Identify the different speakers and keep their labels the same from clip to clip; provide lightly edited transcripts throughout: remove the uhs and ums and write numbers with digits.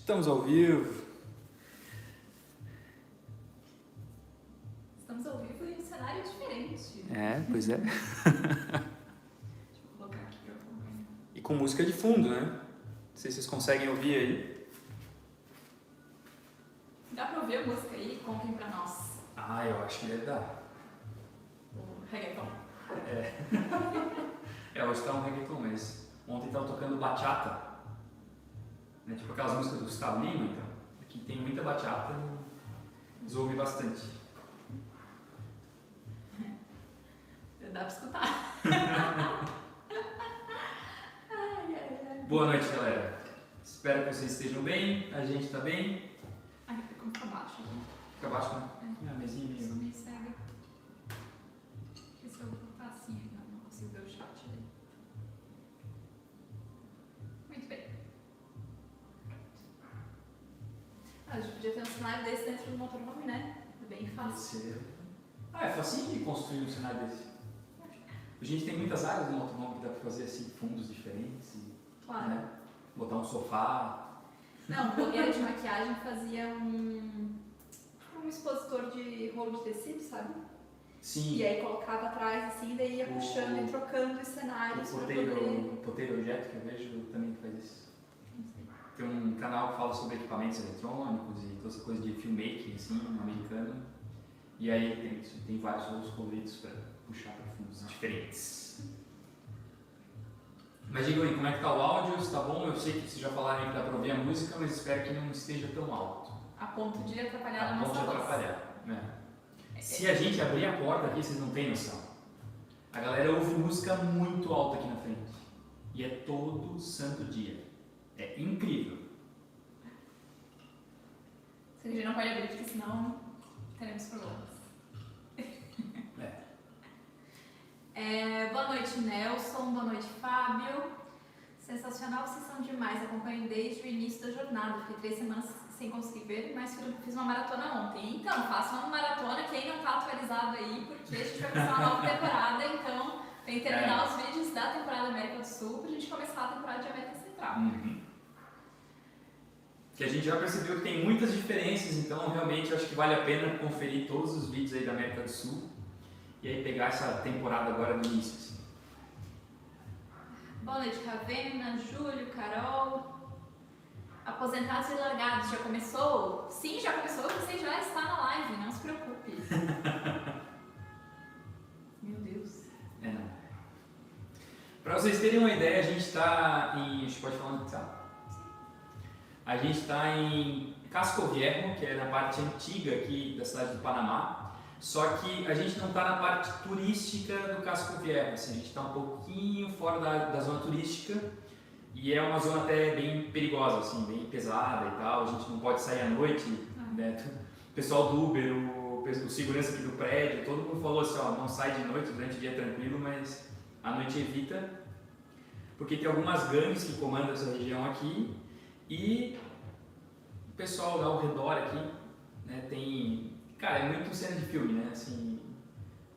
Speaker 1: Estamos ao vivo.
Speaker 2: Estamos ao vivo em um cenário diferente.
Speaker 1: É, pois é.
Speaker 2: Deixa eu colocar aqui para acompanhar.
Speaker 1: E com música de fundo, né? Não sei se vocês conseguem ouvir aí.
Speaker 2: Dá para ouvir a música aí? Contem para nós.
Speaker 1: Ah, eu acho que deve dar.
Speaker 2: O reggaeton.
Speaker 1: Hoje tá um reggaeton, mas ontem tava tocando bachata. Né? Tipo aquelas músicas do Gustavo Lima, então. Aqui tem muita bachata e eles ouvem bastante.
Speaker 2: Dá para escutar. Ai.
Speaker 1: Boa noite, galera. Espero que vocês estejam bem. A gente tá bem.
Speaker 2: Ai, como para baixo.
Speaker 1: Fica abaixo, né? A mesinha
Speaker 2: Isso
Speaker 1: mesmo.
Speaker 2: me segue. Porque se eu botar assim, eu não consigo ver o chat ali. Muito bem. A gente podia ter um cenário desse dentro do motorhome, né? É bem fácil.
Speaker 1: É facinho de construir um cenário desse. A gente tem muitas áreas no motorhome que dá pra fazer assim, fundos diferentes.
Speaker 2: Claro.
Speaker 1: Né? Botar um sofá.
Speaker 2: Não, blogueira de maquiagem fazia um expositor de rolo de tecido, sabe?
Speaker 1: Sim.
Speaker 2: E aí colocava atrás assim, daí ia puxando e trocando os cenários para poder...
Speaker 1: O Poteiro Objeto, que eu vejo também que faz isso. Tem um canal que fala sobre equipamentos eletrônicos e toda essa coisa de filmmaking, assim, americano. E aí tem vários outros coloridos para puxar para fundos diferentes. Mas digam aí, como é que tá o áudio? Se tá bom? Eu sei que vocês já falaram que dá para ouvir a música, mas espero que não esteja tão alto.
Speaker 2: A ponto de atrapalhar a
Speaker 1: A ponto
Speaker 2: nossa
Speaker 1: de
Speaker 2: voz.
Speaker 1: atrapalhar, né? Se a gente abrir a porta aqui, vocês não têm noção. A galera ouve música muito alta aqui na frente. E é todo santo dia. É incrível.
Speaker 2: A gente não pode abrir, porque senão teremos problemas. Boa noite, Nelson. Boa noite, Fábio. Sensacional, vocês são demais. Acompanho desde o início da jornada. Fiquei 3 semanas sem conseguir ver, mas fiz uma maratona ontem. Então, faça uma maratona, quem não está atualizado aí, porque a gente vai começar uma nova temporada, então tem que terminar os vídeos da temporada América do Sul pra gente começar a temporada de América Central.
Speaker 1: Que a gente já percebeu que tem muitas diferenças, então realmente eu acho que vale a pena conferir todos os vídeos aí da América do Sul e aí pegar essa temporada agora no início. Assim.
Speaker 2: Boa noite, Ravena, Júlio, Carol. Aposentados e largados, já começou? Sim, já começou, você já está na live, não se preocupe. Meu Deus.
Speaker 1: Não. Para vocês terem uma ideia, a gente está em... A gente pode falar onde está? A gente está em Casco Viejo, que é na parte antiga aqui da cidade do Panamá, só que a gente não está na parte turística do Casco Viejo, assim, a gente está um pouquinho fora da zona turística e é uma zona até bem perigosa, assim, bem pesada e tal, a gente não pode sair à noite, né? O pessoal do Uber, o segurança aqui do prédio, todo mundo falou assim, ó, não sai de noite, durante o dia é tranquilo, mas à noite evita, porque tem algumas gangues que comandam essa região aqui. E o pessoal lá ao redor aqui, né, tem... Cara, é muito cena de filme, né? Assim,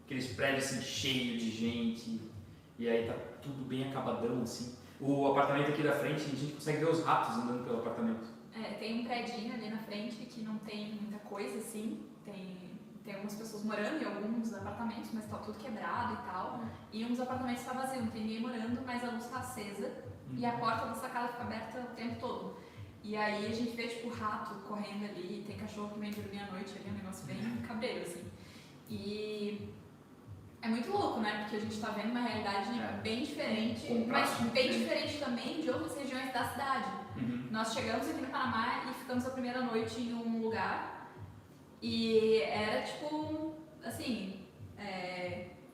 Speaker 1: aqueles prédios assim, cheios de gente, e aí tá tudo bem acabadão, assim. O apartamento aqui da frente, a gente consegue ver os ratos andando pelo apartamento.
Speaker 2: Tem um predinho ali na frente que não tem muita coisa, assim. Tem algumas pessoas morando em alguns apartamentos, mas tá tudo quebrado e tal. E uns apartamentos tá vazio, não tem ninguém morando, mas a luz tá acesa. E a porta da sacada fica aberta o tempo todo. E aí a gente vê, tipo, rato correndo ali, tem cachorro que vem dormir à noite ali, é um negócio bem cabreiro, assim. E é muito louco, né? Porque a gente tá vendo uma realidade bem diferente, mas bem diferente também de outras regiões da cidade. Nós chegamos aqui no Panamá e ficamos a primeira noite em um lugar e era, tipo, assim,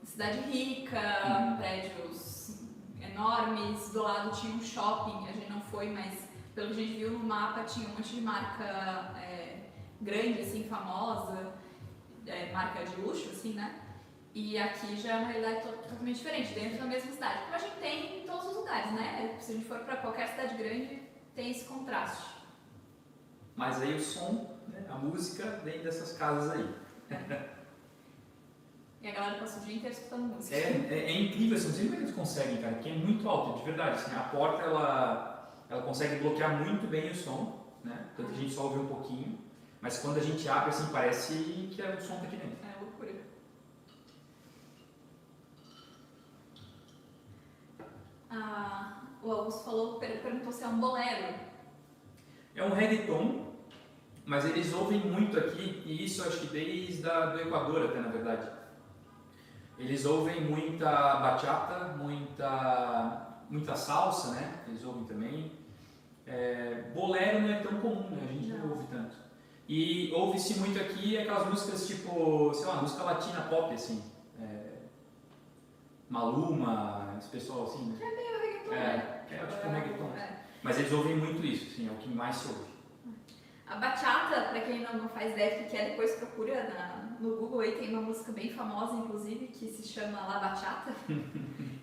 Speaker 2: cidade rica, prédios enormes, do lado tinha um shopping, a gente não foi, mas pelo que a gente viu no mapa tinha um monte de marca grande, assim, famosa, marca de luxo, assim, né? E aqui já é uma realidade totalmente diferente, dentro da mesma cidade, como a gente tem em todos os lugares, né? Se a gente for para qualquer cidade grande, tem esse contraste.
Speaker 1: Mas aí o som, né, a música vem dessas casas aí.
Speaker 2: E a galera passa o dia inteiro escutando música.
Speaker 1: É incrível, assim, não sei como é que eles conseguem, cara, porque é muito alto, de verdade. Assim, a porta, ela consegue bloquear muito bem o som. né? Tanto que a gente só ouve um pouquinho, mas quando a gente abre assim parece que o som tá aqui dentro.
Speaker 2: É loucura. O Augusto perguntou se é um bolero.
Speaker 1: É um reggaeton, mas eles ouvem muito aqui, e isso eu acho que desde do Equador até, na verdade. Eles ouvem muita bachata, muita salsa, né? Eles ouvem também. Bolero não é tão comum, né? A gente não ouve tanto. E ouve-se muito aqui aquelas músicas tipo, sei lá, música latina pop, assim. Maluma, esse pessoal assim, né?
Speaker 2: É meio reggaeton, né?
Speaker 1: É tipo um reggaeton. Mas eles ouvem muito isso, assim, é o que mais se ouve.
Speaker 2: A bachata, pra quem não faz ideia do que é, depois procura no Google, aí tem uma música bem famosa, inclusive, que se chama La Bachata,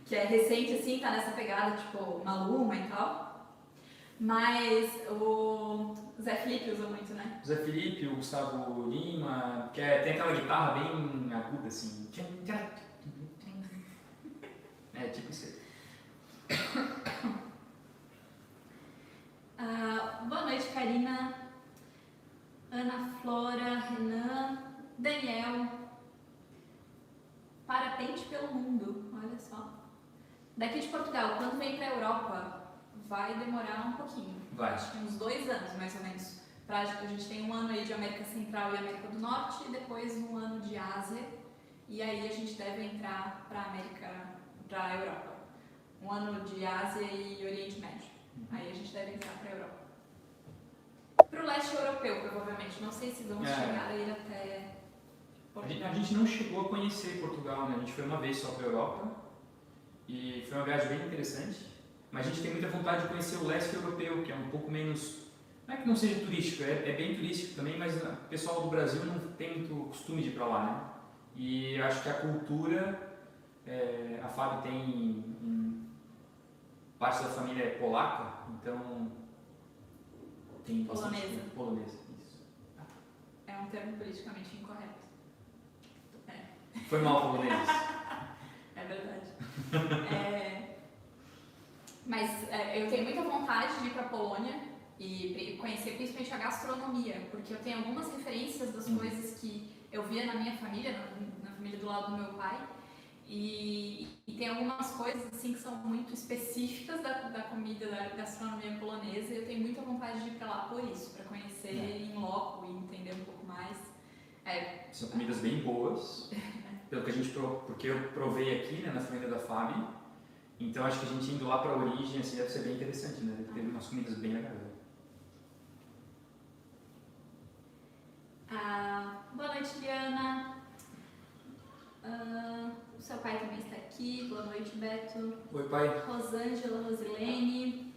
Speaker 2: que é recente, assim, tá nessa pegada, tipo, Maluma e tal. Mas o Zé Felipe usa muito, né?
Speaker 1: O Zé Felipe, o Gustavo Lima, tem aquela guitarra bem aguda, assim. É, tipo isso aí.
Speaker 2: Boa noite, Karina, Ana Flora, Renan, Daniel. Parapente pelo mundo, olha só. Daqui de Portugal, quando vem pra Europa, vai demorar um pouquinho.
Speaker 1: Vai.
Speaker 2: Acho que uns 2 anos, mais ou menos. A gente tem um ano aí de América Central e América do Norte, e depois um ano de Ásia. E aí a gente deve entrar pra Europa. Um ano de Ásia e Oriente Médio. Aí a gente deve entrar pra Europa. Pro leste europeu, provavelmente. Não sei se vamos chegar aí até Portugal.
Speaker 1: A gente não chegou a conhecer Portugal, né? A gente foi uma vez só pra Europa. E foi uma viagem bem interessante. Mas a gente tem muita vontade de conhecer o leste europeu, que é um pouco menos... Não é que não seja turístico, é bem turístico também, mas o pessoal do Brasil não tem muito costume de ir para lá, né? E acho que a cultura, a Fábio tem parte da família é polaca, então tem bastante polonesa, isso.
Speaker 2: É um termo politicamente incorreto.
Speaker 1: Foi mal, poloneses.
Speaker 2: É verdade. Mas eu tenho muita vontade de ir para a Polônia e conhecer principalmente a gastronomia, porque eu tenho algumas referências das coisas que eu via na minha família, na família do lado do meu pai, e tem algumas coisas assim que são muito específicas da comida, da gastronomia polonesa, e eu tenho muita vontade de ir para lá por isso, para conhecer em loco e entender um pouco mais.
Speaker 1: São comidas bem boas, pelo que porque eu provei aqui, né, na família da Fábio. Então acho que a gente indo lá para a origem assim, deve ser bem interessante, né? Deve ter umas comidas bem legais.
Speaker 2: Boa noite, Liana. O seu pai também está aqui. Boa noite, Beto.
Speaker 1: Oi, pai.
Speaker 2: Rosângela, Rosilene.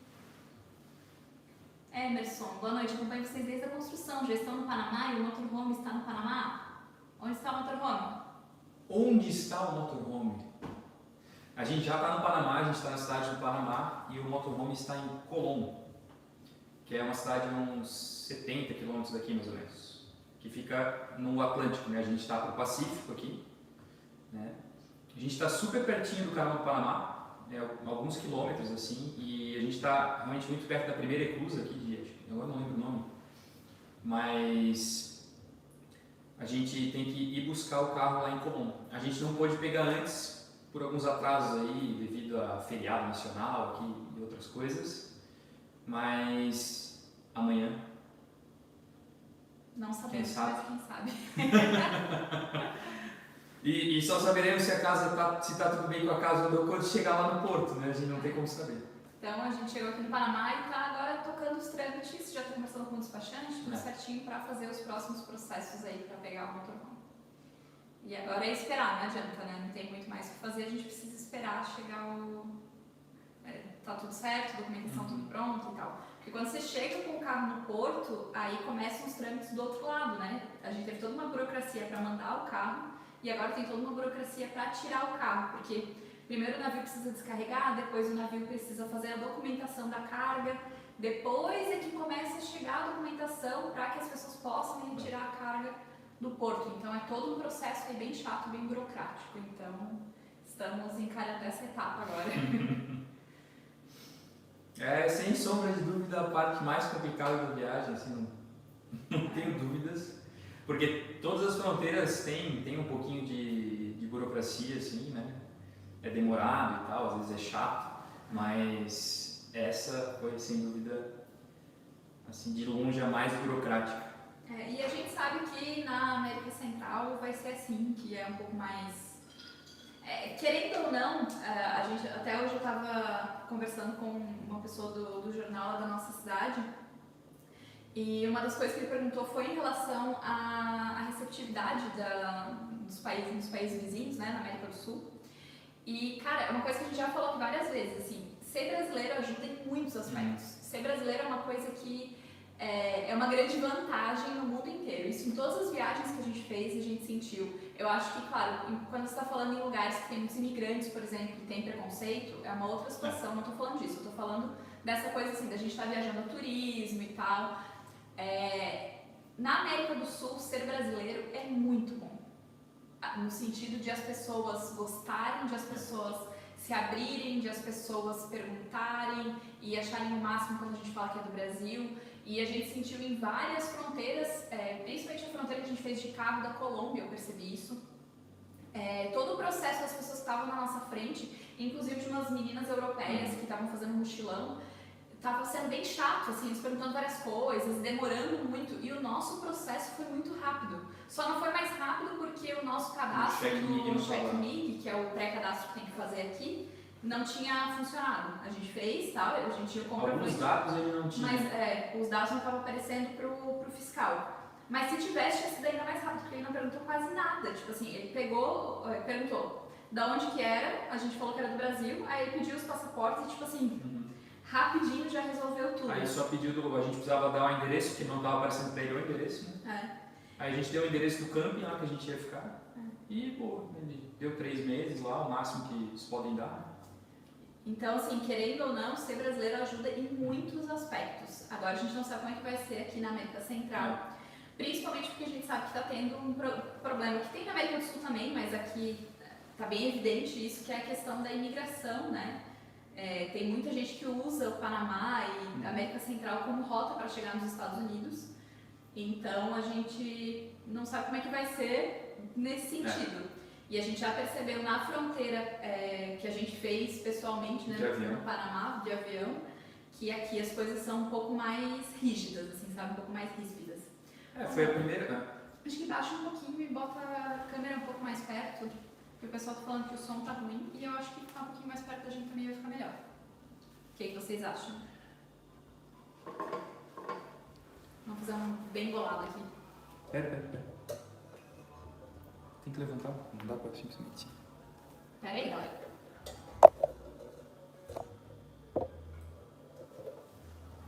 Speaker 2: Emerson, boa noite. Acompanho vocês desde a construção. Já estão no Panamá e o motorhome está no Panamá? Onde está o motorhome?
Speaker 1: Onde está o motorhome? A gente já está no Panamá, a gente está na cidade do Panamá e o motorhome está em Colombo, que é uma cidade a uns 70 quilômetros daqui, mais ou menos, que fica no Atlântico, né? A gente está para o Pacífico aqui, né? A gente está super pertinho do canal do Panamá, alguns quilômetros assim, e a gente está realmente muito perto da primeira eclusa aqui, eu não lembro o nome, mas a gente tem que ir buscar o carro lá em Colombo. A gente não pôde pegar antes, por alguns atrasos aí, devido a feriado nacional aqui e outras coisas, mas amanhã.
Speaker 2: Não sabemos, mas quem sabe.
Speaker 1: e só saberemos se está tudo bem com a casa quando chegar lá no porto, né? A gente não tem como saber.
Speaker 2: Então a gente chegou aqui no Panamá e está agora tocando os trâmites, já está conversando com o despachante, tudo certinho para fazer os próximos processos aí para pegar o motorhome. E agora é esperar, não adianta, né? Não tem muito mais o que fazer, a gente precisa esperar chegar tá tudo certo, documentação tudo pronto e tal. Porque quando você chega com o carro no porto, aí começam os trâmites do outro lado, né? A gente teve toda uma burocracia para mandar o carro e agora tem toda uma burocracia para tirar o carro, porque primeiro o navio precisa descarregar, depois o navio precisa fazer a documentação da carga, depois é que começa a chegar a documentação para que as pessoas possam retirar a carga do porto. Então é todo um processo aí bem chato, bem burocrático. Então estamos encarando essa etapa agora.
Speaker 1: É, sem sombra de dúvida, a parte mais complicada da viagem, assim, não tenho dúvidas, porque todas as fronteiras têm um pouquinho de burocracia, assim, né? É demorado e tal, às vezes é chato, mas essa foi, sem dúvida, assim, de longe a mais burocrática.
Speaker 2: E a gente sabe que na América Central vai ser assim, que é um pouco mais... querendo ou não, a gente, até hoje eu estava conversando com uma pessoa do jornal lá da nossa cidade, e uma das coisas que ele perguntou foi em relação à receptividade dos países vizinhos, né, na América do Sul. E, cara, é uma coisa que a gente já falou aqui várias vezes, assim, ser brasileiro ajuda em muitos aspectos. Ser brasileiro é uma coisa que é uma grande vantagem no mundo inteiro. Isso em todas as viagens que a gente fez, a gente sentiu. Eu acho que, claro, quando você está falando em lugares que tem muitos imigrantes, por exemplo, que tem preconceito, é uma outra situação, não estou falando disso. Eu estou falando dessa coisa assim, da gente estar viajando a turismo e tal. Na América do Sul, ser brasileiro é muito bom. No sentido de as pessoas gostarem, de as pessoas se abrirem, de as pessoas perguntarem e acharem o máximo quando a gente fala que é do Brasil. E a gente sentiu em várias fronteiras, principalmente a fronteira que a gente fez de carro da Colômbia, eu percebi isso. Todo o processo das pessoas que estavam na nossa frente, inclusive de umas meninas europeias que estavam fazendo mochilão, estava sendo bem chato, assim, eles perguntando várias coisas, demorando muito, e o nosso processo foi muito rápido. Só não foi mais rápido porque o nosso cadastro no CheckMig, que é o pré-cadastro que tem que fazer aqui, não tinha funcionado. A gente fez, tal, a gente tinha comprovante.
Speaker 1: Alguns dados ele não tinha.
Speaker 2: Mas os dados não estavam aparecendo pro fiscal. Mas se tivesse, tinha sido ainda mais rápido, porque ele não perguntou quase nada. Tipo assim, ele perguntou da onde que era, a gente falou que era do Brasil, aí ele pediu os passaportes e tipo assim, rapidinho já resolveu tudo.
Speaker 1: Aí só pediu, a gente precisava dar um endereço, que não estava aparecendo para ele o endereço, né? Aí a gente deu o endereço do camping lá que a gente ia ficar. E, pô, ele deu 3 meses lá, o máximo que eles podem dar.
Speaker 2: Então, assim, querendo ou não, ser brasileiro ajuda em muitos aspectos. Agora a gente não sabe como é que vai ser aqui na América Central. Principalmente porque a gente sabe que está tendo um problema que tem na América do Sul também, mas aqui está bem evidente isso, que é a questão da imigração, né? Tem muita gente que usa o Panamá e a América Central como rota para chegar nos Estados Unidos. Então a gente não sabe como é que vai ser nesse sentido. E a gente já percebeu na fronteira que a gente fez pessoalmente, né, no Panamá, de avião, que aqui as coisas são um pouco mais rígidas, assim, sabe? Um pouco mais ríspidas.
Speaker 1: Foi a primeira, né?
Speaker 2: Acho que baixa um pouquinho e bota a câmera um pouco mais perto, porque o pessoal tá falando que o som tá ruim, e eu acho que ficar um pouquinho mais perto da gente também vai ficar melhor. O que vocês acham? Vamos fazer um bem bolado aqui.
Speaker 1: Pera. Tem que levantar? Não dá pra simplesmente.
Speaker 2: Pera aí, galera.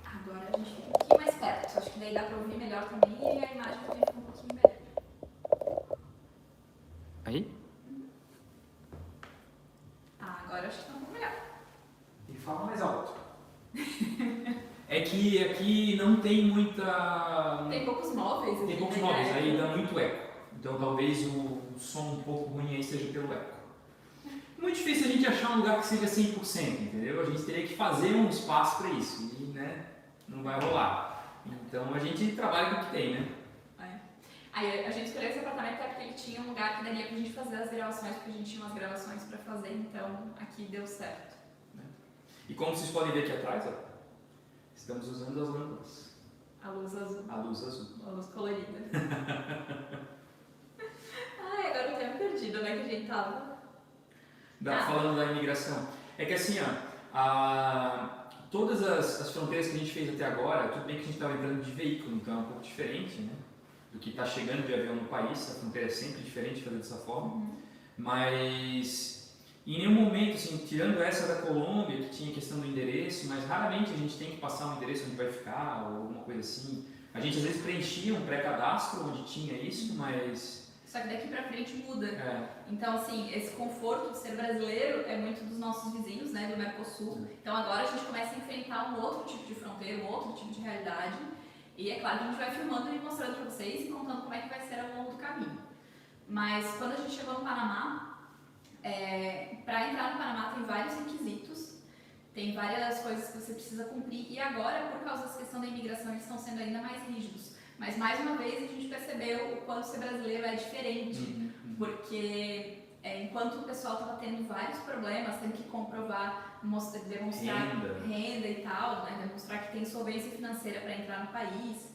Speaker 2: Agora a gente fica um pouquinho mais perto. Acho que daí dá pra ouvir melhor também e a imagem também fica um pouquinho melhor.
Speaker 1: Aí?
Speaker 2: Agora acho que tá um pouco melhor.
Speaker 1: Tem que falar mais alto. É que aqui não tem muita...
Speaker 2: Tem poucos móveis aqui.
Speaker 1: Tem poucos móveis, aí dá muito eco. Então talvez o som um pouco ruim aí seja pelo eco. Muito difícil a gente achar um lugar que seja 100%, entendeu? A gente teria que fazer um espaço para isso e, né, não vai rolar. Então a gente trabalha com o que tem, né?
Speaker 2: Aí a gente escolheu esse apartamento porque ele tinha um lugar que daria pra gente fazer as gravações, porque a gente tinha umas gravações para fazer, então aqui deu certo.
Speaker 1: E como vocês podem ver aqui atrás, ó, estamos usando as lâmpadas.
Speaker 2: A luz azul.
Speaker 1: A luz azul.
Speaker 2: A luz colorida. Agora eu tenho perdido, né, que a gente tava.
Speaker 1: Falando da imigração. É que assim, todas as fronteiras que a gente fez até agora, tudo bem que a gente estava entrando de veículo, então é um pouco diferente, né? Do que está chegando de avião no país, a fronteira é sempre diferente fazer dessa forma. Mas em nenhum momento, assim, tirando essa da Colômbia, que tinha questão do endereço, mas raramente a gente tem que passar um endereço onde vai ficar ou alguma coisa assim. A gente às vezes preenchia um pré-cadastro onde tinha isso, mas...
Speaker 2: Só que daqui pra frente muda. Então, assim, esse conforto de ser brasileiro é muito dos nossos vizinhos, né, do Mercosul. Então agora a gente começa a enfrentar um outro tipo de fronteira, um outro tipo de realidade. E é claro que a gente vai filmando e mostrando pra vocês e contando como é que vai ser ao longo do caminho. Mas quando a gente chegou no Panamá, para entrar no Panamá tem vários requisitos. tem várias coisas que você precisa cumprir, e agora, por causa dessa questão da imigração, eles estão sendo ainda mais rígidos. Mas, mais uma vez, a gente percebeu o quanto ser brasileiro é diferente, porque enquanto o pessoal estava tendo vários problemas, tendo que comprovar, demonstrar renda e tal, né, demonstrar que tem solvência financeira para entrar no país,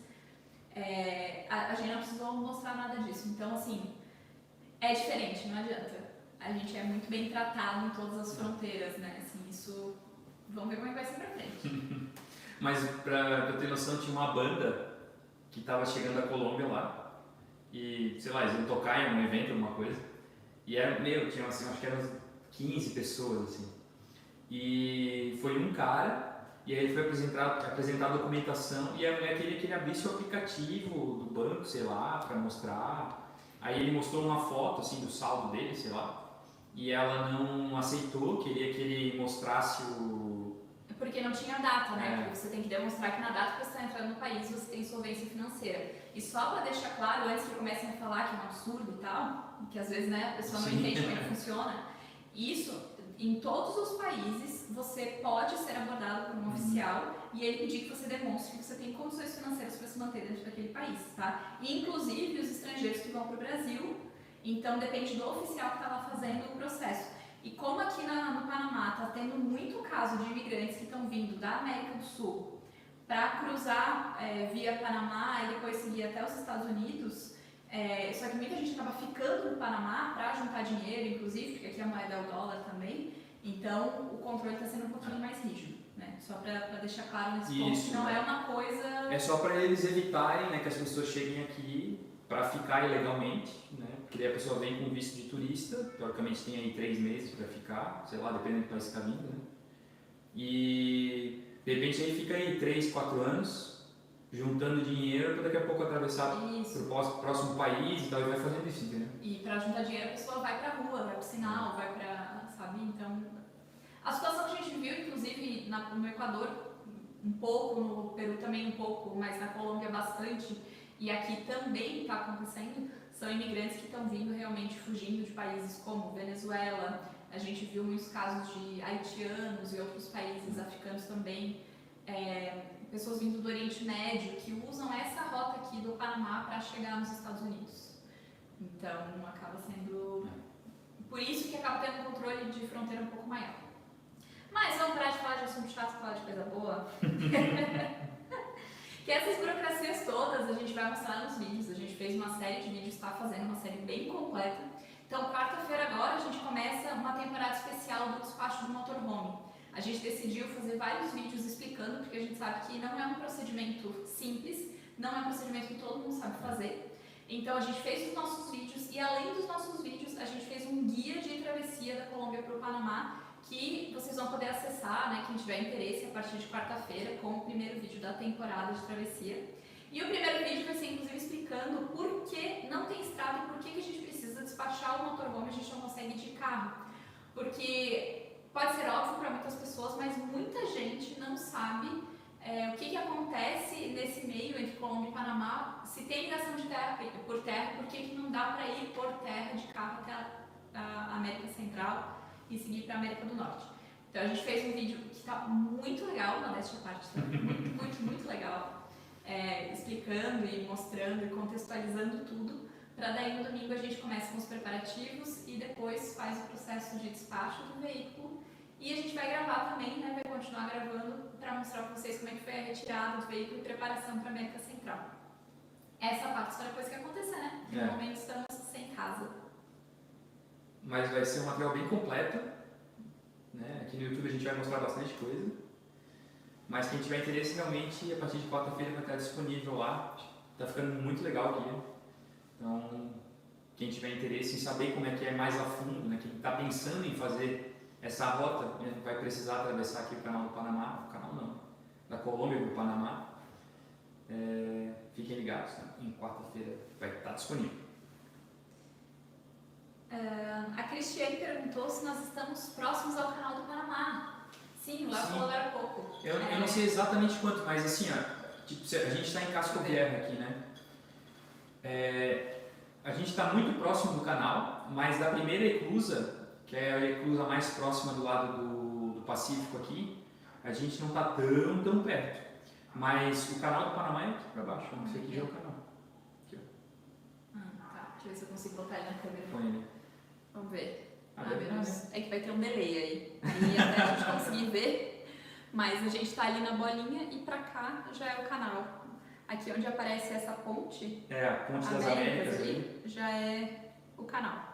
Speaker 2: a gente não precisou mostrar nada disso. Então, assim, é diferente, não adianta. A gente é muito bem tratado em todas as fronteiras, né? Assim, isso... Vamos ver como é que vai ser pra frente.
Speaker 1: Mas pra ter noção, tinha uma banda que estava chegando da Colômbia lá e, sei lá, eles iam tocar em um evento, alguma coisa, e era, tinha assim, acho que eram 15 pessoas, assim, e foi um cara, e aí ele foi apresentar a documentação, e a mulher queria que ele abrisse o aplicativo do banco, sei lá, para mostrar. Aí ele mostrou uma foto, assim, do saldo dele, sei lá, e ela não aceitou, queria que ele mostrasse
Speaker 2: Porque não tinha data, né? Porque você tem que demonstrar que na data que você está entrando no país você tem solvência financeira. E só para deixar claro, antes que comecem a falar que é um absurdo e tal, que às vezes, né, a pessoa não entende como é que funciona, isso, em todos os países, você pode ser abordado por um oficial e ele pedir que você demonstre que você tem condições financeiras para se manter dentro daquele país, tá? E, inclusive os estrangeiros que vão para o Brasil, então depende do oficial que está lá fazendo o processo. E como aqui no Panamá está tendo muito caso de imigrantes que estão vindo da América do Sul para cruzar via Panamá e depois seguir até os Estados Unidos, só que muita gente acaba ficando no Panamá para juntar dinheiro, inclusive, porque aqui a moeda é o dólar também, então o controle está sendo um pouquinho mais rígido, né? Só para deixar claro nesse ponto, que não é uma coisa...
Speaker 1: É só para eles evitarem, né, que as pessoas cheguem aqui para ficar ilegalmente, né? Porque daí a pessoa vem com visto de turista, teoricamente tem aí 3 meses para ficar, sei lá, dependendo do país que está vindo, né? E de repente aí fica aí 3, 4 anos juntando dinheiro para daqui a pouco atravessar para o próximo país e tal, e vai fazendo isso, entendeu?
Speaker 2: E para juntar dinheiro a pessoa vai para a rua, vai para o sinal, vai para, sabe, então... A situação que a gente viu, inclusive, no Equador, um pouco, no Peru também um pouco, mas na Colômbia bastante, e aqui também está acontecendo, são imigrantes que estão vindo realmente fugindo de países como Venezuela. A gente viu muitos casos de haitianos e outros países africanos também, pessoas vindo do Oriente Médio que usam essa rota aqui do Panamá para chegar nos Estados Unidos. Então acaba sendo por isso que acaba tendo um controle de fronteira um pouco maior. Mas vamos parar de falar de assunto chato e falar de coisa boa. Que essas burocracias todas a gente vai mostrar nos vídeos. A gente fez uma série de vídeos, está fazendo uma série bem completa. Então, quarta-feira agora a gente começa uma temporada especial do despacho do motorhome. A gente decidiu fazer vários vídeos explicando, porque a gente sabe que não é um procedimento simples, não é um procedimento que todo mundo sabe fazer. Então, a gente fez os nossos vídeos e, além dos nossos vídeos, a gente fez um guia de travessia da Colômbia para o Panamá, que vocês vão poder acessar, né, quem tiver interesse, a partir de quarta-feira, com o primeiro vídeo da temporada de travessia. E o primeiro vídeo vai ser, inclusive, explicando por que não tem estrada e por que a gente precisa despachar o motorhome, a gente não consegue ir de carro. Porque pode ser óbvio para muitas pessoas, mas muita gente não sabe o que acontece nesse meio entre Colômbia e Panamá. Se tem ligação de terra por terra, por que não dá para ir por terra de carro até a América Central e seguir para a América do Norte. Então a gente fez um vídeo que está muito legal, na desta parte, tá? muito legal, explicando e mostrando e contextualizando tudo, para daí no domingo a gente começa com os preparativos e depois faz o processo de despacho do veículo. E a gente vai gravar também, né, vai continuar gravando para mostrar para vocês como é que foi a retirada do veículo e preparação para a América Central. Essa parte só depois que acontecer, né? No momento estamos sem casa.
Speaker 1: Mas vai ser um material bem completo, né? Aqui no YouTube a gente vai mostrar bastante coisa, mas quem tiver interesse realmente, a partir de quarta-feira vai estar disponível lá, está ficando muito legal aqui, né? Então, quem tiver interesse em saber como é que é mais a fundo, né? Quem está pensando em fazer essa rota, né? Vai precisar atravessar aqui o canal do Panamá, o canal não, da Colômbia para o Panamá, fiquem ligados, né? Em quarta-feira vai estar disponível.
Speaker 2: A Cristiane perguntou se nós estamos próximos ao canal do Panamá. Sim, lá falou agora há pouco.
Speaker 1: Eu não sei exatamente quanto, mas assim, tipo, a gente está em Cascovierro aqui, né? A gente está muito próximo do canal, mas da primeira eclusa, que é a eclusa mais próxima do lado do Pacífico aqui, a gente não está tão perto. Mas o canal do Panamá é aqui para baixo, esse aqui já é o canal. Aqui, ó.
Speaker 2: Tá. Deixa eu ver se eu consigo botar ele na câmera.
Speaker 1: Põe ele.
Speaker 2: Vamos ver.
Speaker 1: Deve
Speaker 2: meu
Speaker 1: dar,
Speaker 2: Deus. É que vai ter um delay aí. Aí até a gente conseguir ver. Mas a gente tá ali na bolinha e pra cá já é o canal. Aqui onde aparece essa ponte.
Speaker 1: É, a Ponte das Américas ali.
Speaker 2: Já é o canal.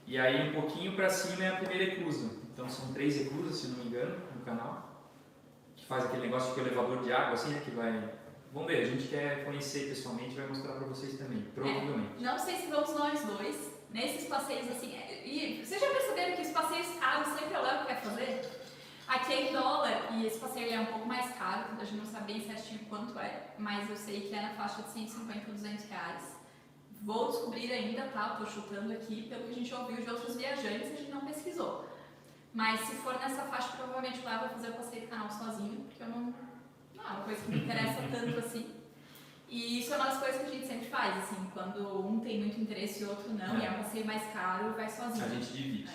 Speaker 1: E aí um pouquinho para cima é a primeira eclusa. Então são 3 eclusas, se não me engano, no canal. Que faz aquele negócio de elevador de água, assim, né? Que vai... Vamos ver, a gente quer conhecer pessoalmente, vai mostrar para vocês também, provavelmente.
Speaker 2: Não sei se vamos nós dois, nesses passeios assim... E vocês já perceberam que os passeios caros sempre é o Léo que quer fazer? Aqui é em dólar e esse passeio é um pouco mais caro, a gente não sabe bem certinho quanto é, mas eu sei que é na faixa de 150 a 200 reais. Vou descobrir ainda, tá? Tô chutando aqui, pelo que a gente ouviu de outros viajantes, a gente não pesquisou. Mas se for nessa faixa, provavelmente lá eu vou fazer o passeio do canal sozinho, porque eu não é uma coisa que me interessa tanto assim. E isso é uma das coisas que a gente sempre faz, assim, quando um tem muito interesse e o outro não, e é um passeio mais caro, vai sozinho.
Speaker 1: A gente divide.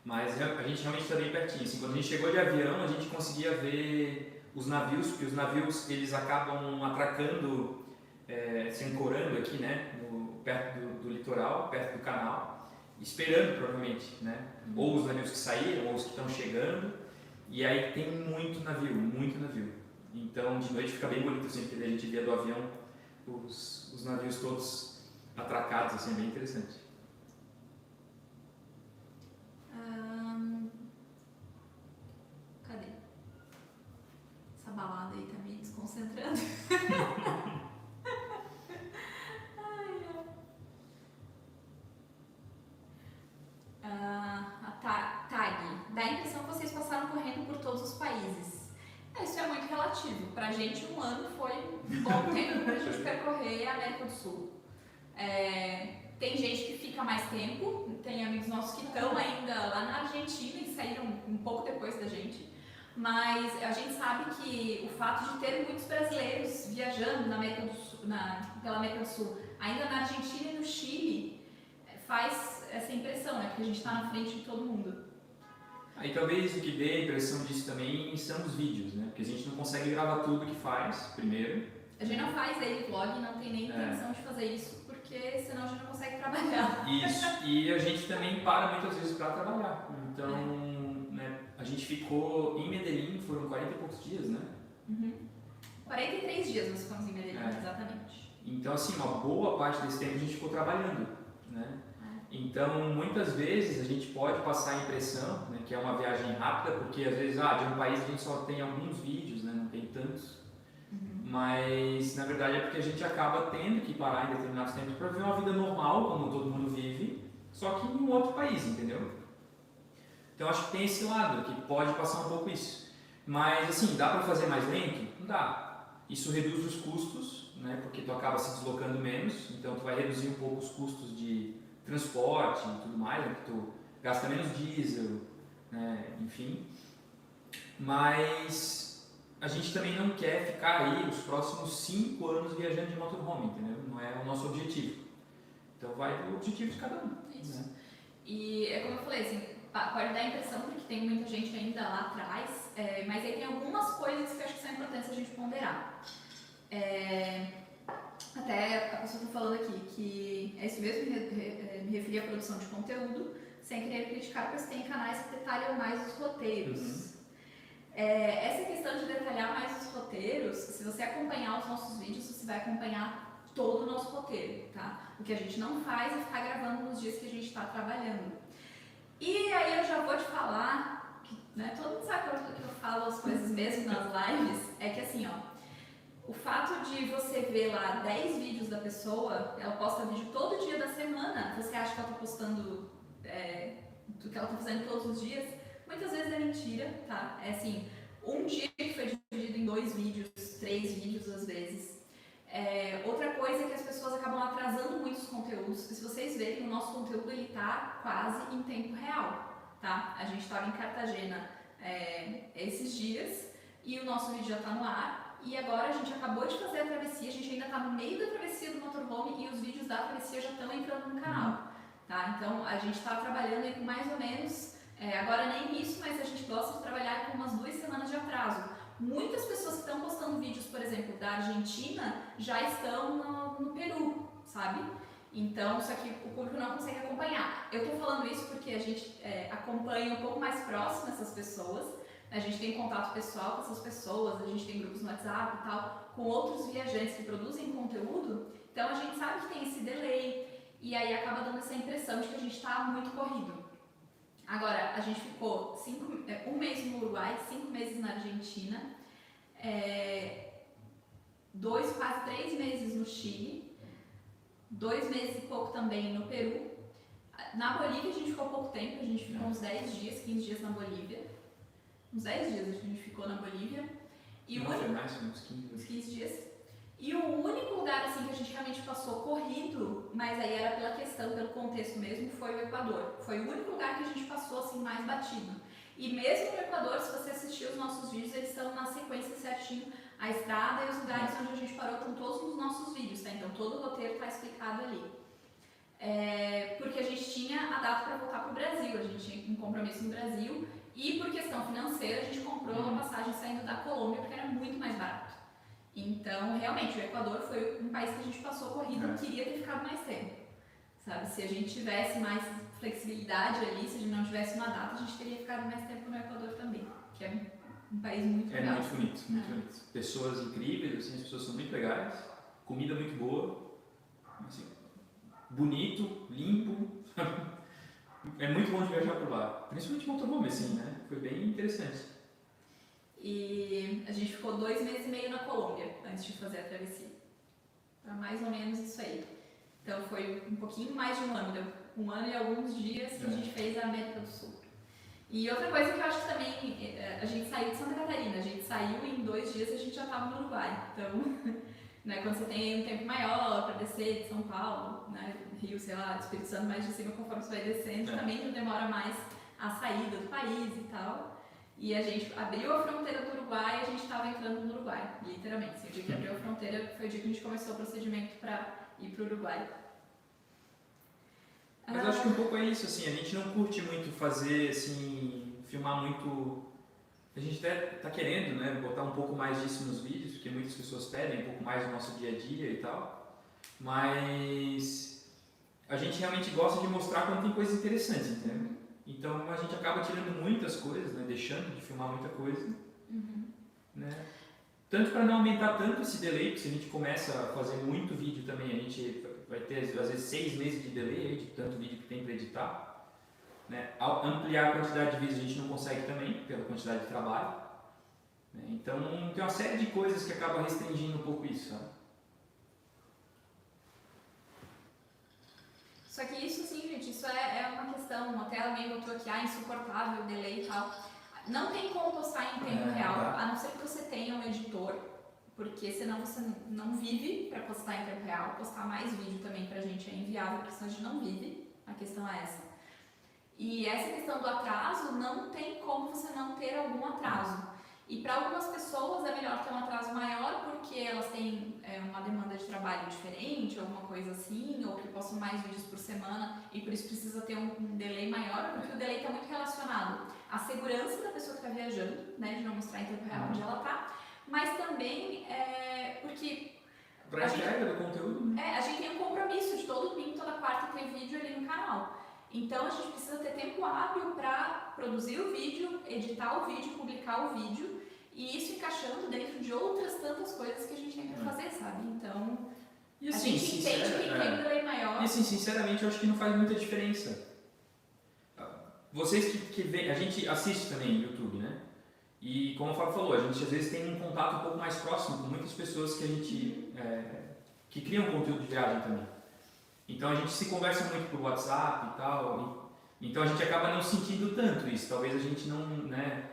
Speaker 1: Mas a gente realmente está bem pertinho. Assim, quando a gente chegou de avião, a gente conseguia ver os navios, porque os navios eles acabam atracando, se ancorando aqui, né, perto do litoral, perto do canal, esperando provavelmente, né? Ou os navios que saíram, ou os que estão chegando. E aí tem muito navio, muito navio. Então de noite fica bem bonito, assim, porque a gente via do avião os navios todos atracados, assim, é bem interessante.
Speaker 2: Cadê? Essa balada aí tá me desconcentrando. A tag. Dá a impressão que vocês passaram correndo por todos os países. Isso é muito relativo. Pra gente, um ano foi um bom tempo pra gente percorrer a América do Sul. Tem gente que fica mais tempo, tem amigos nossos que estão ainda lá na Argentina e saíram um pouco depois da gente. Mas a gente sabe que o fato de ter muitos brasileiros viajando na América do Sul, pela América do Sul, ainda na Argentina e no Chile, faz essa impressão, né? Porque a gente está na frente de todo mundo.
Speaker 1: Aí talvez o que dê a impressão disso também são os vídeos, né? Porque a gente não consegue gravar tudo que faz, primeiro.
Speaker 2: A gente não faz aí vlog, não tem nem intenção de fazer isso, porque senão a gente não consegue trabalhar.
Speaker 1: Isso, e a gente também para muitas vezes para trabalhar. Então, né, a gente ficou em Medellín, foram 40 e poucos dias, né?
Speaker 2: 43 dias nós ficamos em Medellín, exatamente.
Speaker 1: Então, assim, uma boa parte desse tempo a gente ficou trabalhando, né? Então, muitas vezes a gente pode passar a impressão, né, que é uma viagem rápida, porque às vezes, de um país a gente só tem alguns vídeos, né, não tem tantos. Mas, na verdade, é porque a gente acaba tendo que parar em determinados tempos para viver uma vida normal, como todo mundo vive, só que em um outro país, entendeu? Então, acho que tem esse lado, que pode passar um pouco isso. Mas, assim, dá para fazer mais lento? Não dá. Isso reduz os custos, né, porque tu acaba se deslocando menos, então tu vai reduzir um pouco os custos de transporte e tudo mais, né, que tu gasta menos diesel, né, enfim. Mas a gente também não quer ficar aí os próximos 5 anos viajando de motorhome, entendeu? Não é o nosso objetivo. Então vai do objetivo de cada um.
Speaker 2: Isso.
Speaker 1: Né?
Speaker 2: E é como eu falei, assim, pode dar a impressão porque tem muita gente ainda lá atrás, mas aí tem algumas coisas que eu acho que são importantes a gente ponderar. Até a pessoa está falando aqui que é isso mesmo, me referi à produção de conteúdo, sem querer criticar, pois tem canais que detalham mais os roteiros. Essa questão de detalhar mais os roteiros, se você acompanhar os nossos vídeos, você vai acompanhar todo o nosso roteiro, tá? O que a gente não faz é ficar gravando nos dias que a gente está trabalhando. E aí eu já vou te falar, que, né, todo mundo sabe que eu falo as coisas mesmo nas lives, é que assim, ó, o fato de você ver lá 10 vídeos da pessoa, ela posta vídeo todo dia da semana, você acha que ela está postando do que ela está fazendo todos os dias, muitas vezes é mentira, tá? É assim, um dia que foi dividido em 2 vídeos, 3 vídeos às vezes. Outra coisa é que as pessoas acabam atrasando muitos conteúdos, se vocês verem, o nosso conteúdo ele tá quase em tempo real, tá? A gente estava em Cartagena esses dias e o nosso vídeo já está no ar. E agora a gente acabou de fazer a travessia, a gente ainda está no meio da travessia do motorhome e os vídeos da travessia já estão entrando no canal, tá? Então a gente está trabalhando aí com mais ou menos Agora nem isso, mas a gente gosta de trabalhar com umas 2 semanas de atraso. Muitas pessoas que estão postando vídeos, por exemplo, da Argentina, já estão no Peru, sabe? Então, só que o público não consegue acompanhar. Eu tô falando isso porque a gente acompanha um pouco mais próximo essas pessoas, a gente tem contato pessoal com essas pessoas, a gente tem grupos no WhatsApp e tal, com outros viajantes que produzem conteúdo, então a gente sabe que tem esse delay e aí acaba dando essa impressão de que a gente está muito corrido. Agora, a gente ficou 1 mês no Uruguai, 5 meses na Argentina, quase 3 meses no Chile, 2 meses e pouco também no Peru. Na Bolívia a gente ficou pouco tempo, a gente ficou uns 10 dias, 15 dias na Bolívia. Uns 10 dias a gente ficou na Bolívia. E
Speaker 1: não, foi mais, uns 15.
Speaker 2: Uns 15 dias. E o único lugar assim, que a gente realmente passou corrido, mas aí era pela questão, pelo contexto mesmo, foi o Equador. Foi o único lugar que a gente passou assim, mais batido. E mesmo no Equador, se você assistir os nossos vídeos, eles estão na sequência certinho. A estrada e os lugares onde a gente parou estão todos nos nossos vídeos, tá? Então todo o roteiro está explicado ali. Porque a gente tinha a data para voltar para o Brasil, a gente tinha um compromisso no Brasil e por questão financeira a gente comprou a passagem saindo da Colômbia porque era muito mais barato. Então, realmente, o Equador foi um país que a gente passou corrido, queria ter ficado mais tempo, sabe? Se a gente tivesse mais flexibilidade ali, se a gente não tivesse uma data, a gente teria ficado mais tempo no Equador também, que é um país muito legal.
Speaker 1: É muito bonito, muito bonito. Pessoas incríveis, assim, as pessoas são muito legais, comida muito boa, assim, bonito, limpo. É muito bom de viajar por lá, principalmente motorhome, assim, né? Foi bem interessante.
Speaker 2: E a gente ficou 2 meses e meio na Colômbia antes de fazer a travessia. Era mais ou menos isso aí. Então foi um pouquinho mais de 1 ano, deu 1 ano e alguns dias que a gente fez a América do Sul. E outra coisa que eu acho que também, a gente saiu de Santa Catarina, a gente saiu e em 2 dias a gente já estava no Uruguai. Então, né, quando você tem um tempo maior para descer de São Paulo, né, Rio, sei lá, Espírito Santo mais de cima, conforme você vai descendo, também já demora mais a saída do país e tal. E a gente abriu a fronteira do Uruguai e a gente estava entrando no Uruguai, literalmente. Assim, o dia que abriu a fronteira foi o dia que a gente começou o procedimento para ir para o Uruguai.
Speaker 1: Mas eu acho que um pouco é isso, assim, a gente não curte muito fazer, assim, filmar muito. A gente até tá querendo, né, botar um pouco mais disso nos vídeos, porque muitas pessoas pedem um pouco mais do nosso dia a dia e tal. Mas a gente realmente gosta de mostrar quando tem coisas interessantes, entendeu? Então a gente acaba tirando muitas coisas, né, deixando de filmar muita coisa, né? Tanto para não aumentar tanto esse delay, porque se a gente começa a fazer muito vídeo também, a gente vai ter às vezes 6 meses de delay de tanto vídeo que tem para editar, né? Ao ampliar a quantidade de vídeos a gente não consegue também, pela quantidade de trabalho, né? Então tem uma série de coisas que acaba restringindo um pouco isso, sabe?
Speaker 2: Só que isso, assim, gente, isso é uma questão, até alguém botou aqui, insuportável, delay e tal. Não tem como postar em tempo real, a não ser que você tenha um editor, porque senão você não vive para postar em tempo real. Postar mais vídeo também pra gente é inviável, porque senão a gente não vive, a questão é essa. E essa questão do atraso, não tem como você não ter algum atraso. E para algumas pessoas é melhor ter um atraso maior porque elas têm uma demanda de trabalho diferente, alguma coisa assim, ou que postam mais vídeos por semana e por isso precisa ter um delay maior, porque o delay está muito relacionado à segurança da pessoa que está viajando, né, de não mostrar em tempo real onde ela está, mas também porque
Speaker 1: para a entrega do conteúdo, né?
Speaker 2: A gente tem um compromisso de todo domingo, toda quarta ter vídeo ali no canal. Então a gente precisa ter tempo hábil para produzir o vídeo, editar o vídeo, publicar o vídeo e isso encaixando dentro de outras tantas coisas que a gente tem que fazer, sabe? Então
Speaker 1: e assim,
Speaker 2: a gente entende que tem um delay maior.
Speaker 1: E assim, sinceramente, eu acho que não faz muita diferença. Vocês que veem, a gente assiste também no YouTube, né? E como o Fábio falou, a gente às vezes tem um contato um pouco mais próximo com muitas pessoas que a gente que criam conteúdo de viagem também. Então a gente se conversa muito por WhatsApp e tal, então a gente acaba não sentindo tanto isso. Talvez a gente não, né?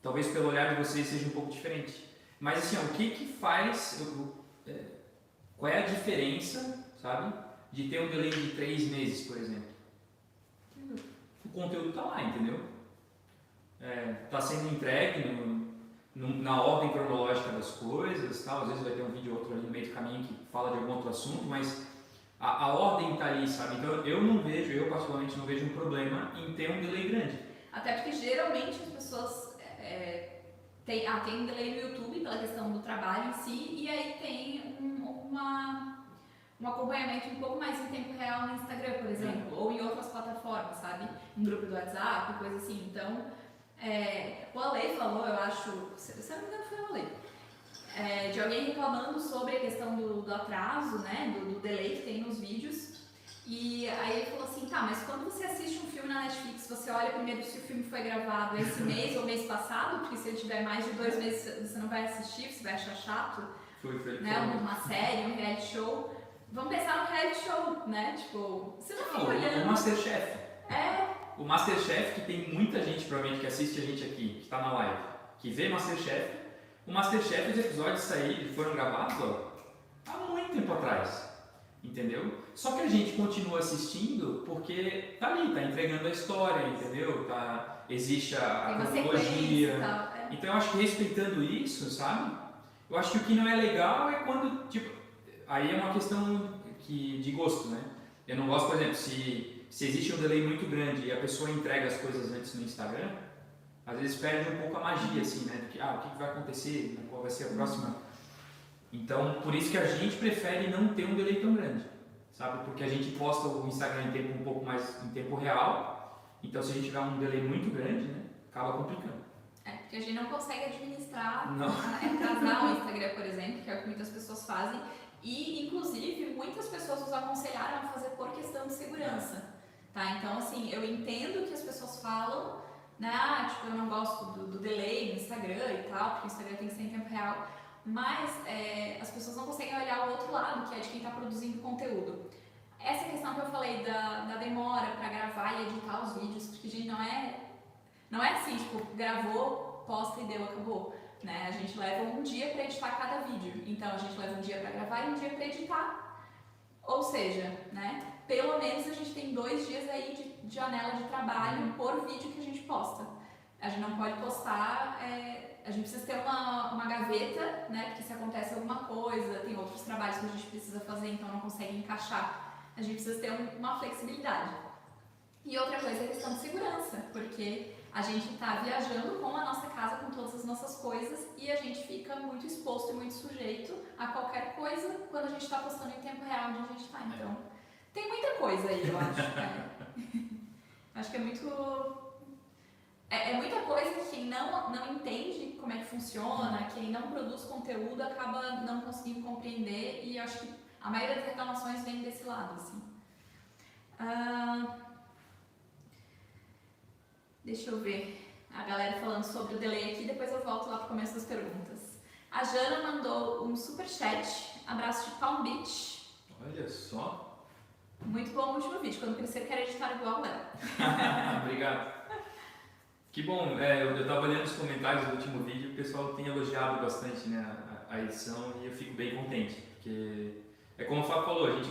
Speaker 1: Talvez pelo olhar de vocês seja um pouco diferente. Mas assim, o que faz, qual é a diferença, sabe? De ter um delay de 3 meses, por exemplo. O conteúdo está lá, entendeu? Está sendo entregue na ordem cronológica das coisas, tal. Às vezes vai ter um vídeo ou outro ali no meio do caminho que fala de algum outro assunto, mas a ordem está ali, sabe? Então eu particularmente não vejo um problema em ter um delay grande.
Speaker 2: Até porque geralmente as pessoas tem um delay no YouTube pela questão do trabalho em si, e aí tem um acompanhamento um pouco mais em tempo real no Instagram, por exemplo, ou em outras plataformas, sabe? Em grupo do WhatsApp, coisa assim. Então, o Ale falou, eu acho, se eu não me engano foi o Ale, de alguém reclamando sobre a questão do atraso, né, do delay que tem nos vídeos. E aí ele falou assim, tá, mas quando você assiste um filme na Netflix, você olha primeiro se o filme foi gravado esse mês ou mês passado, porque se ele tiver mais de 2 meses você não vai assistir, você vai achar chato, né, uma série, um reality show. Vamos pensar no reality show, né, tipo, você não fica olhando...
Speaker 1: O Masterchef. O Masterchef, que tem muita gente, provavelmente, que assiste a gente aqui, que está na live, que vê Masterchef. O Masterchef, os episódios foram gravados há muito tempo atrás. Entendeu? Só que a gente continua assistindo porque tá ali, tá entregando a história, entendeu? Existe a cronologia. Então eu acho que respeitando isso, sabe? Eu acho que o que não é legal é quando, tipo, aí é uma questão de gosto, né? Eu não gosto, por exemplo, se existe um delay muito grande e a pessoa entrega as coisas antes no Instagram, às vezes perde um pouco a magia, assim, né? Do que, o que vai acontecer, qual vai ser a próxima. Então, por isso que a gente prefere não ter um delay tão grande, sabe? Porque a gente posta o Instagram um pouco mais em tempo real, então se a gente tiver um delay muito grande, né, acaba complicando.
Speaker 2: Porque a gente não consegue administrar, atrasar o Instagram, por exemplo, que é o que muitas pessoas fazem, e inclusive muitas pessoas nos aconselharam a fazer por questão de segurança, tá? Então, assim, eu entendo que as pessoas falam, né, tipo, eu não gosto do delay no Instagram e tal, porque o Instagram tem que ser em tempo real, mas as pessoas não conseguem olhar o outro lado, que é de quem está produzindo conteúdo. Essa questão que eu falei da demora para gravar e editar os vídeos, porque a gente não é assim, tipo, gravou, posta e deu, acabou. Né? A gente leva um dia para editar cada vídeo, então a gente leva um dia para gravar e um dia para editar. Ou seja, né, pelo menos a gente tem 2 dias aí de janela de trabalho por vídeo que a gente posta. A gente não pode postar... a gente precisa ter uma gaveta, né? Porque se acontece alguma coisa, tem outros trabalhos que a gente precisa fazer, então não consegue encaixar. A gente precisa ter uma flexibilidade. E outra coisa é a questão de segurança, porque a gente está viajando com a nossa casa, com todas as nossas coisas, e a gente fica muito exposto e muito sujeito a qualquer coisa quando a gente está postando em tempo real onde a gente está. Então, tem muita coisa aí, eu acho. Acho que é muito... É muita coisa que quem não entende como é que funciona, quem não produz conteúdo acaba não conseguindo compreender, e eu acho que a maioria das reclamações vem desse lado, assim. Deixa eu ver a galera falando sobre o delay aqui, depois eu volto lá para o começo das perguntas. A Jana mandou um superchat, abraço de Palm Beach.
Speaker 1: Olha só.
Speaker 2: Muito bom o último vídeo, quando crescer eu quero editar igual dela.
Speaker 1: Obrigado. Que bom, eu estava olhando os comentários do último vídeo, o pessoal tem elogiado bastante, né, a edição, e eu fico bem contente, porque é como o Fábio falou, a gente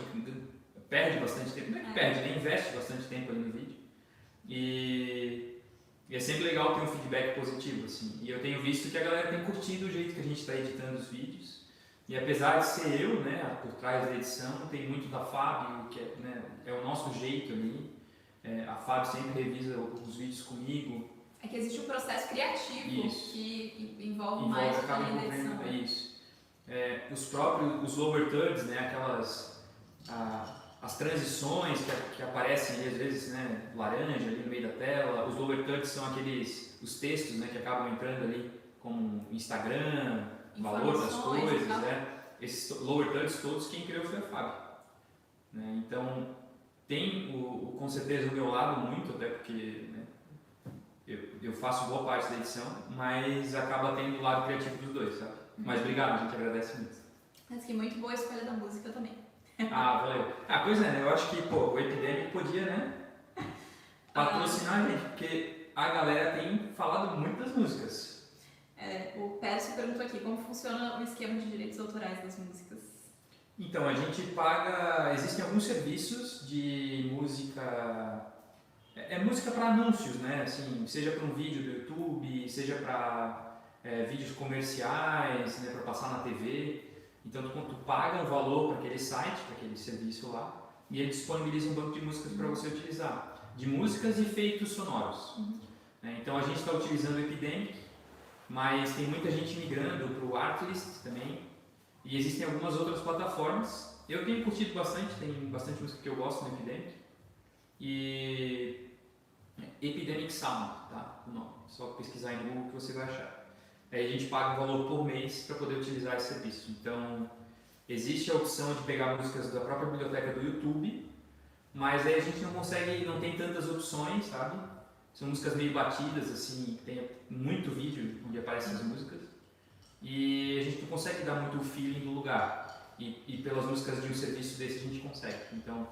Speaker 1: perde bastante tempo, não é que perde, né, investe bastante tempo ali no vídeo, e é sempre legal ter um feedback positivo, assim, e eu tenho visto que a galera tem curtido o jeito que a gente está editando os vídeos, e apesar de ser eu, né, por trás da edição, tem muito da Fábio, que é o nosso jeito ali, a Fábio sempre revisa os vídeos comigo.
Speaker 2: É que existe um processo criativo que envolve mais a linha da edição.
Speaker 1: Isso. Os lower thirds, né, as transições que aparecem às vezes, né, laranja ali no meio da tela. Os lower thirds são os textos, né, que acabam entrando ali como Instagram, valor das coisas, né. Esses lower thirds todos, quem criou foi a Fábio. Né? Então, tem com certeza o meu lado muito, até porque, né, eu faço boa parte da edição, mas acaba tendo o lado criativo dos dois, sabe? Mas obrigado, a gente agradece muito.
Speaker 2: Mas que muito boa a escolha da música também.
Speaker 1: Valeu. Pois é, né? Eu acho que, o Epidemic podia, né, patrocinar a gente, porque a galera tem falado muito das músicas.
Speaker 2: O Pércio perguntou aqui, como funciona o esquema de direitos autorais das músicas?
Speaker 1: Então, a gente paga, existem alguns serviços de música... música para anúncios, né? Assim, seja para um vídeo do YouTube, seja para vídeos comerciais, né? Para passar na TV. Então, tu paga um valor para aquele site, para aquele serviço lá, e ele disponibiliza um banco de músicas para você utilizar. De músicas e efeitos sonoros. né? Então a gente está utilizando o Epidemic, mas tem muita gente migrando para o Artlist também, e existem algumas outras plataformas. Eu tenho curtido bastante, tem bastante música que eu gosto no Epidemic, e Epidemic Sound, tá? O nome. Só pesquisar aí no Google que você vai achar. Aí a gente paga um valor por mês para poder utilizar esse serviço. Então, existe a opção de pegar músicas da própria biblioteca do YouTube, mas aí a gente não consegue, não tem tantas opções, sabe? São músicas meio batidas, assim, tem muito vídeo onde aparecem as músicas, e a gente não consegue dar muito o feeling do lugar. E pelas músicas de um serviço desse a gente consegue. Então,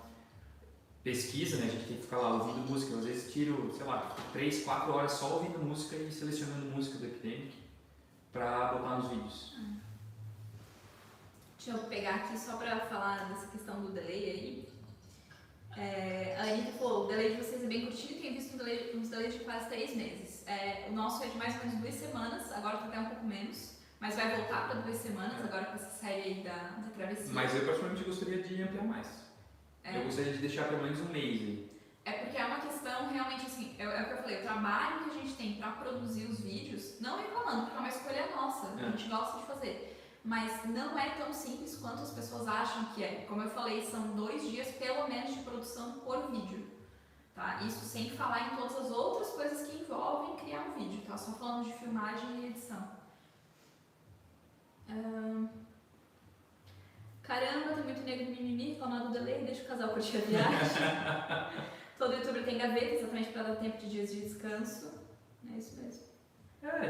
Speaker 1: pesquisa, né? A gente tem que ficar lá ouvindo música. Às vezes tiro, sei lá, 3, 4 horas só ouvindo música e selecionando música do Epidemic para botar nos vídeos.
Speaker 2: Deixa eu pegar aqui só para falar dessa questão do delay aí. A Anitta falou, o delay de vocês é bem curtinho, tenho visto uns delays de quase 3 meses. O nosso é de mais ou menos 2 semanas, agora está até um pouco menos, mas vai voltar para 2 semanas, agora com essa série aí da travessia.
Speaker 1: Mas eu particularmente gostaria de ampliar mais. Eu gostaria de deixar pelo menos um mês aí.
Speaker 2: É porque é uma questão realmente assim, é o que eu falei, o trabalho que a gente tem para produzir os vídeos, não reclamando, porque é uma escolha nossa, a gente gosta de fazer. Mas não é tão simples quanto as pessoas acham que é. Como eu falei, são 2 dias pelo menos de produção por vídeo. Tá? Isso sem falar em todas as outras coisas que envolvem criar um vídeo, tá? Só falando de filmagem e edição. Caramba, tem muito nego mimimi reclamando do delay, deixa o casal curtir a viagem. Todo youtuber tem gaveta exatamente para dar tempo de dias de descanso. É isso mesmo.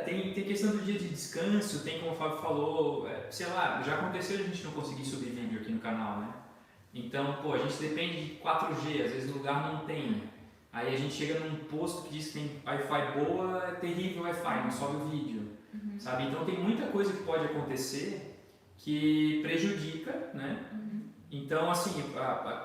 Speaker 1: Tem questão do dia de descanso, tem como o Fábio falou, sei lá, já aconteceu a gente não conseguir subir vídeo aqui no canal, né? Então, pô, a gente depende de 4G, às vezes o lugar não tem. Aí a gente chega num posto que diz que tem Wi-Fi boa, é terrível o Wi-Fi, não sobe o vídeo, sabe? Então tem muita coisa que pode acontecer que prejudica, né? Então, assim,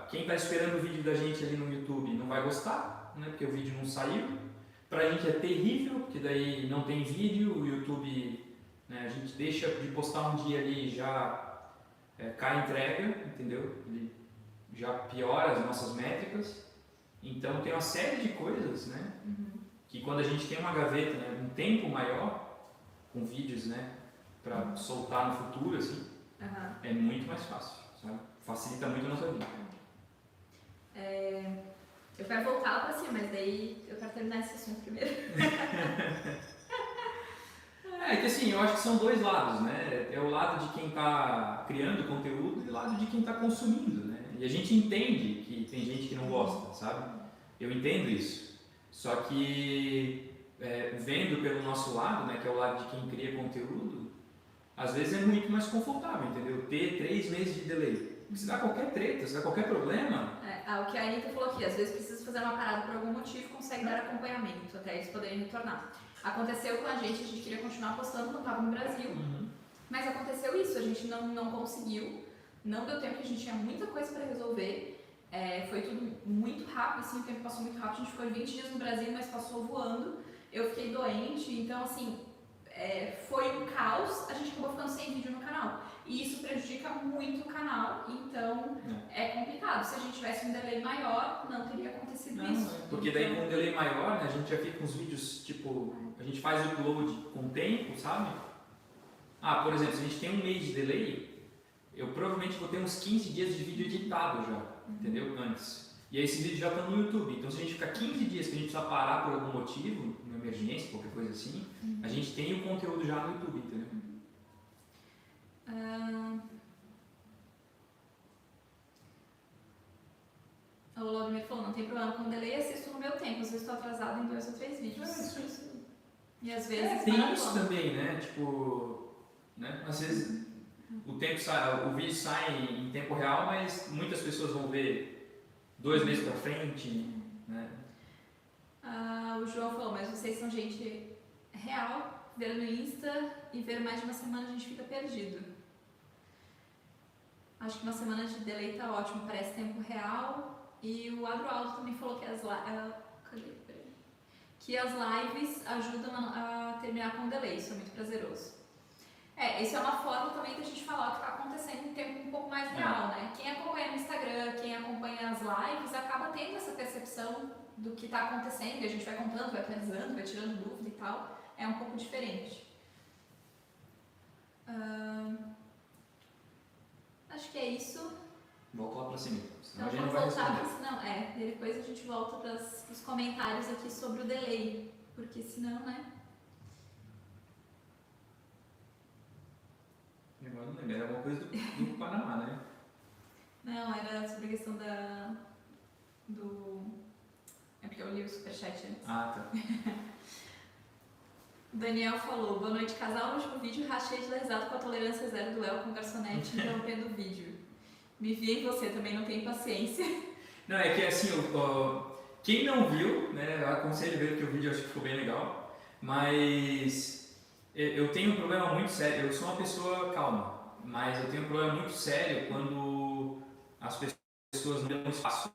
Speaker 1: quem está esperando o vídeo da gente ali no YouTube não vai gostar, né? Porque o vídeo não saiu. Pra gente é terrível, porque daí não tem vídeo, o YouTube, né, a gente deixa de postar um dia ali e já cai a entrega, entendeu? Ele já piora as nossas métricas. Então tem uma série de coisas, né? Que quando a gente tem uma gaveta, né, um tempo maior, com vídeos, né, para soltar no futuro, assim, é muito mais fácil, sabe? Facilita muito a nossa vida.
Speaker 2: Eu quero voltar lá pra cima, mas daí eu quero terminar esse assunto primeiro.
Speaker 1: Que assim, eu acho que são 2 lados, né? É o lado de quem está criando conteúdo e o lado de quem está consumindo, né? E a gente entende que tem gente que não gosta, sabe? Eu entendo isso. Só que vendo pelo nosso lado, né, que é o lado de quem cria conteúdo, às vezes é muito mais confortável, entendeu? Ter 3 meses de delay. Se dá qualquer treta, se dá qualquer problema...
Speaker 2: O que a Anitta falou aqui, às vezes precisa fazer uma parada por algum motivo, consegue dar acompanhamento até eles poderem retornar. Aconteceu com a gente queria continuar postando quando estava no Brasil, mas aconteceu isso, a gente não conseguiu, não deu tempo, que a gente tinha muita coisa para resolver, foi tudo muito rápido, assim, o tempo passou muito rápido, a gente ficou 20 dias no Brasil, mas passou voando, eu fiquei doente, então assim, foi um caos, a gente acabou ficando sem vídeo no canal. E isso prejudica muito o canal, então é complicado. Se a gente tivesse um delay maior, não teria acontecido isso.
Speaker 1: Porque daí com um delay maior, né, a gente já fica com os vídeos, tipo, a gente faz o upload com tempo, sabe? Por exemplo, se a gente tem um mês de delay, eu provavelmente vou ter uns 15 dias de vídeo editado já, entendeu? Antes. E aí esses vídeos já estão no YouTube. Então se a gente ficar 15 dias que a gente precisa parar por algum motivo, uma emergência, qualquer coisa assim, a gente tem o conteúdo já no YouTube, entendeu?
Speaker 2: O Vladimir falou, não tem problema com delay, assisto no meu tempo, às vezes estou atrasado em 2 ou 3 vídeos.
Speaker 1: Isso.
Speaker 2: E às vezes
Speaker 1: tem isso também, né? Tipo, né? Às vezes o vídeo sai em tempo real, mas muitas pessoas vão ver 2 meses pra frente, né?
Speaker 2: O João falou, mas vocês são gente real, ver no Insta e ver mais de uma semana a gente fica perdido. Acho que uma semana de delay tá ótimo, parece tempo real. E o Adroaldo também falou que as lives ajudam a terminar com delay, isso é muito prazeroso. Isso é uma forma também da gente falar o que está acontecendo em tempo um pouco mais real, né? Quem acompanha no Instagram, quem acompanha as lives acaba tendo essa percepção do que está acontecendo e a gente vai contando, vai atualizando, vai tirando dúvida e tal. É um pouco diferente. Acho que é isso.
Speaker 1: Volta lá pra cima, senão
Speaker 2: Então
Speaker 1: a gente não
Speaker 2: vamos
Speaker 1: vai
Speaker 2: voltar,
Speaker 1: responder.
Speaker 2: e depois a gente volta para os comentários aqui sobre o delay, porque senão, né?
Speaker 1: Agora não lembro, era alguma coisa do Panamá, né?
Speaker 2: Não, era sobre a questão do... É porque eu li o superchat antes.
Speaker 1: Ah, tá.
Speaker 2: O Daniel falou, boa noite casal, no último vídeo rachei de dar risada com a tolerância zero do Léo com o garçonete interrompendo o vídeo. Me vi em você, também não tenho paciência.
Speaker 1: Não, é que assim, quem não viu, né, eu aconselho ver, porque o vídeo eu acho que ficou bem legal, mas eu tenho um problema muito sério, eu sou uma pessoa calma, mas eu tenho um problema muito sério quando as pessoas não dão espaço.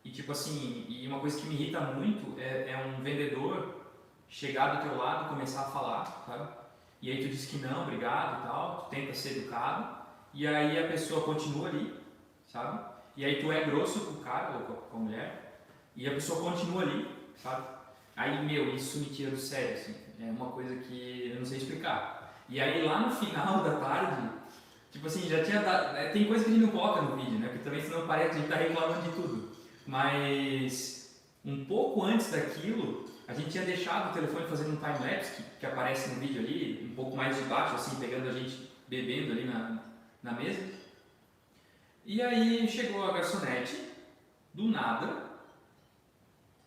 Speaker 1: E tipo assim, e uma coisa que me irrita muito é um vendedor chegar do teu lado e começar a falar, sabe? E aí tu diz que não, obrigado e tal, tu tenta ser educado, e aí a pessoa continua ali, sabe? E aí tu é grosso com o cara ou com a mulher, e a pessoa continua ali, sabe? Aí, meu, isso me tira do sério, assim, é uma coisa que eu não sei explicar. E aí lá no final da tarde, tipo assim, já tinha dado, tem coisa que a gente não coloca no vídeo, né? Porque também senão parece que a gente tá reclamando de tudo. Mas um pouco antes daquilo, a gente tinha deixado o telefone fazendo um time-lapse, que aparece no vídeo ali, um pouco mais de baixo, assim, pegando a gente bebendo ali na mesa. E aí chegou a garçonete, do nada,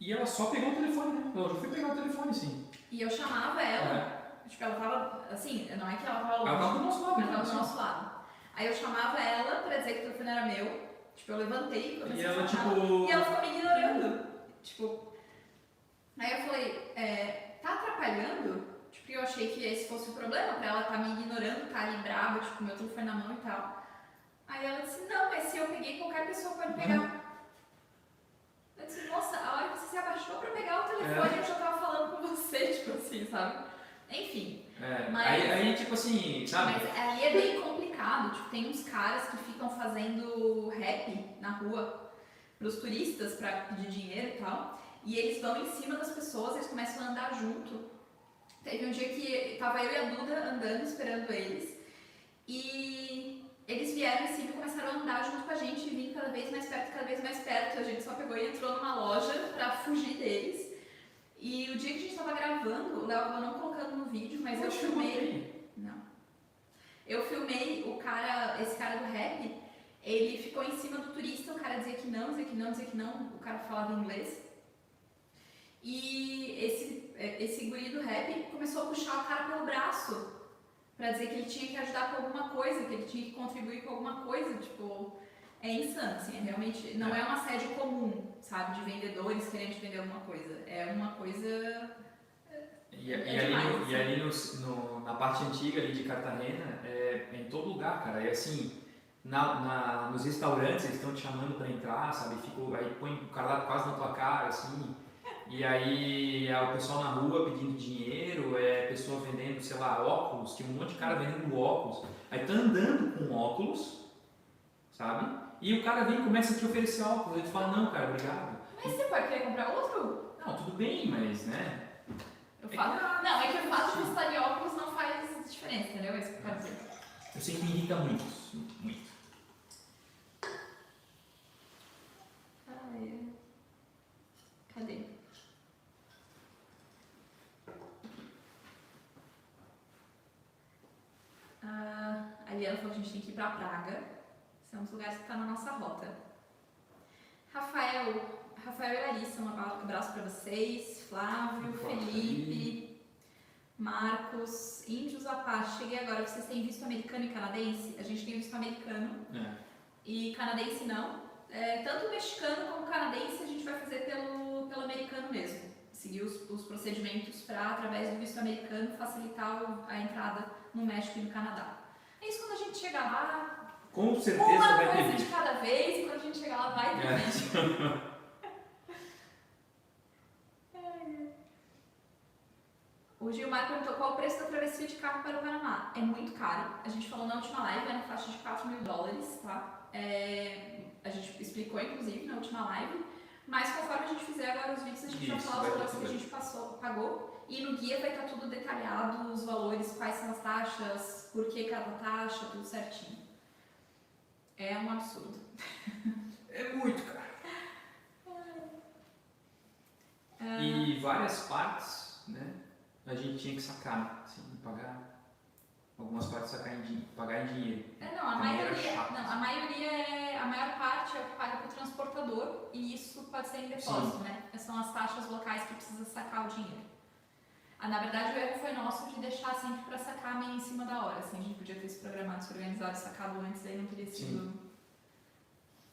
Speaker 1: e ela só pegou o telefone, né? Eu já fui pegar o telefone, assim.
Speaker 2: E eu chamava ela, tipo, ela tava, assim, não é que ela tava longe.
Speaker 1: Ela tava do nosso lado,
Speaker 2: ela tava do
Speaker 1: assim.
Speaker 2: nosso lado. Aí eu chamava ela pra dizer que o telefone era meu, tipo, eu levantei e comecei
Speaker 1: E ela,
Speaker 2: a chamar
Speaker 1: tipo...
Speaker 2: e ela ficou me ignorando, tipo... Aí eu falei, tá atrapalhando? Tipo, eu achei que esse fosse o problema, pra ela tá me ignorando, tá ali brava, tipo, meu telefone na mão e tal. Aí ela disse, não, mas se eu peguei, qualquer pessoa pode pegar. Eu disse, nossa, a hora que você se abaixou pra pegar o telefone, eu já tava falando com você, tipo assim, sabe? Enfim. Mas,
Speaker 1: aí, tipo assim, sabe?
Speaker 2: Mas ali é bem complicado, tipo, tem uns caras que ficam fazendo rap na rua pros turistas pra pedir dinheiro e tal, e eles vão em cima das pessoas, eles começam a andar junto. Teve um dia que tava eu e a Duda andando, esperando eles, e eles vieram em cima e começaram a andar junto com a gente, e vindo cada vez mais perto, cada vez mais perto. A gente só pegou e entrou numa loja pra fugir deles. E o dia que a gente tava gravando, o Léo acabou não colocando no vídeo, mas eu filmei. Não. Eu filmei esse cara do rap, ele ficou em cima do turista, o cara dizia que não, dizia que não, dizia que não, o cara falava inglês. E esse guri do rap começou a puxar o cara pelo braço pra dizer que ele tinha que ajudar com alguma coisa, que ele tinha que contribuir com alguma coisa, tipo, é insano, assim, realmente, não é um assédio comum, sabe, de vendedores querendo te vender alguma coisa, é uma coisa...
Speaker 1: E ali na parte antiga ali de Cartagena, é em todo lugar, cara, é assim, nos restaurantes eles estão te chamando pra entrar, sabe, aí põe o cardápio quase na tua cara, assim... E aí o pessoal na rua pedindo dinheiro, pessoa vendendo, sei lá, óculos, tinha um monte de cara vendendo óculos. Aí tá andando com óculos, sabe? E o cara vem e começa a te oferecer óculos. Aí tu fala, não, cara, obrigado.
Speaker 2: Mas você pode querer comprar outro?
Speaker 1: Não, tudo bem, mas, né?
Speaker 2: É que o fato de estar de óculos não faz diferença, entendeu? É isso que eu quero dizer.
Speaker 1: Eu sei que me irrita muito isso, muito.
Speaker 2: Cadê? A Liana falou que a gente tem que ir pra Praga. São os lugares que estão na nossa rota. Rafael e Larissa, um abraço pra vocês. Flávio, Felipe, Marcos, Índios à parte. Cheguei agora, vocês têm visto americano e canadense? A gente tem visto americano e canadense não. Tanto mexicano como canadense a gente vai fazer pelo americano mesmo. Seguir os procedimentos para, através do visto americano, facilitar a entrada no México e no Canadá. É isso quando a gente chegar lá,
Speaker 1: com certeza vai ter
Speaker 2: uma coisa
Speaker 1: vídeo
Speaker 2: de cada vez, e quando a gente chegar lá vai ter vídeo. O Gilmar perguntou qual o preço da travessia de carro para o Panamá. É muito caro. A gente falou na última live, é na faixa de $4.000, tá? A gente explicou, inclusive, na última live. Mas conforme a gente fizer agora os vídeos, a gente vai falar os valores que a gente pagou. E no guia vai estar tudo detalhado, os valores, quais são as taxas, por que cada taxa, tudo certinho. É um absurdo.
Speaker 1: É muito, cara. E várias partes, né? A gente tinha que sacar, assim, pagar. Algumas partes pagar em dinheiro.
Speaker 2: A maior parte é o que paga para o transportador e isso pode ser em depósito, né? São as taxas locais que precisa sacar o dinheiro. Na verdade, o erro foi nosso de deixar sempre para sacar meio em cima da hora. Assim, a gente podia ter se programado, se organizado, sacado antes, aí não teria sido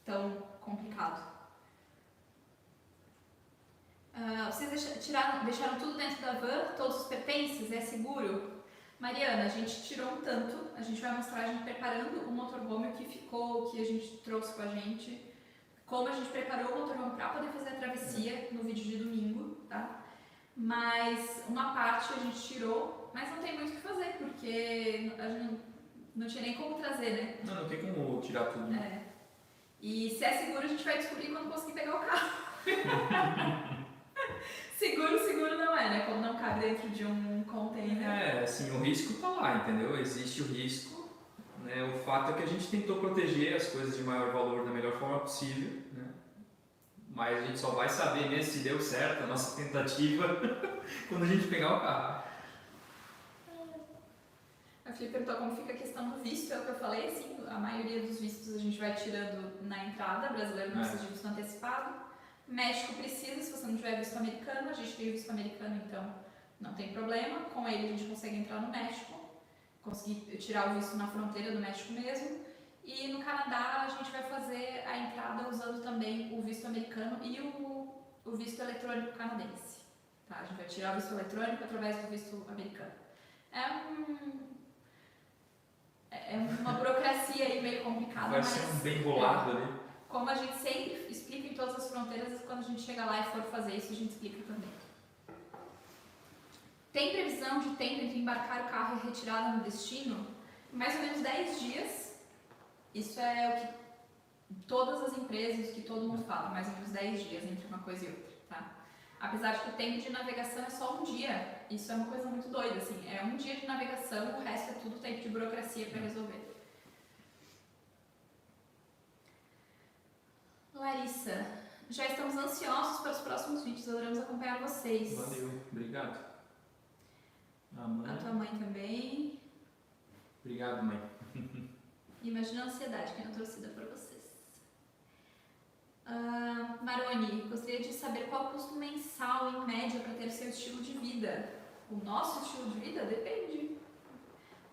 Speaker 2: tão complicado. Vocês deixaram tudo dentro da van, todos os pertences, é seguro? Mariana, a gente tirou um tanto, a gente vai mostrar a gente preparando o motorhome, o que ficou, o que a gente trouxe com a gente, como a gente preparou o motorhome para poder fazer a travessia no vídeo de domingo, tá? Mas uma parte a gente tirou, mas não tem muito o que fazer, porque a gente não tinha nem como trazer, né?
Speaker 1: Não tem como tirar tudo.
Speaker 2: E se é seguro a gente vai descobrir quando conseguir pegar o carro. Seguro não é, né? Como não cabe dentro de um container.
Speaker 1: Assim, o risco tá lá, entendeu? Existe o risco, né? O fato é que a gente tentou proteger as coisas de maior valor da melhor forma possível, né? Mas a gente só vai saber mesmo se deu certo a nossa tentativa quando a gente pegar o carro.
Speaker 2: A Felipe perguntou como fica a questão do visto, é o que eu falei, assim, a maioria dos vistos a gente vai tirando na entrada, brasileiro não precisa de visto antecipado. México precisa, se você não tiver visto americano, a gente tem visto americano, então não tem problema. Com ele a gente consegue entrar no México, conseguir tirar o visto na fronteira do México mesmo. E no Canadá a gente vai fazer a entrada usando também o visto americano e o visto eletrônico canadense. Tá? A gente vai tirar o visto eletrônico através do visto americano. É uma burocracia aí meio complicada.
Speaker 1: Vai ser um bem bolado ali.
Speaker 2: Como a gente sempre explica em todas as fronteiras, quando a gente chega lá e for fazer isso, a gente explica também. Tem previsão de tempo entre embarcar o carro e retirada no destino? Mais ou menos 10 dias. Isso é o que todas as empresas, que todo mundo fala, mais ou menos 10 dias entre uma coisa e outra, tá? Apesar de que o tempo de navegação é só um dia. Isso é uma coisa muito doida, assim. É um dia de navegação, o resto é tudo tempo de burocracia para resolver. Larissa, já estamos ansiosos para os próximos vídeos, adoramos acompanhar vocês.
Speaker 1: Valeu, obrigado.
Speaker 2: A tua mãe também.
Speaker 1: Obrigado, mãe.
Speaker 2: Imagina a ansiedade que é a torcida por vocês. Maroni, gostaria de saber qual o custo mensal em média para ter seu estilo de vida. O nosso estilo de vida depende.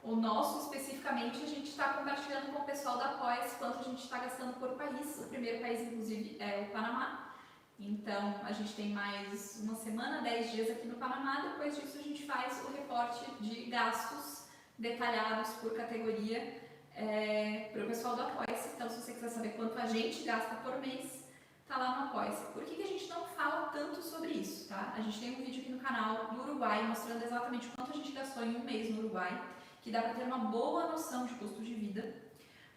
Speaker 2: O nosso, especificamente, a gente está compartilhando com o pessoal da Apoia-se quanto a gente está gastando por país. O primeiro país, inclusive, é o Panamá. Então, a gente tem mais uma semana, 10 dias aqui no Panamá. Depois disso, a gente faz o reporte de gastos detalhados por categoria para o pessoal do Apoia-se. Então, se você quiser saber quanto a gente gasta por mês, tá lá no Apoia-se. Por que a gente não fala tanto sobre isso, tá? A gente tem um vídeo aqui no canal do Uruguai mostrando exatamente quanto a gente gastou em um mês no Uruguai, que dá para ter uma boa noção de custo de vida.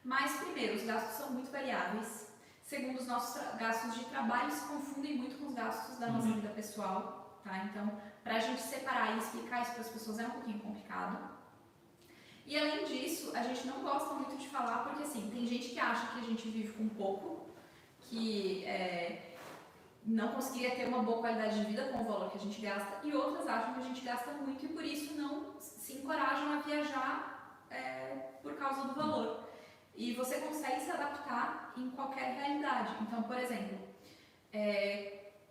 Speaker 2: Mas, primeiro, os gastos são muito variáveis. Segundo, os nossos gastos de trabalho se confundem muito com os gastos da nossa vida pessoal, tá? Então, para a gente separar e explicar isso para as pessoas é um pouquinho complicado. E, além disso, a gente não gosta muito de falar porque, assim, tem gente que acha que a gente vive com pouco, que não conseguiria ter uma boa qualidade de vida com o valor que a gente gasta, e outras acham que a gente gasta muito e por isso não se encorajam a viajar por causa do valor. E você consegue se adaptar em qualquer realidade. Então, por exemplo,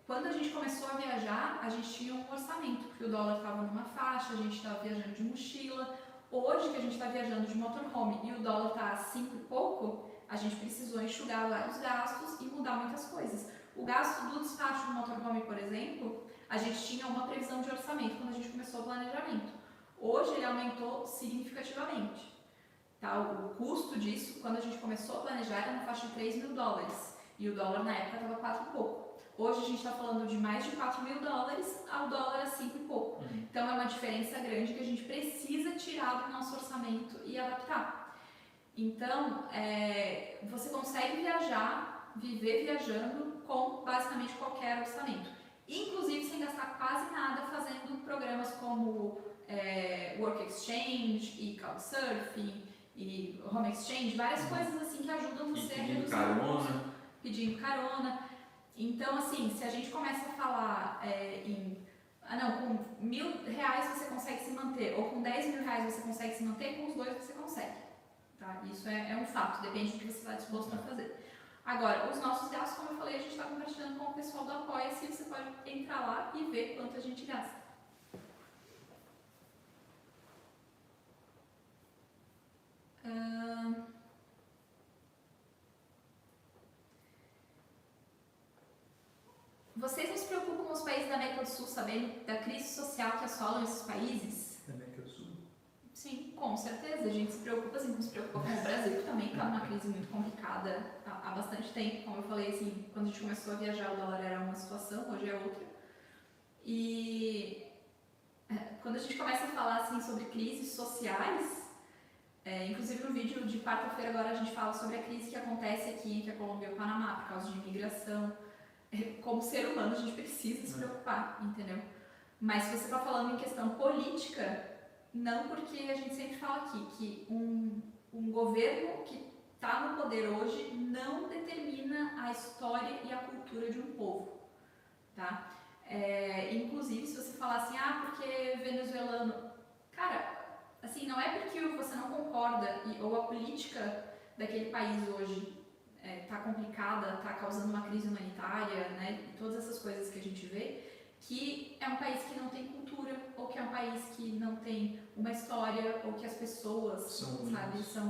Speaker 2: quando a gente começou a viajar, a gente tinha um orçamento, porque o dólar estava numa faixa, a gente estava viajando de mochila. Hoje que a gente está viajando de motorhome e o dólar está a 5 e pouco, a gente precisou enxugar vários gastos e mudar muitas coisas. O gasto do despacho do motorhome, por exemplo, a gente tinha uma previsão de orçamento quando a gente começou o planejamento. Hoje ele aumentou significativamente. Tá? O custo disso, quando a gente começou a planejar, era na faixa de $3.000 e o dólar na época estava 4 e pouco. Hoje a gente está falando de mais de $4.000 ao dólar a 5 e pouco. Então é uma diferença grande que a gente precisa tirar do nosso orçamento e adaptar. Então, você consegue viajar viver viajando com basicamente qualquer orçamento. Inclusive sem gastar quase nada fazendo programas como Work Exchange e Couchsurfing e Home Exchange, várias coisas assim que ajudam você a reduzir o custo, pedindo carona. Então, assim, se a gente começa a falar com R$1.000 você consegue se manter, ou com R$10.000 você consegue se manter, com os dois você consegue. Tá? Isso é um fato, depende do que você está disposto a fazer. Agora, os nossos gastos, como eu falei, a gente está compartilhando com o pessoal do Apoia-se, você pode entrar lá e ver quanto a gente gasta. Vocês não se preocupam com os países da América do Sul sabendo da crise social que assolam esses países?
Speaker 1: Da América do Sul?
Speaker 2: Sim, com certeza. A gente se preocupa, assim como se preocupa com o Brasil, que também está numa crise muito complicada há bastante tempo. Como eu falei, assim, quando a gente começou a viajar, o dólar era uma situação, hoje é outra. E quando a gente começa a falar assim, sobre crises sociais, inclusive no vídeo de quarta-feira agora a gente fala sobre a crise que acontece aqui entre a Colômbia e o Panamá por causa de imigração. Como ser humano a gente precisa se preocupar, entendeu? Mas se você está falando em questão política, não, porque a gente sempre fala aqui que um governo que está no poder hoje não determina a história e a cultura de um povo, tá? Inclusive, se você falar assim, porque venezuelano... Cara, assim, não é porque você não concorda ou a política daquele país hoje está complicada, está causando uma crise humanitária, né? Todas essas coisas que a gente vê, que é um país que não tem cultura, ou que é um país que não tem uma história, ou que as pessoas são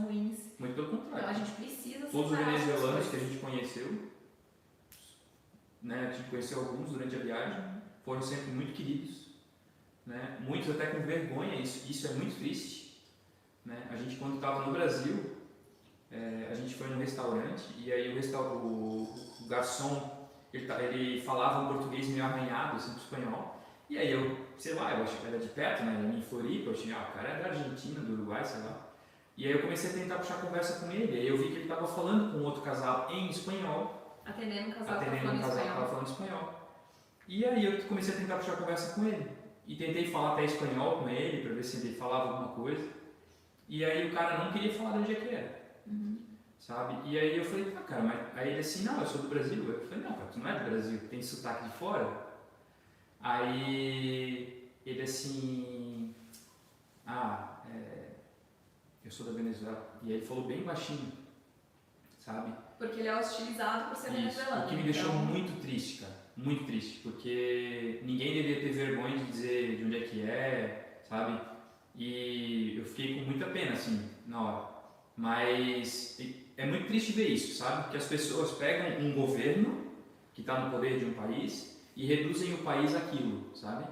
Speaker 2: ruins.
Speaker 1: Muito pelo contrário.
Speaker 2: Então a gente precisa
Speaker 1: todos os venezuelanos que a gente conheceu, né, a gente conheceu alguns durante a viagem, foram sempre muito queridos, né? Muitos até com vergonha, isso é muito triste, né? A gente, quando estava no Brasil, a gente foi num restaurante e aí o garçom, ele falava um português meio arranhado, assim, pro espanhol. E aí eu achei que era de perto, né, em Floripa, eu achei, o cara é da Argentina, do Uruguai, sei lá. E aí eu comecei a tentar puxar conversa com ele, aí eu vi que ele estava falando com outro casal em espanhol.
Speaker 2: Atendendo um casal que estava
Speaker 1: falando espanhol. E aí eu comecei a tentar puxar conversa com ele. E tentei falar até espanhol com ele, para ver se ele falava alguma coisa. E aí o cara não queria falar de onde é que era. Sabe? E aí eu falei, cara, mas... Aí ele assim, não, eu sou do Brasil. Eu falei, não, cara, tu não é do Brasil, tem sotaque de fora. Aí ele assim, eu sou da Venezuela. E aí ele falou bem baixinho, sabe?
Speaker 2: Porque ele é hostilizado por ser venezuelano.
Speaker 1: O que me deixou muito triste, cara, muito triste, porque ninguém deveria ter vergonha de dizer de onde é que é, sabe? E eu fiquei com muita pena, assim, na hora. Mas é muito triste ver isso, sabe? Que as pessoas pegam um governo que está no poder de um país e reduzem o país àquilo, sabe?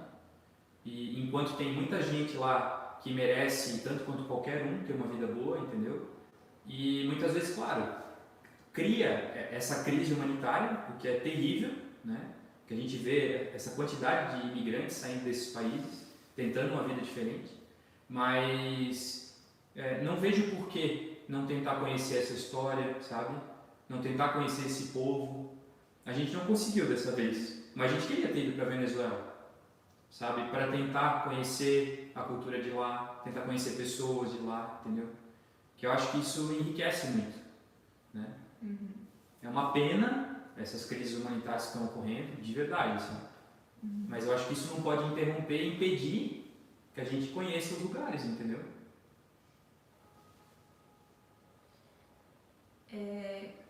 Speaker 1: E enquanto tem muita gente lá que merece, tanto quanto qualquer um, ter uma vida boa, entendeu? E muitas vezes, claro, cria essa crise humanitária, o que é terrível, né? Que a gente vê essa quantidade de imigrantes saindo desses países, tentando uma vida diferente, mas não vejo por que não tentar conhecer essa história, sabe? Não tentar conhecer esse povo. A gente não conseguiu dessa vez, mas a gente queria ter ido para a Venezuela, sabe? Para tentar conhecer a cultura de lá, tentar conhecer pessoas de lá, entendeu? Que eu acho que isso enriquece muito, né? É uma pena essas crises humanitárias que estão ocorrendo, de verdade, assim. Mas eu acho que isso não pode interromper e impedir que a gente conheça os lugares, entendeu?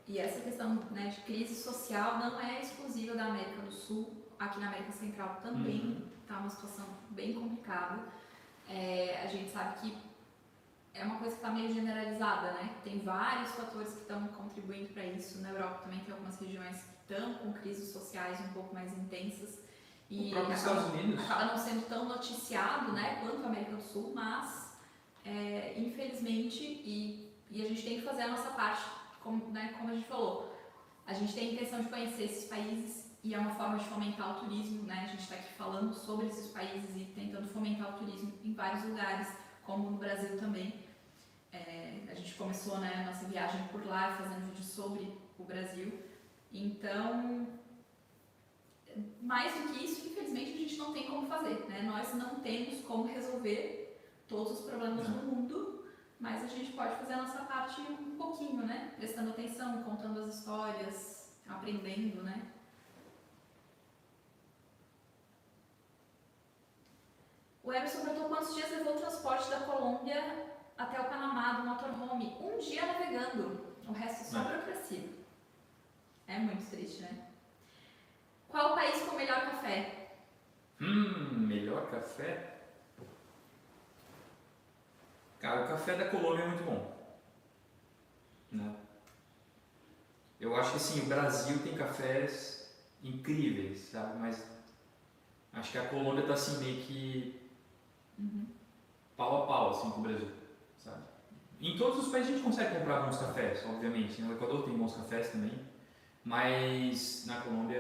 Speaker 2: E essa questão, né, de crise social não é exclusiva da América do Sul. Aqui na América Central também está uma situação bem complicada. A gente sabe que é uma coisa que está meio generalizada, né? Tem vários fatores que estão contribuindo para isso. Na Europa também tem algumas regiões que estão com crises sociais um pouco mais intensas. E
Speaker 1: o próprio Estados Unidos
Speaker 2: acaba não sendo tão noticiado, né, quanto a América do Sul, mas infelizmente, e a gente tem que fazer a nossa parte, como a gente falou, a gente tem a intenção de conhecer esses países e é uma forma de fomentar o turismo, né? A gente está aqui falando sobre esses países e tentando fomentar o turismo em vários lugares, como no Brasil também. A gente começou, né, a nossa viagem por lá, fazendo vídeo sobre o Brasil. Então, mais do que isso, infelizmente, a gente não tem como fazer, né? Nós não temos como resolver todos os problemas do mundo, mas a gente pode fazer a nossa parte um pouquinho, né? Prestando atenção, contando as histórias, aprendendo, né? O Emerson perguntou quantos dias levou o transporte da Colômbia até o Panamá do motorhome. 1 dia navegando, o resto só burocracia. É muito triste, né? Qual o país com o melhor café?
Speaker 1: Melhor café? Cara, o café da Colômbia é muito bom. Né? Eu acho que assim, o Brasil tem cafés incríveis, sabe? Mas acho que a Colômbia tá assim meio que pau a pau assim com o Brasil, sabe? Em todos os países a gente consegue comprar bons cafés, obviamente. No Equador tem bons cafés também, mas na Colômbia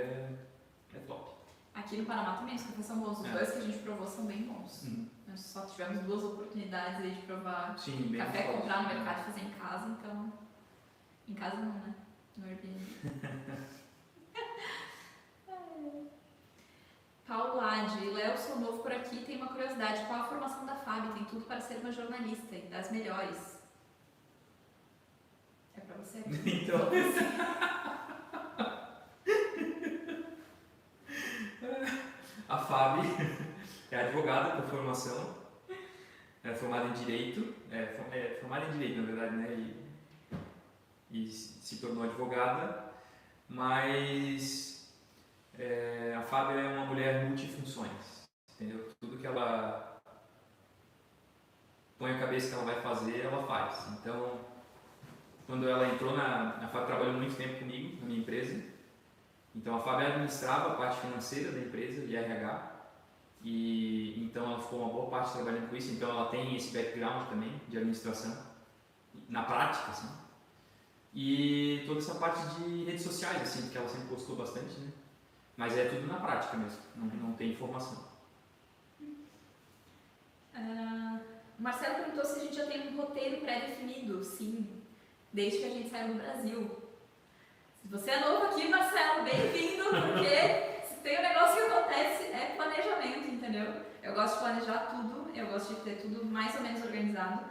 Speaker 1: é top.
Speaker 2: Aqui no Panamá também os cafés são bons. Os dois que a gente provou são bem bons. Nós só tivemos 2 oportunidades aí de provar café, comprar no mercado e fazer em casa, então... Em casa não, né? No Airbnb. Paulo Lade, Léo, sou novo por aqui, tem uma curiosidade. Qual a formação da Fábio? Tem tudo para ser uma jornalista e das melhores. É pra você?
Speaker 1: Então... A Fábio é advogada por formação, é formada em Direito, formada em Direito na verdade, né? E se tornou advogada, mas a Fábio é uma mulher multifunções, entendeu? Tudo que ela põe a cabeça que ela vai fazer, ela faz. Então, quando ela entrou a Fábio trabalhou muito tempo comigo, na minha empresa. Então a Fábio administrava a parte financeira da empresa, de RH, e então ela ficou uma boa parte trabalhando com isso, então ela tem esse background também de administração, na prática, assim. E toda essa parte de redes sociais, assim, porque ela sempre postou bastante, né? Mas é tudo na prática mesmo, não tem informação.
Speaker 2: O Marcelo perguntou se a gente já tem um roteiro pré-definido. Sim, desde que a gente saiu do Brasil. Se você é novo aqui, Marcelo, bem-vindo, porque se tem um negócio que acontece, é planejamento, entendeu? Eu gosto de planejar tudo, eu gosto de ter tudo mais ou menos organizado,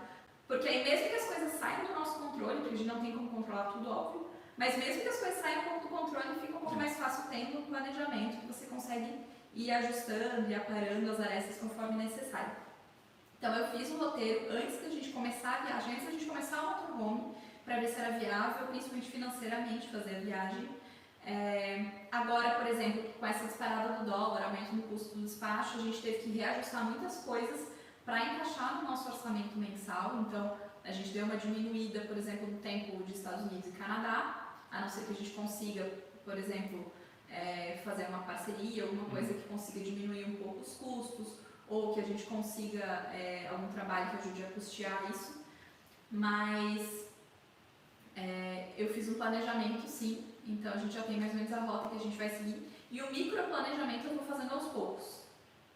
Speaker 2: porque aí mesmo que as coisas saiam do nosso controle, porque a gente não tem como controlar tudo, óbvio, mas mesmo que as coisas saiam um pouco do controle, fica um pouco mais fácil tendo um planejamento, que você consegue ir ajustando e aparando as arestas conforme necessário. Então eu fiz um roteiro antes da gente começar a viagem, antes da gente começar o motorhome, para ver se era viável, principalmente financeiramente, fazer a viagem. Agora, por exemplo, com essa disparada do dólar, aumento no custo do despacho, a gente teve que reajustar muitas coisas para encaixar no nosso orçamento mensal. Então, a gente deu uma diminuída, por exemplo, no tempo de Estados Unidos e Canadá, a não ser que a gente consiga, por exemplo, fazer uma parceria, alguma coisa que consiga diminuir um pouco os custos, ou que a gente consiga algum trabalho que ajude a custear isso. Mas eu fiz um planejamento, sim, então a gente já tem mais ou menos a rota que a gente vai seguir. E o microplanejamento eu vou fazendo aos poucos.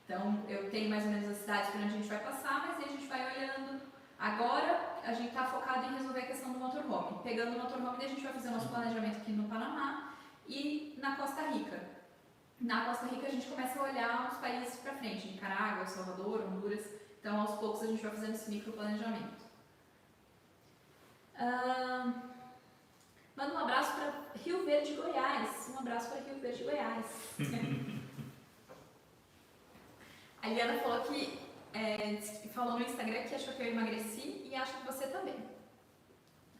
Speaker 2: Então eu tenho mais ou menos as cidades por onde a gente vai passar, mas aí a gente vai olhando. Agora a gente está focado em resolver a questão do motorhome. Pegando o motorhome, a gente vai fazer o nosso planejamento aqui no Panamá e na Costa Rica. Na Costa Rica a gente começa a olhar os países para frente, Nicarágua, El Salvador, Honduras. Então aos poucos a gente vai fazendo esse microplanejamento. Manda um abraço para Rio Verde, Goiás. Um abraço para Rio Verde, Goiás. A Liana falou que falou no Instagram que achou que eu emagreci e acho que você também.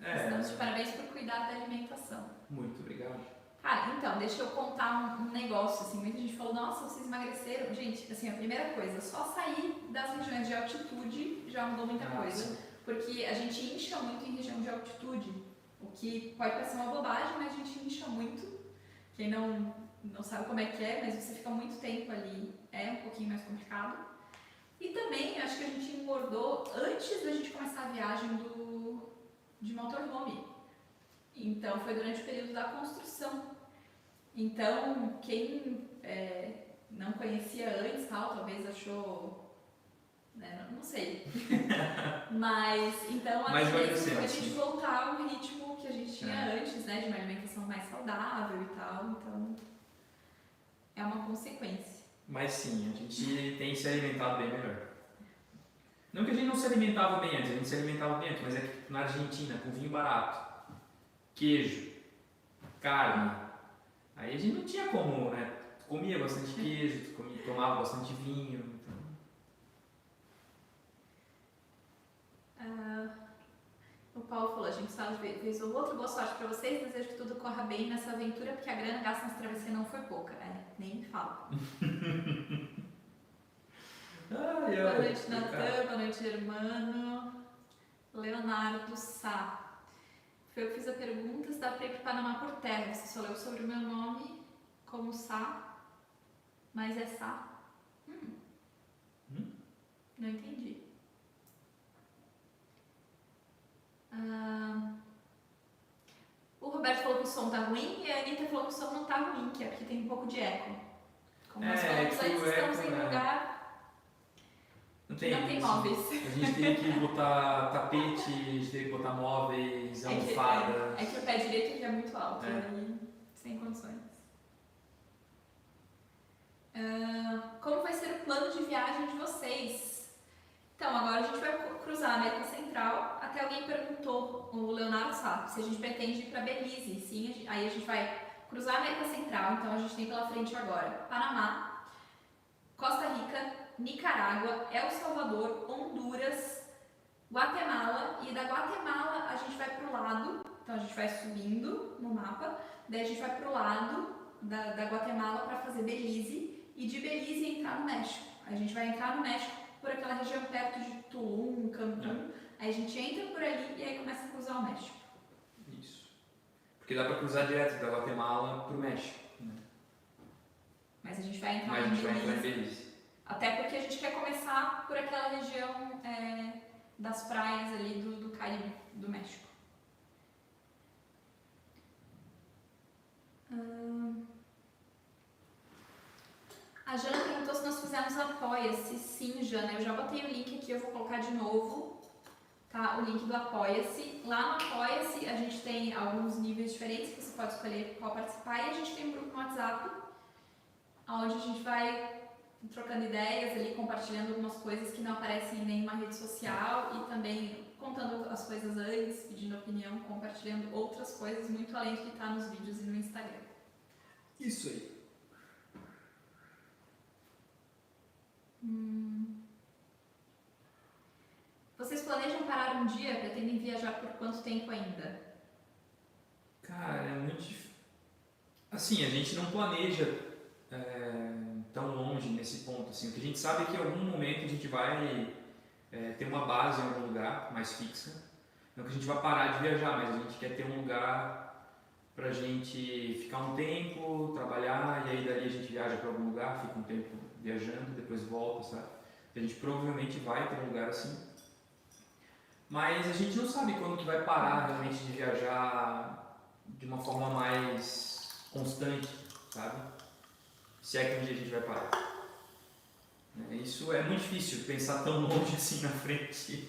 Speaker 2: Estamos de parabéns por cuidar da alimentação.
Speaker 1: Muito obrigado.
Speaker 2: Cara, então, deixa eu contar um negócio, assim, muita gente falou, nossa, vocês emagreceram. Gente, assim, a primeira coisa, só sair das regiões de altitude já mudou muita coisa, porque a gente incha muito em região de altitude, o que pode parecer uma bobagem, mas a gente incha muito. Quem não sabe como é que é, mas você fica muito tempo ali, é um pouquinho mais complicado. E também, acho que a gente engordou antes da gente começar a viagem de motorhome. Então, foi durante o período da construção. Então, quem não conhecia antes, talvez achou, não sei. Mas, então, a gente voltar ao ritmo que a gente tinha antes, né, de uma alimentação mais saudável e tal, então é uma consequência.
Speaker 1: Mas sim, a gente tem se alimentado bem melhor. Não que a gente não se alimentava bem antes, a gente se alimentava bem antes, mas é que na Argentina, com vinho barato, queijo, carne, aí a gente não tinha como, né? Tu comia bastante queijo, tomava bastante vinho. Então...
Speaker 2: O Paulo falou, a gente sabe vez ou outra, boa sorte pra vocês, desejo que tudo corra bem nessa aventura, porque a grana gasta nessa travessia não foi pouca. Nem me fala. Boa noite, Natan, boa noite, Germano. Leonardo Sá. Foi eu que fiz a pergunta, se dá pra ir pro Panamá por terra. Você só leu sobre o meu nome como Sá, mas é Sá. Não entendi. O Roberto falou que o som tá ruim e a Anitta falou que o som não tá ruim, que é porque tem um pouco de eco. Como nós falamos antes, estamos em um lugar
Speaker 1: não
Speaker 2: que não tem
Speaker 1: isso.
Speaker 2: móveis.
Speaker 1: A gente tem que botar tapete, a gente tem que botar móveis, almofadas.
Speaker 2: É que o pé direito aqui é muito alto, aí sem condições. Como vai ser o plano de viagem de vocês? Então, agora a gente vai cruzar a América Central. Até alguém perguntou, o Leonardo Sá, se a gente pretende ir para Belize. Sim, aí a gente vai cruzar a América Central. Então, a gente tem pela frente agora Panamá, Costa Rica, Nicarágua, El Salvador, Honduras, Guatemala. E da Guatemala a gente vai para o lado. Então, a gente vai subindo no mapa. Daí a gente vai para o lado da Guatemala para fazer Belize. E de Belize entrar no México. A gente vai entrar no México por aquela região perto de Tulum, Cancún, aí a gente entra por ali e aí começa a cruzar o México.
Speaker 1: Isso. Porque dá para cruzar direto da Guatemala pro México, né?
Speaker 2: Mas a gente vai entrar em Belize. Até porque a gente quer começar por aquela região das praias ali do Caribe, do México. A Jana perguntou se nós fizemos Apoia-se. Sim, Jana, eu já botei o link aqui, eu vou colocar de novo, tá? O link do Apoia-se. Lá no Apoia-se a gente tem alguns níveis diferentes que você pode escolher qual participar e a gente tem um grupo no WhatsApp onde a gente vai trocando ideias ali, compartilhando algumas coisas que não aparecem em nenhuma rede social e também contando as coisas antes, pedindo opinião, compartilhando outras coisas muito além do que está nos vídeos e no Instagram.
Speaker 1: Isso aí.
Speaker 2: Vocês planejam parar um dia? Pretendem viajar por quanto tempo ainda?
Speaker 1: Cara, é muito difícil. Assim, a gente não planeja tão longe nesse ponto. Assim. O que a gente sabe é que em algum momento a gente vai ter uma base em algum lugar mais fixa. Não que a gente vai parar de viajar, mas a gente quer ter um lugar pra gente ficar um tempo, trabalhar, e aí dali a gente viaja para algum lugar, fica um tempo viajando, depois volta, sabe? A gente provavelmente vai ter um lugar assim. Mas a gente não sabe quando que vai parar realmente de viajar de uma forma mais constante, sabe? Se é que um dia a gente vai parar. Isso é muito difícil, pensar tão longe assim na frente.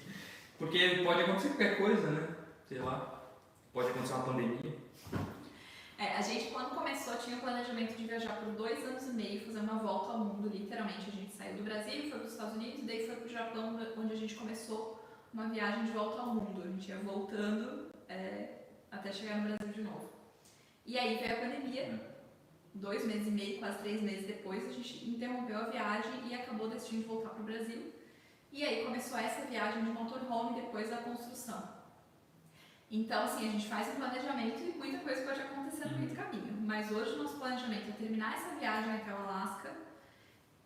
Speaker 1: Porque pode acontecer qualquer coisa, né? Sei lá, pode acontecer uma pandemia.
Speaker 2: A gente quando começou tinha o planejamento de viajar por 2 anos e meio, fazer uma volta ao mundo, literalmente. A gente saiu do Brasil, foi para os Estados Unidos, daí foi para o Japão, onde a gente começou uma viagem de volta ao mundo. A gente ia voltando até chegar no Brasil de novo. E aí veio a pandemia, 2 meses e meio, quase 3 meses depois, a gente interrompeu a viagem e acabou decidindo voltar para o Brasil. E aí começou essa viagem de motorhome depois da construção. Então, assim, a gente faz um planejamento e muita coisa pode acontecer no meio do caminho. Mas hoje o nosso planejamento é terminar essa viagem até o Alasca.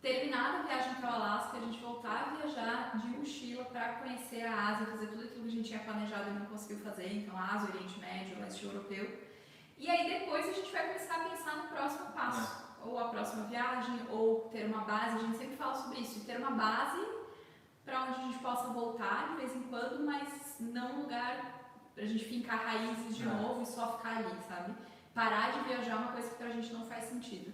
Speaker 2: Terminada a viagem até o Alasca, a gente voltar a viajar de mochila para conhecer a Ásia, fazer tudo aquilo que a gente tinha planejado e não conseguiu fazer. Então, Ásia, Oriente Médio, Leste Europeu. E aí depois a gente vai começar a pensar no próximo passo. Ou a próxima viagem, ou ter uma base. A gente sempre fala sobre isso, ter uma base para onde a gente possa voltar de vez em quando, mas não um lugar pra gente fincar raízes de novo e só ficar ali, sabe? Parar de viajar é uma coisa que pra gente não faz sentido.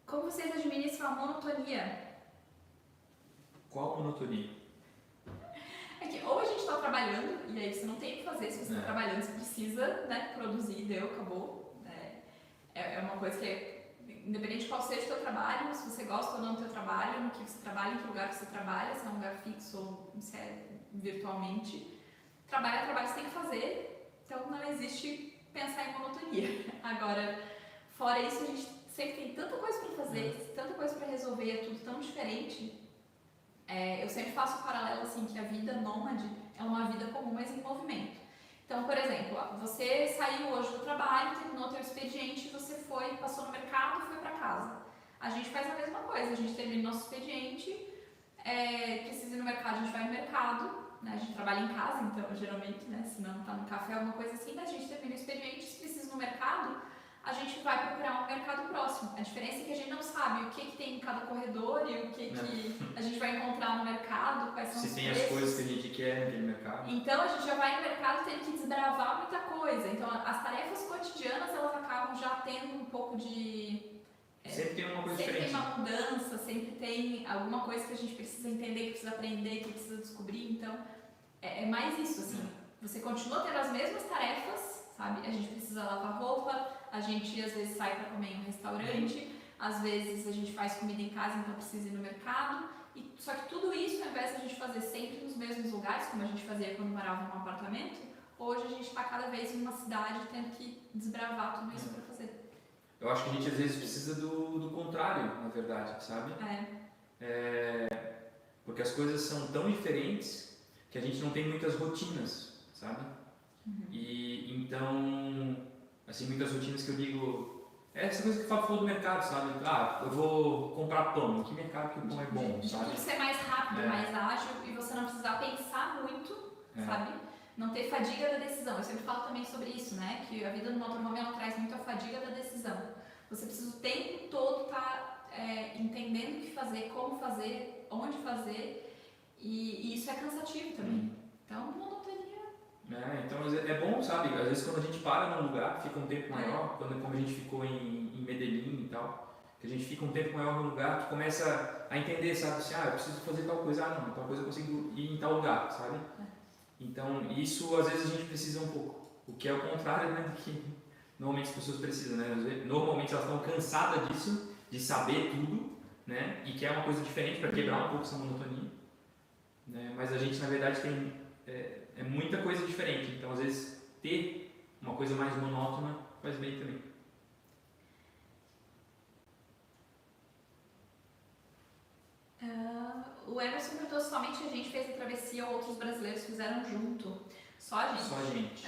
Speaker 2: Como vocês administram a monotonia?
Speaker 1: Qual monotonia?
Speaker 2: É que ou a gente está trabalhando, e aí você não tem o que fazer, se você está trabalhando, você precisa, né, produzir, deu, acabou. É uma coisa que, independente de qual seja o teu trabalho, se você gosta ou não do teu trabalho, no que você trabalha, em que lugar você trabalha, se é um lugar fixo ou se é virtualmente, trabalho é trabalho que você tem que fazer, então não existe pensar em monotonia. Agora, fora isso, a gente sempre tem tanta coisa para fazer, tanta coisa para resolver, é tudo tão diferente. Eu sempre faço o paralelo assim, que a vida nômade é uma vida comum, mas em movimento. Então, por exemplo, você saiu hoje do trabalho, terminou o teu expediente, você foi, passou no mercado e foi para casa. A gente faz a mesma coisa, a gente termina o nosso expediente, precisa ir no mercado, a gente vai no mercado, né? A gente trabalha em casa, então, geralmente, né? Se não tá no café, alguma coisa assim, mas a gente termina o expediente, se precisa ir no mercado, a gente vai procurar um mercado próximo. A diferença é que a gente não sabe o que tem em cada corredor e o que a gente vai encontrar no mercado, quais são os
Speaker 1: Se tem
Speaker 2: preços.
Speaker 1: as coisas que a gente quer naquele mercado.
Speaker 2: Então a gente já vai no mercado tendo que desbravar muita coisa. Então as tarefas cotidianas elas acabam já tendo um pouco de...
Speaker 1: sempre tem uma coisa
Speaker 2: sempre
Speaker 1: diferente.
Speaker 2: Sempre tem uma mudança, sempre tem alguma coisa que a gente precisa entender, que precisa aprender, que precisa descobrir. Então é mais isso, assim. Você continua tendo as mesmas tarefas, sabe? A gente precisa lavar roupa, a gente às vezes sai para comer em um restaurante, às vezes a gente faz comida em casa, então precisa ir no mercado. Só que tudo isso, ao invés de a gente fazer sempre nos mesmos lugares, como a gente fazia quando morava num apartamento, hoje a gente está cada vez em uma cidade tendo que desbravar tudo isso para fazer.
Speaker 1: Eu acho que a gente às vezes precisa do contrário, na verdade, sabe? Porque as coisas são tão diferentes que a gente não tem muitas rotinas, sabe? E então, assim, muitas rotinas que eu digo, essa coisa que falou do mercado, sabe? Eu vou comprar pão, em que mercado que o pão é bom, sabe?
Speaker 2: Tudo ser mais rápido, mais ágil e você não precisar pensar muito, sabe? Não ter fadiga da decisão. Eu sempre falo também sobre isso, né? Que a vida do motorhome ela traz muito a fadiga da decisão. Você precisa o tempo todo estar entendendo o que fazer, como fazer, onde fazer e isso é cansativo também. Então, monotonia.
Speaker 1: Então é bom, sabe? Às vezes quando a gente para num lugar, fica um tempo maior, como a gente ficou em Medellín e tal, que a gente fica um tempo maior no lugar, que começa a entender, sabe? Assim, eu preciso fazer tal coisa, não, tal coisa eu consigo ir em tal lugar, sabe? Então isso às vezes a gente precisa um pouco, o que é o contrário, né, do que normalmente as pessoas precisam, né? Normalmente elas estão cansadas disso, de saber tudo, né? E quer uma coisa diferente para quebrar um pouco essa monotonia, né? Mas a gente na verdade tem muita coisa diferente, então às vezes ter uma coisa mais monótona faz bem também.
Speaker 2: O Emerson perguntou se somente a gente fez a travessia ou outros brasileiros fizeram junto. Só a gente.
Speaker 1: Só a gente.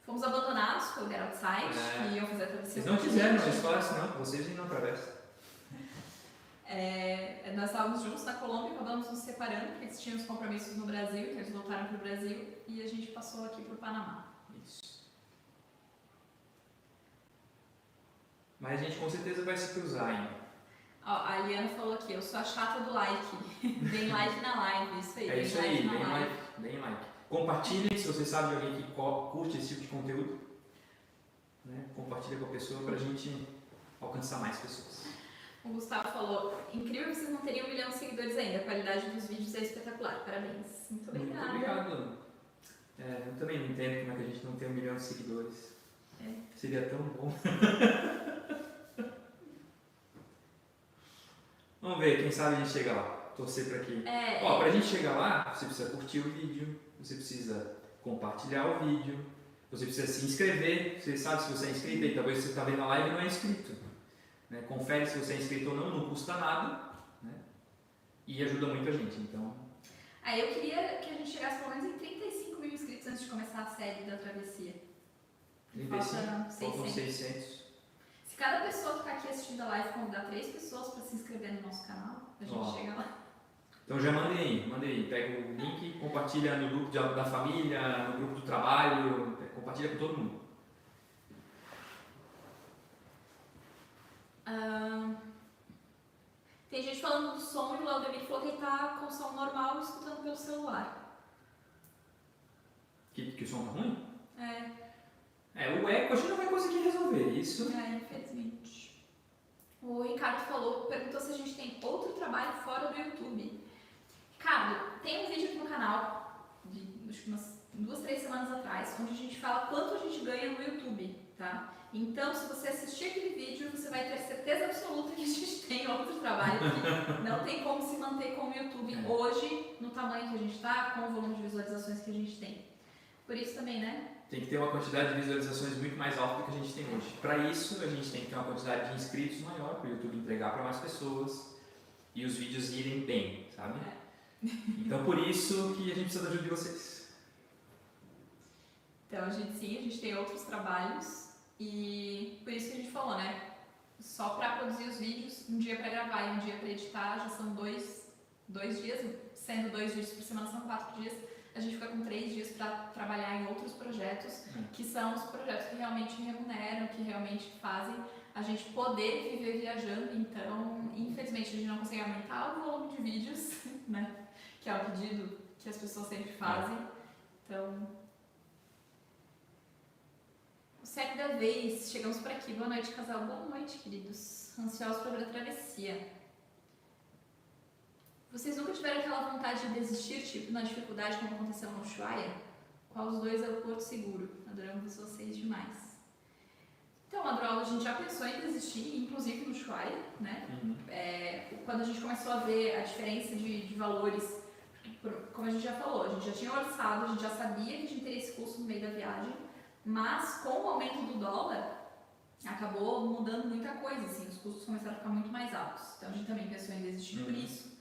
Speaker 2: Fomos abandonados pelo Get Outside e iam fazer a travessia.
Speaker 1: Vocês não quiseram, mas falaram assim, não, vocês não atravessam.
Speaker 2: Nós estávamos juntos na Colômbia, acabamos nos separando, porque eles tinham os compromissos no Brasil, então eles voltaram para o Brasil e a gente passou aqui para o Panamá.
Speaker 1: Isso. Mas a gente com certeza vai se cruzar ainda.
Speaker 2: A Liana falou aqui, eu sou a chata do like. Deem like na live, isso aí.
Speaker 1: Isso aí, deem like. Compartilhem se você sabe de alguém que curte esse tipo de conteúdo. Né? Compartilha com a pessoa para a gente alcançar mais pessoas.
Speaker 2: O Gustavo falou, incrível que vocês não teriam 1 milhão de seguidores ainda, a qualidade dos vídeos é espetacular, parabéns. Muito obrigada.
Speaker 1: Muito obrigado. Eu também não entendo como é que a gente não tem 1 milhão de seguidores. Seria tão bom. Vamos ver, quem sabe a gente chega lá. Torcer para que... pra gente chegar lá, você precisa curtir o vídeo, você precisa compartilhar o vídeo, você precisa se inscrever, você sabe se você é inscrito, e talvez você está vendo a live e não é inscrito. Né? Confere se você é inscrito ou não custa nada, né? E ajuda muito a gente, então...
Speaker 2: eu queria que a gente chegasse pelo menos em 35 mil inscritos antes de começar a série da travessia.
Speaker 1: 35? Faltam 600.
Speaker 2: Se cada pessoa ficar aqui assistindo a live convidar 3 pessoas para se inscrever no nosso canal, a gente chega lá.
Speaker 1: Então já mandem aí, pega o link, compartilha no grupo da família, no grupo do trabalho, compartilha com todo mundo.
Speaker 2: Tem gente falando do som e o Laudemir falou que ele tá com som normal escutando pelo celular.
Speaker 1: Que o som tá ruim? O eco a gente não vai conseguir resolver isso.
Speaker 2: Infelizmente. O Ricardo perguntou se a gente tem outro trabalho fora do YouTube. Ricardo, tem um vídeo aqui no canal acho umas 2, 3 semanas atrás, onde a gente fala quanto a gente ganha no YouTube, tá? Então, se você assistir aquele vídeo, você vai ter certeza absoluta que a gente tem outro trabalho, que não tem como se manter com o YouTube hoje, no tamanho que a gente está, com o volume de visualizações que a gente tem. Por isso também, né?
Speaker 1: Tem que ter uma quantidade de visualizações muito mais alta do que a gente tem hoje. Para isso, a gente tem que ter uma quantidade de inscritos maior, para o YouTube entregar para mais pessoas e os vídeos irem bem, sabe? Então, por isso que a gente precisa da ajuda de vocês.
Speaker 2: Então, a gente tem outros trabalhos e por isso que a gente falou, né? Só para produzir os vídeos, um dia para gravar e um dia para editar, já são dois dias, sendo 2 vídeos por semana, são 4 dias. A gente fica com 3 dias para trabalhar em outros projetos, que são os projetos que realmente remuneram, que realmente fazem a gente poder viver viajando. Então, infelizmente, a gente não consegue aumentar o volume de vídeos, né? Que é o pedido que as pessoas sempre fazem. Então, o CEP da vez, chegamos por aqui. Boa noite, casal. Boa noite, queridos. Ansiosos para ver a travessia. Vocês nunca tiveram aquela vontade de desistir, tipo, na dificuldade como aconteceu no Ushuaia? Qual dos dois é o porto seguro? Adoramos vocês demais. Então, Adroaldo, a gente já pensou em desistir, inclusive no Ushuaia, né? Quando a gente começou a ver a diferença de valores, como a gente já falou, a gente já tinha orçado, a gente já sabia que a gente teria esse custo no meio da viagem, mas com o aumento do dólar, acabou mudando muita coisa, assim, os custos começaram a ficar muito mais altos. Então, a gente também pensou em desistir por isso.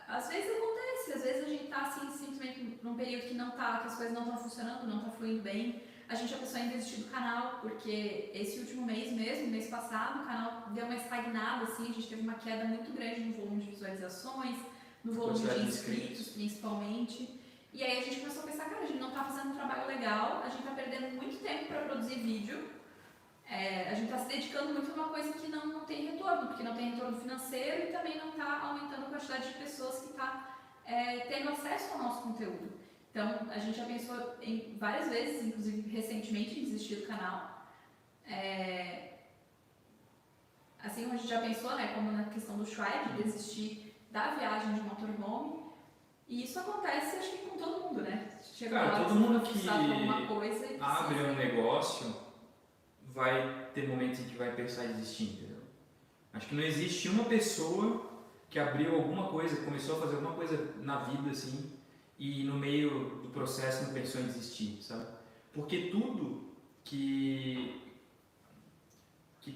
Speaker 2: Às vezes acontece, às vezes a gente tá assim, simplesmente num período que as coisas não estão funcionando, não tá fluindo bem. A gente já pensou em desistir do canal, porque esse último mês mesmo, mês passado, o canal deu uma estagnada, assim, a gente teve uma queda muito grande no volume de visualizações, no volume de inscritos, principalmente. E aí a gente começou a pensar, cara, a gente não tá fazendo um trabalho legal, a gente tá perdendo muito tempo para produzir vídeo. A gente está se dedicando muito a uma coisa que não tem retorno, porque não tem retorno financeiro e também não está aumentando a quantidade de pessoas que está tendo acesso ao nosso conteúdo. Então, a gente já pensou em várias vezes, inclusive recentemente, em desistir do canal. Assim como a gente já pensou, né, como na questão do Ushuaia, de desistir da viagem de motorhome. E isso acontece, acho que com todo mundo, né?
Speaker 1: Cara, todo mundo que
Speaker 2: coisa
Speaker 1: abre um negócio vai ter momentos em que vai pensar em desistir, entendeu? Acho que não existe uma pessoa que abriu alguma coisa, começou a fazer alguma coisa na vida, assim, e no meio do processo não pensou em desistir, sabe? Porque tudo que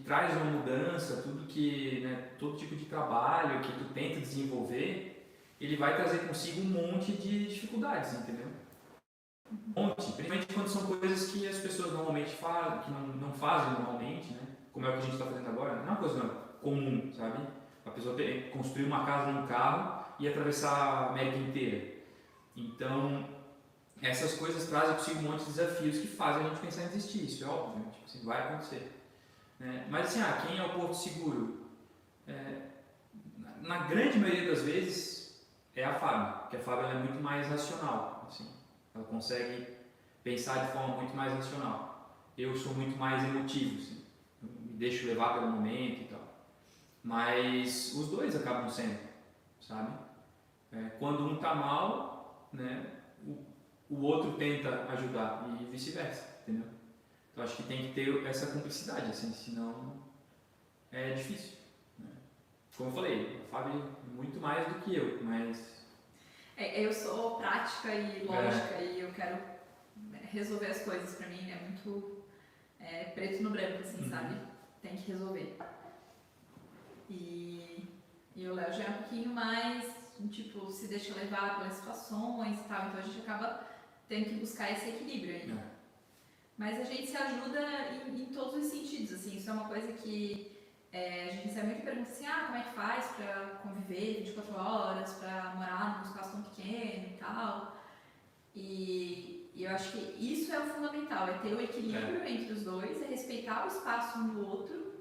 Speaker 1: traz uma mudança, tudo que, né, todo tipo de trabalho que tu tenta desenvolver, ele vai trazer consigo um monte de dificuldades, entendeu? Principalmente quando são coisas que as pessoas normalmente fazem, que não fazem normalmente, né? Como é o que a gente está fazendo agora, não é uma coisa comum, sabe? A pessoa construir uma casa num carro e atravessar a América inteira. Então, essas coisas trazem consigo um monte de desafios que fazem a gente pensar em desistir, isso é óbvio, tipo assim, vai acontecer. Né? Mas assim, quem é o porto seguro? Na grande maioria das vezes é a Fábio, porque a Fábio é muito mais racional, assim. Ela consegue pensar de forma muito mais racional. Eu sou muito mais emotivo, assim. Eu me deixo levar pelo momento e tal. Mas os dois acabam sendo, sabe? Quando um tá mal, né, o outro tenta ajudar e vice-versa, entendeu? Então acho que tem que ter essa cumplicidade, assim, senão é difícil. Né? Como eu falei, a Fábio é muito mais do que eu, mas
Speaker 2: eu sou prática e lógica e eu quero resolver as coisas. Pra mim é muito preto no branco, assim, sabe? Tem que resolver. E o Léo já é um pouquinho mais, tipo, se deixa levar pelas situações e tal, então a gente acaba tendo que buscar esse equilíbrio aí. Mas a gente se ajuda em todos os sentidos, assim, isso é uma coisa que a gente recebe muita pergunta assim, como é que faz pra conviver 24 horas, pra morar num espaço tão pequeno e tal. E eu acho que isso é o fundamental, é ter o equilíbrio entre os dois, é respeitar o espaço um do outro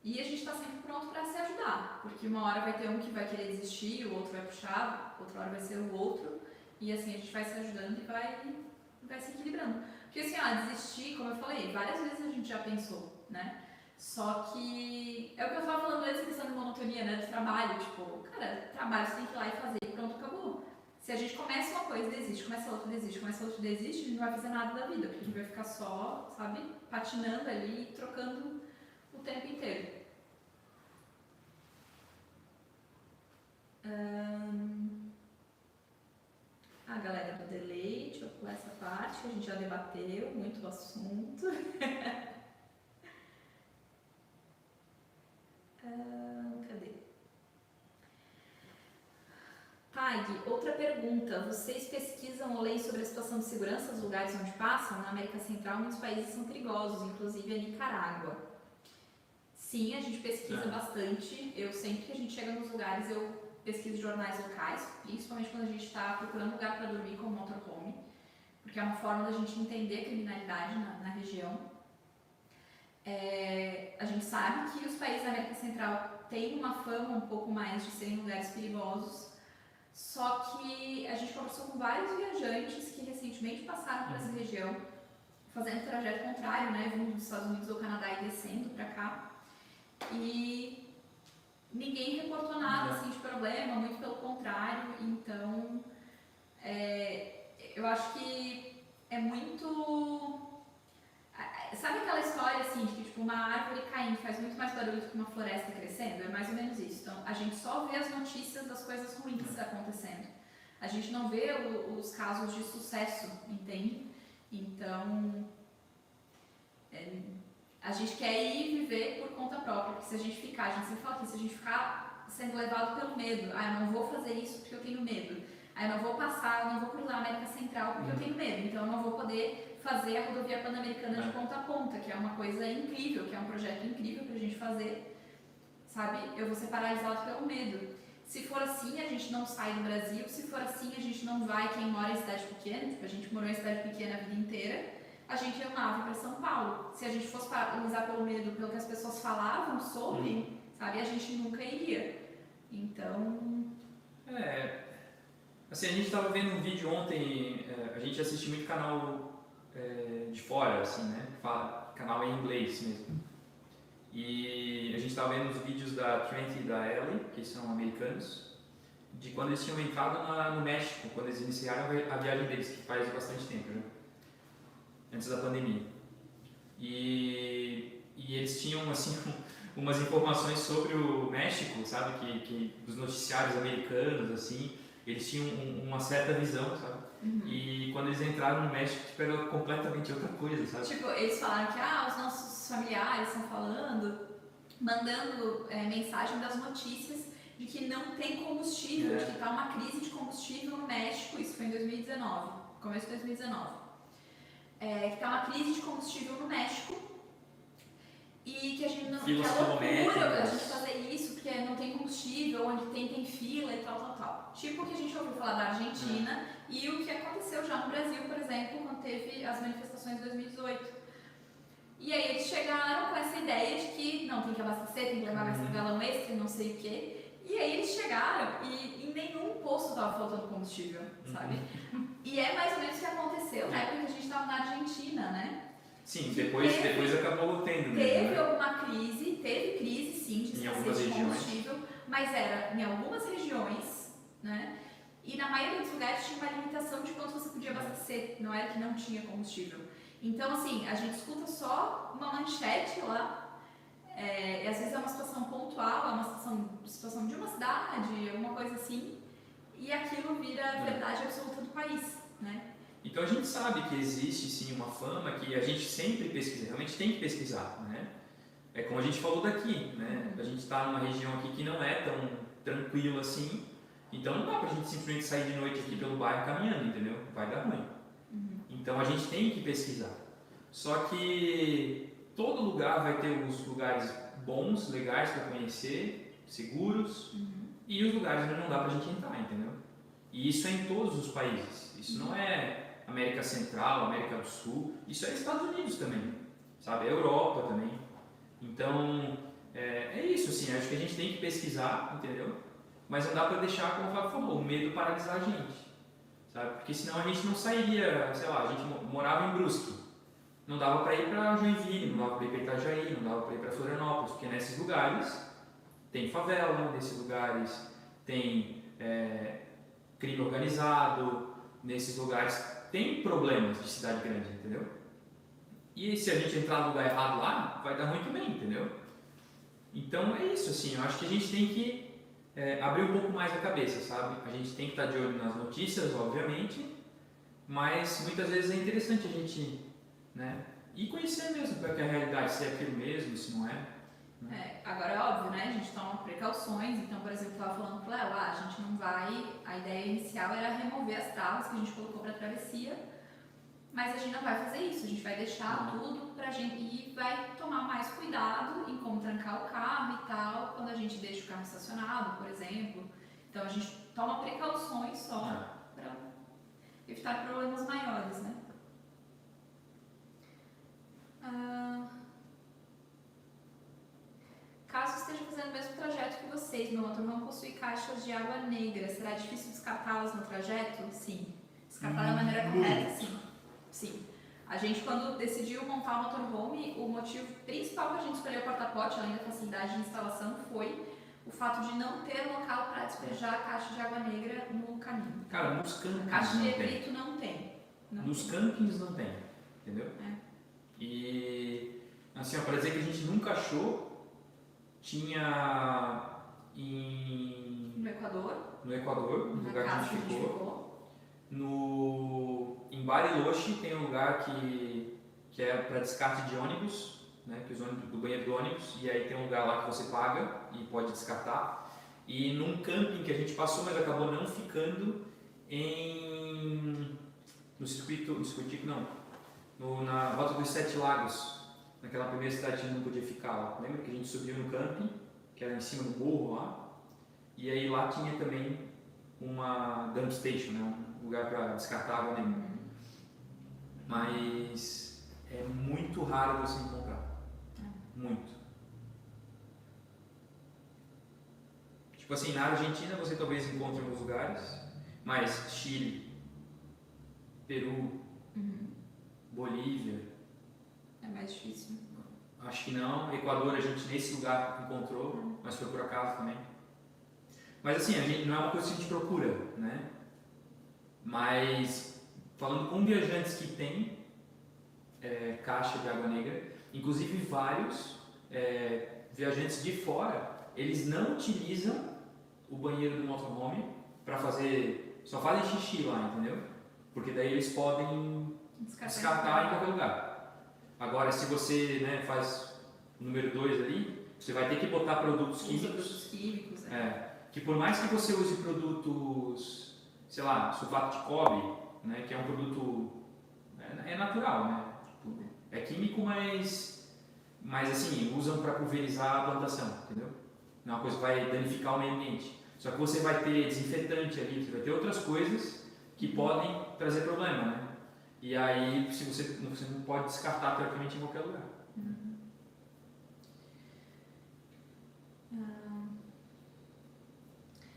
Speaker 2: e a gente está sempre pronto para se ajudar, porque uma hora vai ter um que vai querer desistir, o outro vai puxar, outra hora vai ser o outro e assim a gente vai se ajudando e vai se equilibrando. Porque assim, desistir, como eu falei, várias vezes a gente já pensou, né? Só que é o que eu estava falando antes, questão de monotonia, né, do trabalho, tipo, cara, trabalho você tem que ir lá e fazer e pronto, acabou. Se a gente começa uma coisa, desiste, começa outra, desiste, começa outra, desiste, a gente não vai fazer nada da vida, porque a gente vai ficar só, sabe, patinando ali e trocando o tempo inteiro. A galera do delay, deixa eu pular essa parte que a gente já debateu muito o assunto. Cadê? Tag, outra pergunta. Vocês pesquisam ou leem sobre a situação de segurança dos lugares onde passam? Na América Central, muitos países são perigosos, inclusive a Nicarágua. Sim, a gente pesquisa bastante. Eu sempre que a gente chega nos lugares, eu pesquiso jornais locais, principalmente quando a gente está procurando lugar para dormir como motorhome, porque é uma forma da gente entender a criminalidade na região. A gente sabe que os países da América Central têm uma fama um pouco mais de serem lugares perigosos, só que a gente conversou com vários viajantes que recentemente passaram por essa região, fazendo o trajeto contrário, né, vindo dos Estados Unidos ou Canadá e descendo para cá, e ninguém reportou nada assim, de problema, muito pelo contrário. Então, eu acho que é muito... Sabe aquela história assim, de que tipo, uma árvore caindo faz muito mais barulho do que uma floresta crescendo? É mais ou menos isso. Então, a gente só vê as notícias das coisas ruins acontecendo. A gente não vê os casos de sucesso, entende? Então, a gente quer ir viver por conta própria, porque se a gente ficar, a gente sempre fala aqui, se a gente ficar sendo levado pelo medo, eu não vou fazer isso porque eu tenho medo, eu não vou passar, eu não vou cruzar a América Central porque eu tenho medo, então eu não vou poder fazer a rodovia Pan-Americana de ponta a ponta, que é uma coisa incrível, que é um projeto incrível pra gente fazer, sabe? Eu vou ser paralisado pelo medo. Se for assim, a gente não sai do Brasil, se for assim, a gente não vai, quem mora em cidade pequena, tipo, a gente morou em cidade pequena a vida inteira, a gente amava para São Paulo. Se a gente fosse paralisar pelo medo, pelo que as pessoas falavam sobre, sabe, a gente nunca iria. Então...
Speaker 1: Assim, a gente estava vendo um vídeo ontem, a gente assiste muito canal de fora, assim, né, que fala, canal em inglês mesmo. E a gente estava vendo os vídeos da Trent e da Ellie, que são americanos, de quando eles tinham entrado no México, quando eles iniciaram a viagem deles, que faz bastante tempo já, antes da pandemia. E eles tinham, assim, umas informações sobre o México, sabe, que dos noticiários americanos, assim, eles tinham uma certa visão, sabe? E quando eles entraram no México, tipo, era completamente outra coisa, sabe?
Speaker 2: Tipo, eles falaram que os nossos familiares estão falando, mandando mensagem das notícias de que não tem combustível, de que está uma crise de combustível no México, isso foi em 2019, começo de 2019. Que está uma crise de combustível no México e que a gente não... que é loucura a gente fazer isso, porque não tem combustível, onde tem fila e tal. Tipo o que a gente ouviu falar da Argentina e o que aconteceu já no Brasil, por exemplo, quando teve as manifestações de 2018. E aí eles chegaram com essa ideia de que não, tem que abastecer, tem que levar mais galão extra e não sei o quê. E aí eles chegaram e em nenhum posto estava faltando combustível, sabe? E é mais ou menos o que aconteceu na época que a gente estava na Argentina, né?
Speaker 1: Sim, depois acabou tendo.
Speaker 2: Teve alguma crise, teve crise sim de escassez de combustível, mas era em algumas regiões, né? E na maioria dos lugares tinha uma limitação de quanto você podia abastecer, não era que não tinha combustível. Então, assim, a gente escuta só uma manchete lá, e às vezes é uma situação pontual, é uma situação de uma cidade, alguma coisa assim, e aquilo vira verdade absoluta do país, né?
Speaker 1: Então a gente sabe que existe sim uma fama que a gente sempre pesquisa, realmente tem que pesquisar, né? É como a gente falou daqui, né? A gente está numa região aqui que não é tão tranquila assim, então não dá pra gente simplesmente sair de noite aqui pelo bairro caminhando, entendeu? Vai dar ruim. Então a gente tem que pesquisar. Só que todo lugar vai ter os lugares bons, legais para conhecer, seguros, e os lugares onde não dá pra gente entrar, entendeu? E isso é em todos os países. Isso não é América Central, América do Sul, isso é Estados Unidos também, sabe? É Europa também. Então, é isso, assim, acho que a gente tem que pesquisar, entendeu? Mas não dá para deixar, como o Fábio falou, o medo paralisar a gente, sabe? Porque senão a gente não sairia, sei lá, a gente morava em Brusque, não dava para ir para Joinville, não dava para ir para Itajaí, não dava para ir para Florianópolis, porque nesses lugares tem favela, nesses lugares tem crime organizado, nesses lugares tem problemas de cidade grande, entendeu? E se a gente entrar no lugar errado lá, vai dar ruim também, entendeu? Então é isso, assim, eu acho que a gente tem que abrir um pouco mais a cabeça, sabe? A gente tem que estar de olho nas notícias, obviamente, mas muitas vezes é interessante a gente, né, ir conhecer mesmo qual é que é a realidade, se é aquilo mesmo, se não é.
Speaker 2: Agora é óbvio, né? A gente toma precauções. Então, por exemplo, eu estava falando com o Léo, a gente não vai. A ideia inicial era remover as travas que a gente colocou para a travessia, mas a gente não vai fazer isso. A gente vai deixar tudo pra gente e vai tomar mais cuidado em como trancar o carro e tal, quando a gente deixa o carro estacionado, por exemplo. Então, a gente toma precauções só para evitar problemas maiores, né? Caso esteja fazendo o mesmo trajeto que vocês, meu motorhome possui caixas de água negra. Será difícil descartá-las no trajeto? Sim. Descartar da maneira correta, sim. Sim. A gente, quando decidiu montar o motorhome, o motivo principal para a gente escolher o porta-pote, além da facilidade de instalação, foi o fato de não ter local para despejar a caixa de água negra no caminho.
Speaker 1: Cara, nos campings
Speaker 2: caixa de
Speaker 1: não tem.
Speaker 2: negrito não tem.
Speaker 1: Nos campings não tem, entendeu? E, assim, para dizer que a gente nunca achou, tinha
Speaker 2: no Equador,
Speaker 1: no lugar que a gente ficou. Em Bariloche tem um lugar que é para descarte de ônibus, né, que os ônibus, do banheiro do ônibus, e aí tem um lugar lá que você paga e pode descartar. E num camping que a gente passou, mas acabou não ficando na Rota dos Sete Lagos, naquela primeira cidade que a gente não podia ficar lá. Lembra que a gente subiu no camping, que era em cima do morro lá, e aí lá tinha também uma dump station, né, um lugar para descartar água negra. Mas é muito raro você encontrar. Muito. Tipo assim, na Argentina você talvez encontre em alguns lugares, mas Chile, Peru, Bolívia.
Speaker 2: É mais difícil.
Speaker 1: Acho que não. Equador a gente nesse lugar encontrou, mas foi por acaso também. Mas assim, a gente, não é uma coisa que a gente procura, né? Mas falando com viajantes que têm caixa de água negra, inclusive vários viajantes de fora, eles não utilizam o banheiro do motorhome para fazer, só fazem xixi lá, entendeu? Porque daí eles podem descartar em qualquer lugar. Agora, se você, né, faz o número 2 ali, você vai ter que botar produtos químicos. Que por mais que você use produtos, sei lá, sulfato de cobre, né, que é um produto natural, né? Tipo, é químico, mas assim, usam para pulverizar a plantação, entendeu? Não é uma coisa que vai danificar o meio ambiente. Só que você vai ter desinfetante ali, você vai ter outras coisas que podem trazer problema, né? E aí você não pode descartar teoricamente em qualquer lugar.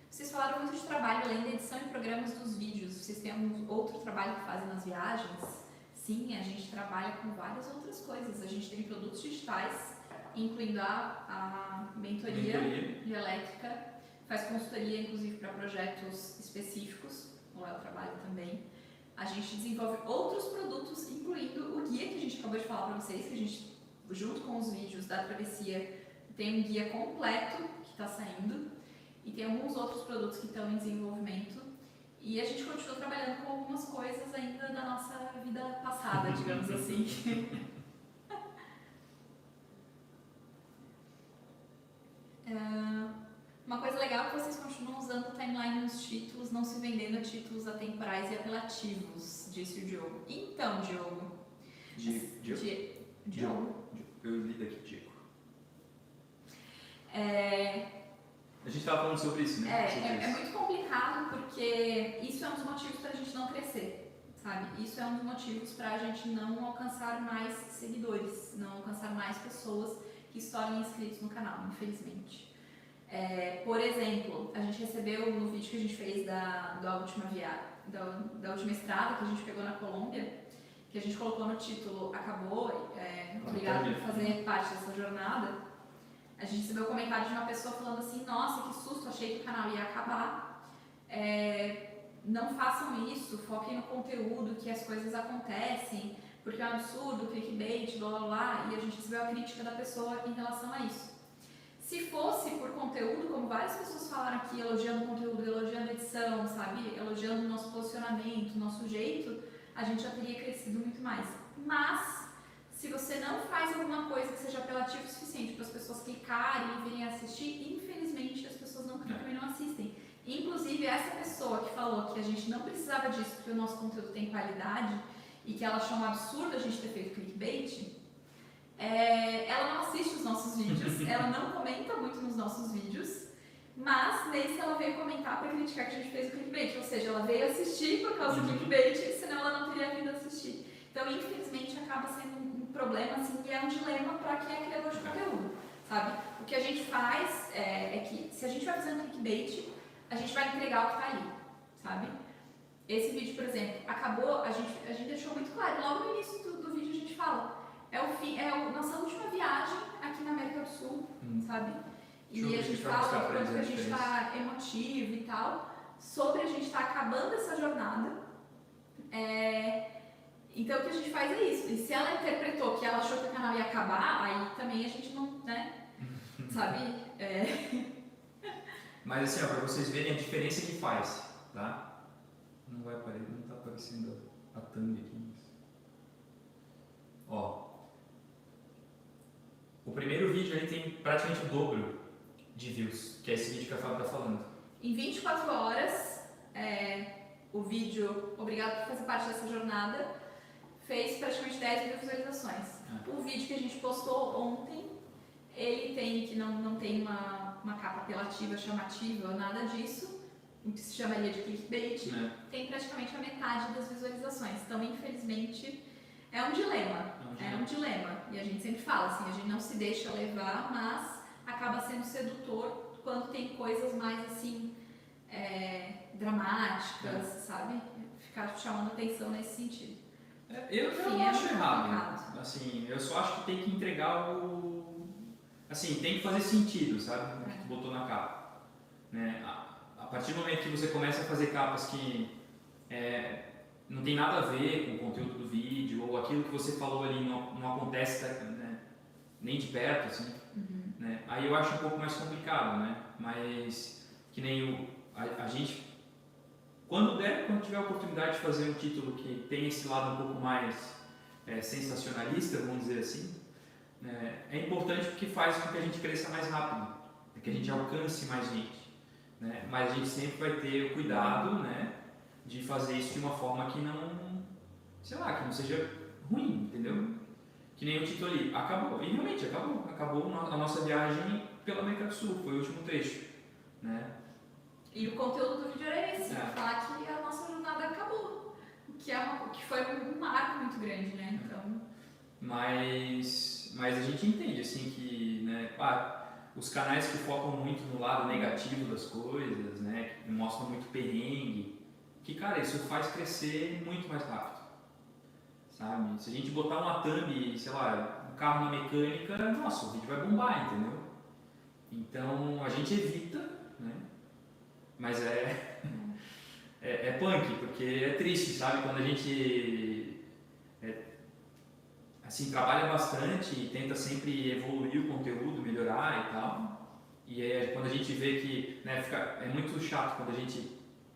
Speaker 2: Vocês falaram muito de trabalho além da edição e programas dos vídeos. Vocês têm algum outro trabalho que fazem nas viagens? Sim, a gente trabalha com várias outras coisas. A gente tem produtos digitais, incluindo a mentoria de elétrica, faz consultoria inclusive para projetos específicos, o Léo trabalha também. A gente desenvolve outros produtos, incluindo o guia que a gente acabou de falar para vocês, que a gente, junto com os vídeos da travessia, tem um guia completo que está saindo, e tem alguns outros produtos que estão em desenvolvimento. E a gente continua trabalhando com algumas coisas ainda da nossa vida passada, digamos assim. Uma coisa legal é que vocês continuam usando a timeline nos títulos, não se vendendo a títulos atemporais e apelativos, disse o Diogo. Então, Diogo. Diogo?
Speaker 1: Eu li daqui, Diego. A gente estava falando sobre isso, né?
Speaker 2: É muito complicado porque isso é um dos motivos para a gente não crescer, sabe? Isso é um dos motivos para a gente não alcançar mais seguidores, não alcançar mais pessoas que se tornem inscritos no canal, infelizmente. Por exemplo, a gente recebeu no vídeo que a gente fez da última estrada que a gente pegou na Colômbia, que a gente colocou no título "Acabou, obrigado por fazer parte dessa jornada". A gente recebeu um comentário de uma pessoa falando assim: nossa, que susto, achei que o canal ia acabar. não façam isso, foquem no conteúdo, que as coisas acontecem, porque é um absurdo, clickbait, blá blá blá, e a gente recebeu a crítica da pessoa em relação a isso. Se fosse por conteúdo, como várias pessoas falaram aqui, elogiando o conteúdo, elogiando a edição, sabe? Elogiando o nosso posicionamento, o nosso jeito, a gente já teria crescido muito mais. Mas, se você não faz alguma coisa que seja apelativa o suficiente para as pessoas clicarem e virem assistir, infelizmente as pessoas não clicam e não assistem. Inclusive, essa pessoa que falou que a gente não precisava disso porque o nosso conteúdo tem qualidade e que ela achou um absurdo a gente ter feito clickbait, ela não assiste os nossos vídeos, ela não comenta muito nos nossos vídeos, mas nesse ela veio comentar para criticar que a gente fez o clickbait, ou seja, ela veio assistir por causa do clickbait, senão ela não teria vindo assistir. Então, infelizmente, acaba sendo um problema, assim, e é um dilema para quem é criador de conteúdo, sabe? O que a gente faz é que, se a gente vai fazendo clickbait, a gente vai entregar o que está ali, sabe? Esse vídeo, por exemplo, acabou, a gente deixou muito claro, logo no início do vídeo a gente fala, nossa última viagem aqui na América do Sul, sabe? E a gente fala o quanto que a gente está emotivo e tal, sobre a gente estar acabando essa jornada. Então o que a gente faz é isso. E se ela interpretou que ela achou que o canal ia acabar, aí também a gente não, né? Sabe?
Speaker 1: Mas assim, ó, para vocês verem a diferença que faz, tá? Não vai aparecer, não tá aparecendo a thumb aqui. Mas... Ó. O primeiro vídeo ele tem praticamente o dobro de views, que é esse vídeo que a Fábio tá falando.
Speaker 2: Em 24 horas, o vídeo Obrigado por fazer parte dessa jornada fez praticamente 10 mil visualizações. O vídeo que a gente postou ontem, ele tem, que não tem uma capa apelativa, chamativa, nada disso, o que se chamaria de clickbait, tem praticamente a metade das visualizações. Então, infelizmente, é um dilema. E a gente sempre fala assim, a gente não se deixa levar, mas acaba sendo sedutor quando tem coisas mais assim, dramáticas, sabe? Ficar chamando atenção nesse sentido.
Speaker 1: Eu não acho errado. Assim, eu só acho que tem que entregar o... Assim, tem que fazer sentido, sabe? O que tu botou na capa. Né? A partir do momento que você começa a fazer capas que não tem nada a ver com o conteúdo do vídeo, ou aquilo que você falou ali não acontece, né? Nem de perto, assim, né? Aí eu acho um pouco mais complicado, né? Mas que nem a gente, quando tiver a oportunidade de fazer um título que tem esse lado um pouco mais sensacionalista, vamos dizer assim, né? É importante porque faz com que a gente cresça mais rápido, que a gente alcance mais gente, né? Mas a gente sempre vai ter o cuidado, né? De fazer isso de uma forma que não, sei lá, que não seja ruim, entendeu? Que nem o título ali, acabou, e realmente acabou a nossa viagem pela América do Sul, foi o último trecho, né?
Speaker 2: E o conteúdo do vídeo era esse, falar que a nossa jornada acabou, que foi um marco muito grande, né? Então... Mas
Speaker 1: a gente entende, assim, que, né, os canais que focam muito no lado negativo das coisas, né, que mostram muito perrengue, que, cara, isso faz crescer muito mais rápido, sabe? Se a gente botar uma thumb, sei lá, um carro na mecânica, nossa, o vídeo vai bombar, entendeu? Então, a gente evita, né? Mas é punk, porque é triste, sabe? Quando a gente, assim, trabalha bastante e tenta sempre evoluir o conteúdo, melhorar e tal, e quando a gente vê que, né, é muito chato quando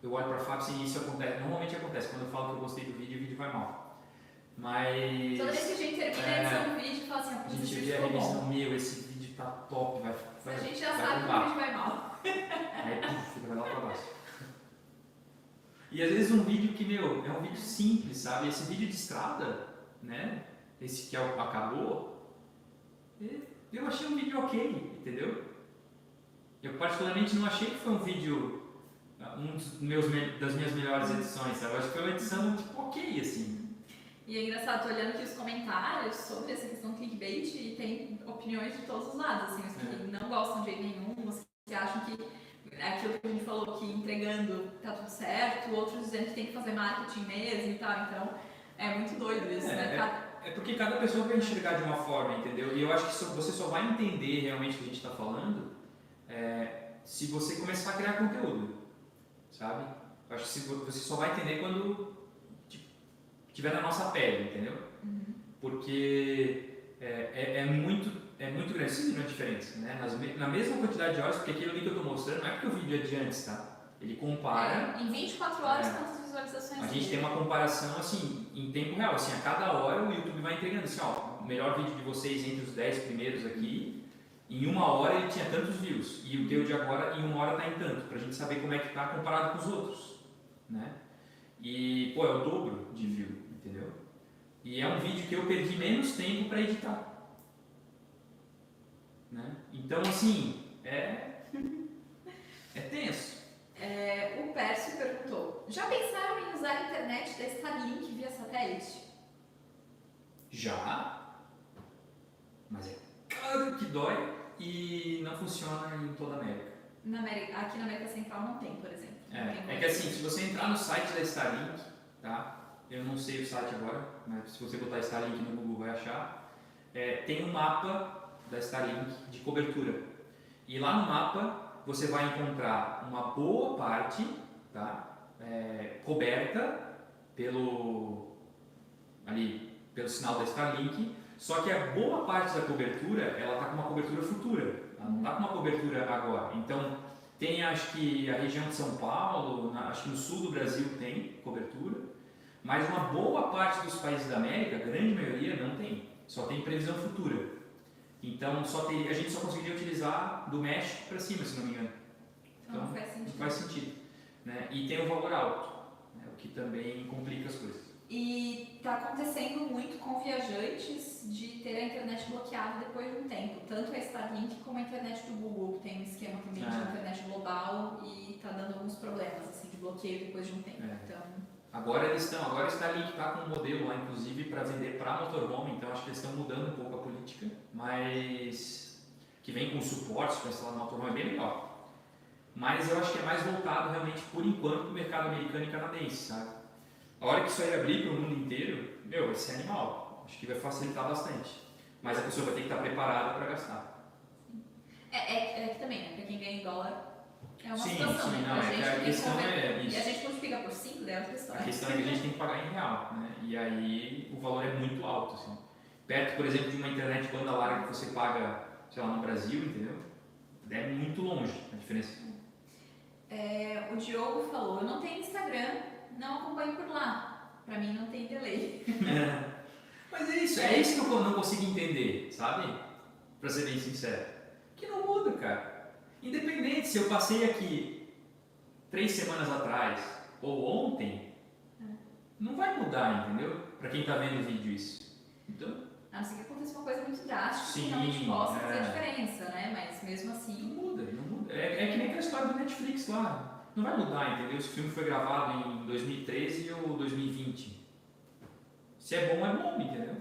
Speaker 1: eu olho pra Fábio e isso acontece, normalmente acontece, quando eu falo que eu gostei do vídeo vai mal. Mas...
Speaker 2: Toda vez que a gente termina a edição do vídeo, fala assim,
Speaker 1: a gente vê a revista, esse vídeo tá top,
Speaker 2: a gente já sabe que o vídeo vai mal.
Speaker 1: Aí fica lá pra baixo. E às vezes um vídeo que, é um vídeo simples, sabe? Esse vídeo de estrada, né? Esse que acabou, eu achei um vídeo ok, entendeu? Eu particularmente não achei que foi um vídeo... das minhas melhores edições, sabe? Eu acho que foi uma edição tipo ok, assim.
Speaker 2: E é engraçado, tô olhando aqui os comentários sobre essa questão do clickbait e tem opiniões de todos os lados, assim, os que não gostam de jeito nenhum, os que acham que aquilo que a gente falou, que entregando tá tudo certo, outros dizendo que tem que fazer marketing mesmo e tal, então é muito doido isso, né?
Speaker 1: É porque cada pessoa vai enxergar de uma forma, entendeu? E eu acho que você só vai entender realmente o que a gente está falando se você começar a criar conteúdo, sabe? Eu Eu acho que você só vai entender quando tipo, tiver na nossa pele, entendeu? Porque é muito grande, sim, não é diferença, né? Na mesma quantidade de horas, porque aquilo ali que eu estou mostrando não é porque o vídeo é de antes, tá? Ele compara.
Speaker 2: Em 24 horas, quantas visualizações
Speaker 1: A gente
Speaker 2: teve?
Speaker 1: tem uma comparação assim, em tempo real, assim, a cada hora o YouTube vai entregando assim, ó, o melhor vídeo de vocês entre os 10 primeiros aqui, em 1 hora ele tinha tantos views, e o teu de agora em 1 hora tá em tanto, pra gente saber como é que tá comparado com os outros, né? E, pô, é o dobro de view, entendeu? E é um vídeo que eu perdi menos tempo para editar, né? Então, assim, é tenso.
Speaker 2: O Pércio perguntou: já pensaram em usar a internet da Starlink via satélite?
Speaker 1: Já, mas é caro que dói e não funciona em toda a América.
Speaker 2: Aqui na América Central não tem, por exemplo.
Speaker 1: É que assim, se você entrar no site da Starlink, tá? Eu não sei o site agora, mas se você botar Starlink no Google vai achar. Tem um mapa da Starlink de cobertura. E lá no mapa você vai encontrar uma boa parte, tá? Coberta pelo sinal da Starlink, só que a boa parte da cobertura, ela está com uma cobertura futura, ela não está com uma cobertura agora. Então, tem acho que a região de São Paulo, acho que no sul do Brasil tem cobertura, mas uma boa parte dos países da América, a grande maioria, não tem, só tem previsão futura. Então, a gente só conseguiria utilizar do México para cima, se não me engano.
Speaker 2: Então não faz sentido.
Speaker 1: Não faz sentido, né? E tem o valor alto, né? O que também complica as coisas.
Speaker 2: E está acontecendo muito com viajantes de ter a internet bloqueada depois de um tempo. Tanto a Starlink como a internet do Google, que tem um esquema também de internet global e está dando alguns problemas assim, de bloqueio depois de um tempo. Então...
Speaker 1: Agora a Starlink está com um modelo lá, inclusive, para vender para motorhome, então acho que eles estão mudando um pouco a política, mas que vem com suportes para instalar no motorhome é bem legal. Mas eu acho que é mais voltado realmente, por enquanto, para o mercado americano e canadense, sabe? A hora que isso aí abrir para o mundo inteiro, vai ser animal. Acho que vai facilitar bastante. Mas a pessoa vai ter que estar preparada para gastar.
Speaker 2: É que também, né? Para quem ganha em dólar, é uma
Speaker 1: sim,
Speaker 2: situação,
Speaker 1: sim,
Speaker 2: né?
Speaker 1: Não, a questão é isso.
Speaker 2: E a gente multiplica por 5, daí é outra história.
Speaker 1: A questão é que a gente tem que pagar em real, né? E aí o valor é muito alto, assim. Perto, por exemplo, de uma internet banda larga que você paga, sei lá, no Brasil, entendeu? É muito longe a diferença.
Speaker 2: O Diogo falou: eu não tenho Instagram, não acompanho por lá. Pra mim não tem delay.
Speaker 1: Mas é isso que eu não consigo entender, sabe? Pra ser bem sincero. Que não muda, cara. Independente se eu passei aqui 3 semanas atrás ou ontem, não vai mudar, entendeu? Pra quem tá vendo o vídeo isso. Então...
Speaker 2: A não ser que aconteça uma coisa muito drástica
Speaker 1: sim,
Speaker 2: que realmente possa fazer a diferença, né? Mas mesmo assim...
Speaker 1: Não muda. É que nem aquela história do Netflix lá. Não vai mudar, entendeu? Se o filme foi gravado em 2013 ou 2020. Se é bom, entendeu?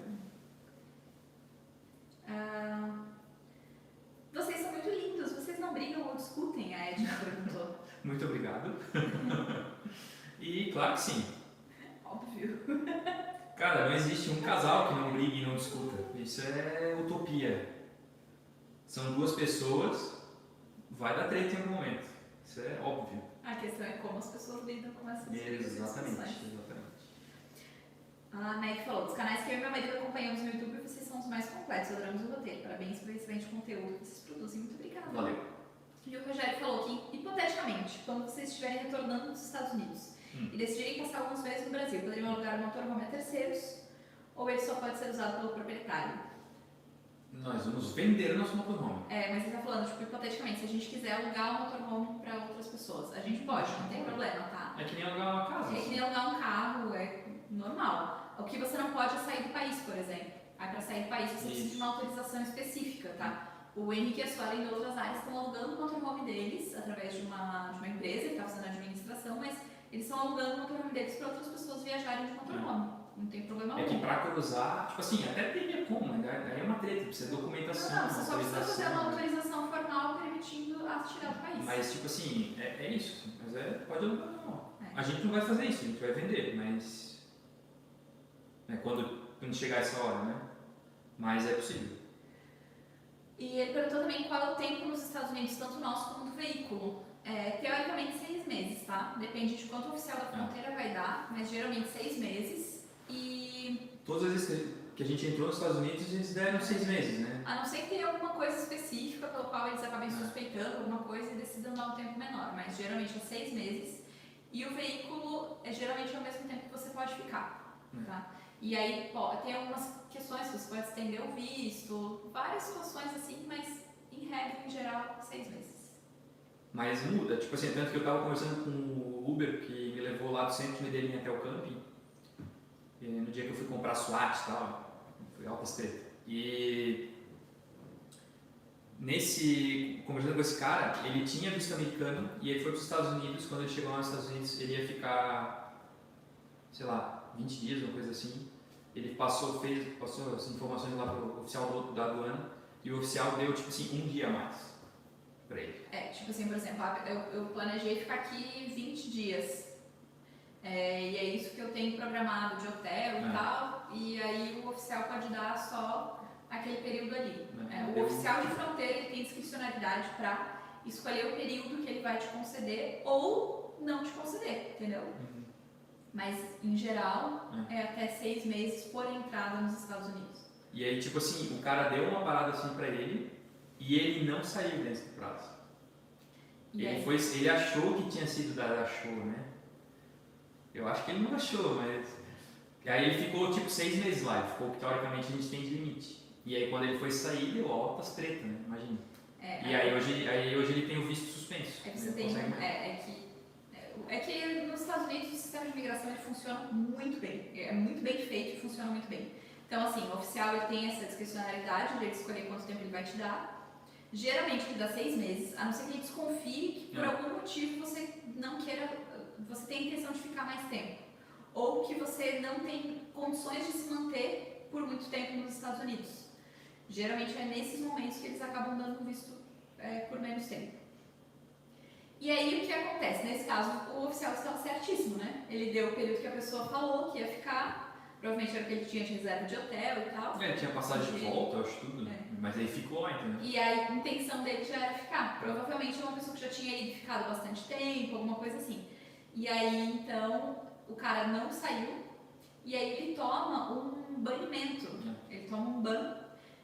Speaker 2: Vocês são muito lindos, vocês não brigam ou discutem? A Edna perguntou.
Speaker 1: Muito obrigado. E claro que sim.
Speaker 2: Óbvio.
Speaker 1: Cara, não existe um casal que não brigue e não discuta. Isso é utopia. São 2 pessoas, vai dar treta em algum momento. Isso é óbvio.
Speaker 2: A questão é como as pessoas lidam com essas
Speaker 1: Exatamente.
Speaker 2: A Meg falou: dos canais que eu e meu marido acompanhamos no YouTube, vocês são os mais completos, adoramos o roteiro. Parabéns pelo excelente conteúdo que vocês produzem. Muito obrigada.
Speaker 1: Valeu.
Speaker 2: E o Rogério falou que, hipoteticamente, quando vocês estiverem retornando dos Estados Unidos e decidirem passar alguns meses no Brasil, poderiam alugar um motorhome a terceiros ou ele só pode ser usado pelo proprietário?
Speaker 1: Nós vamos vender o nosso motorhome.
Speaker 2: Mas ele está falando, tipo, hipoteticamente, se a gente quiser alugar um motorhome para outras pessoas, a gente pode, não tem problema, tá?
Speaker 1: É que nem alugar uma casa.
Speaker 2: É que nem alugar um carro, é normal. O que você não pode é sair do país, por exemplo. Aí para sair do país você precisa de uma autorização específica, tá? O Henrique e a Suelen de outras áreas estão alugando o motorhome deles através de uma empresa que está fazendo a administração, mas eles estão alugando o motorhome deles para outras pessoas viajarem de motorhome. Não tem problema algum.
Speaker 1: É que para cruzar, tipo assim, até teria como, né? Aí é uma treta, precisa de documentação,
Speaker 2: Não, você só precisa fazer uma
Speaker 1: né?
Speaker 2: autorização formal permitindo a tirar do país.
Speaker 1: Mas tipo assim, é isso. Mas pode alugar não. A gente não vai fazer isso, a gente vai vender, mas quando chegar essa hora, né? Mas é possível.
Speaker 2: E ele perguntou também qual é o tempo nos Estados Unidos, tanto nosso como do veículo. Teoricamente 6 meses, tá? Depende de quanto o oficial da fronteira vai dar, mas geralmente 6 meses. E
Speaker 1: Todas as vezes que a gente entrou nos Estados Unidos, eles deram 6 meses, né?
Speaker 2: a não ser que tenha alguma coisa específica pelo qual eles acabem suspeitando alguma coisa e decidam dar um tempo menor, mas geralmente é 6 meses. E o veículo é geralmente ao mesmo tempo que você pode ficar, tá? E aí tem algumas questões que você pode estender o visto, várias situações assim, mas em regra, em geral, 6 meses.
Speaker 1: Mas muda, tipo assim, tanto que eu tava conversando com o Uber, que me levou lá do centro de Medellín até o camping, no dia que eu fui comprar SWAT e tal, foi altas treta. E conversando com esse cara, ele tinha visto americano e ele foi para os Estados Unidos. Quando ele chegou lá nos Estados Unidos, ele ia ficar, sei lá, 20 dias, uma coisa assim. Ele passou as informações lá pro oficial da aduana e o oficial deu, tipo assim, um dia a mais pra ele.
Speaker 2: Tipo assim, por exemplo, eu planejei ficar aqui 20 dias. E é isso que eu tenho programado de hotel e tal. E aí o oficial pode dar só aquele período ali. O oficial de fronteira ele tem discricionalidade para escolher o período que ele vai te conceder ou não te conceder, entendeu? Mas, em geral, é até 6 meses por entrada nos Estados Unidos.
Speaker 1: E aí, tipo assim, o cara deu uma parada assim pra ele e ele não saiu dentro do prazo. Ele achou que tinha sido achou, né? Eu acho que ele não achou, mas... E aí ele ficou, tipo, 6 meses lá. Ele ficou, teoricamente, a gente tem de limite. E aí, quando ele foi sair, deu altas tretas, né? Imagina. E aí hoje ele tem o visto suspenso.
Speaker 2: É que nos Estados Unidos o sistema de imigração ele funciona muito bem, é muito bem feito e funciona muito bem. Então, assim, o oficial ele tem essa discricionalidade de ele escolher quanto tempo ele vai te dar. Geralmente ele dá 6 meses, a não ser que ele desconfie que por algum motivo você não queira, você tem a intenção de ficar mais tempo. Ou que você não tem condições de se manter por muito tempo nos Estados Unidos. Geralmente é nesses momentos que eles acabam dando um visto por menos tempo. E aí o que acontece? Nesse caso, o oficial estava certíssimo, né? Ele deu o período que a pessoa falou que ia ficar, provavelmente era porque ele tinha de reserva de hotel e tal.
Speaker 1: Ele tinha passagem de volta, eu acho tudo, mas aí ficou lá, entendeu?
Speaker 2: E a intenção dele já era ficar. Provavelmente é uma pessoa que já tinha ido ficado bastante tempo, alguma coisa assim. E aí, então, o cara não saiu, e aí ele toma um banimento. Ele toma um ban,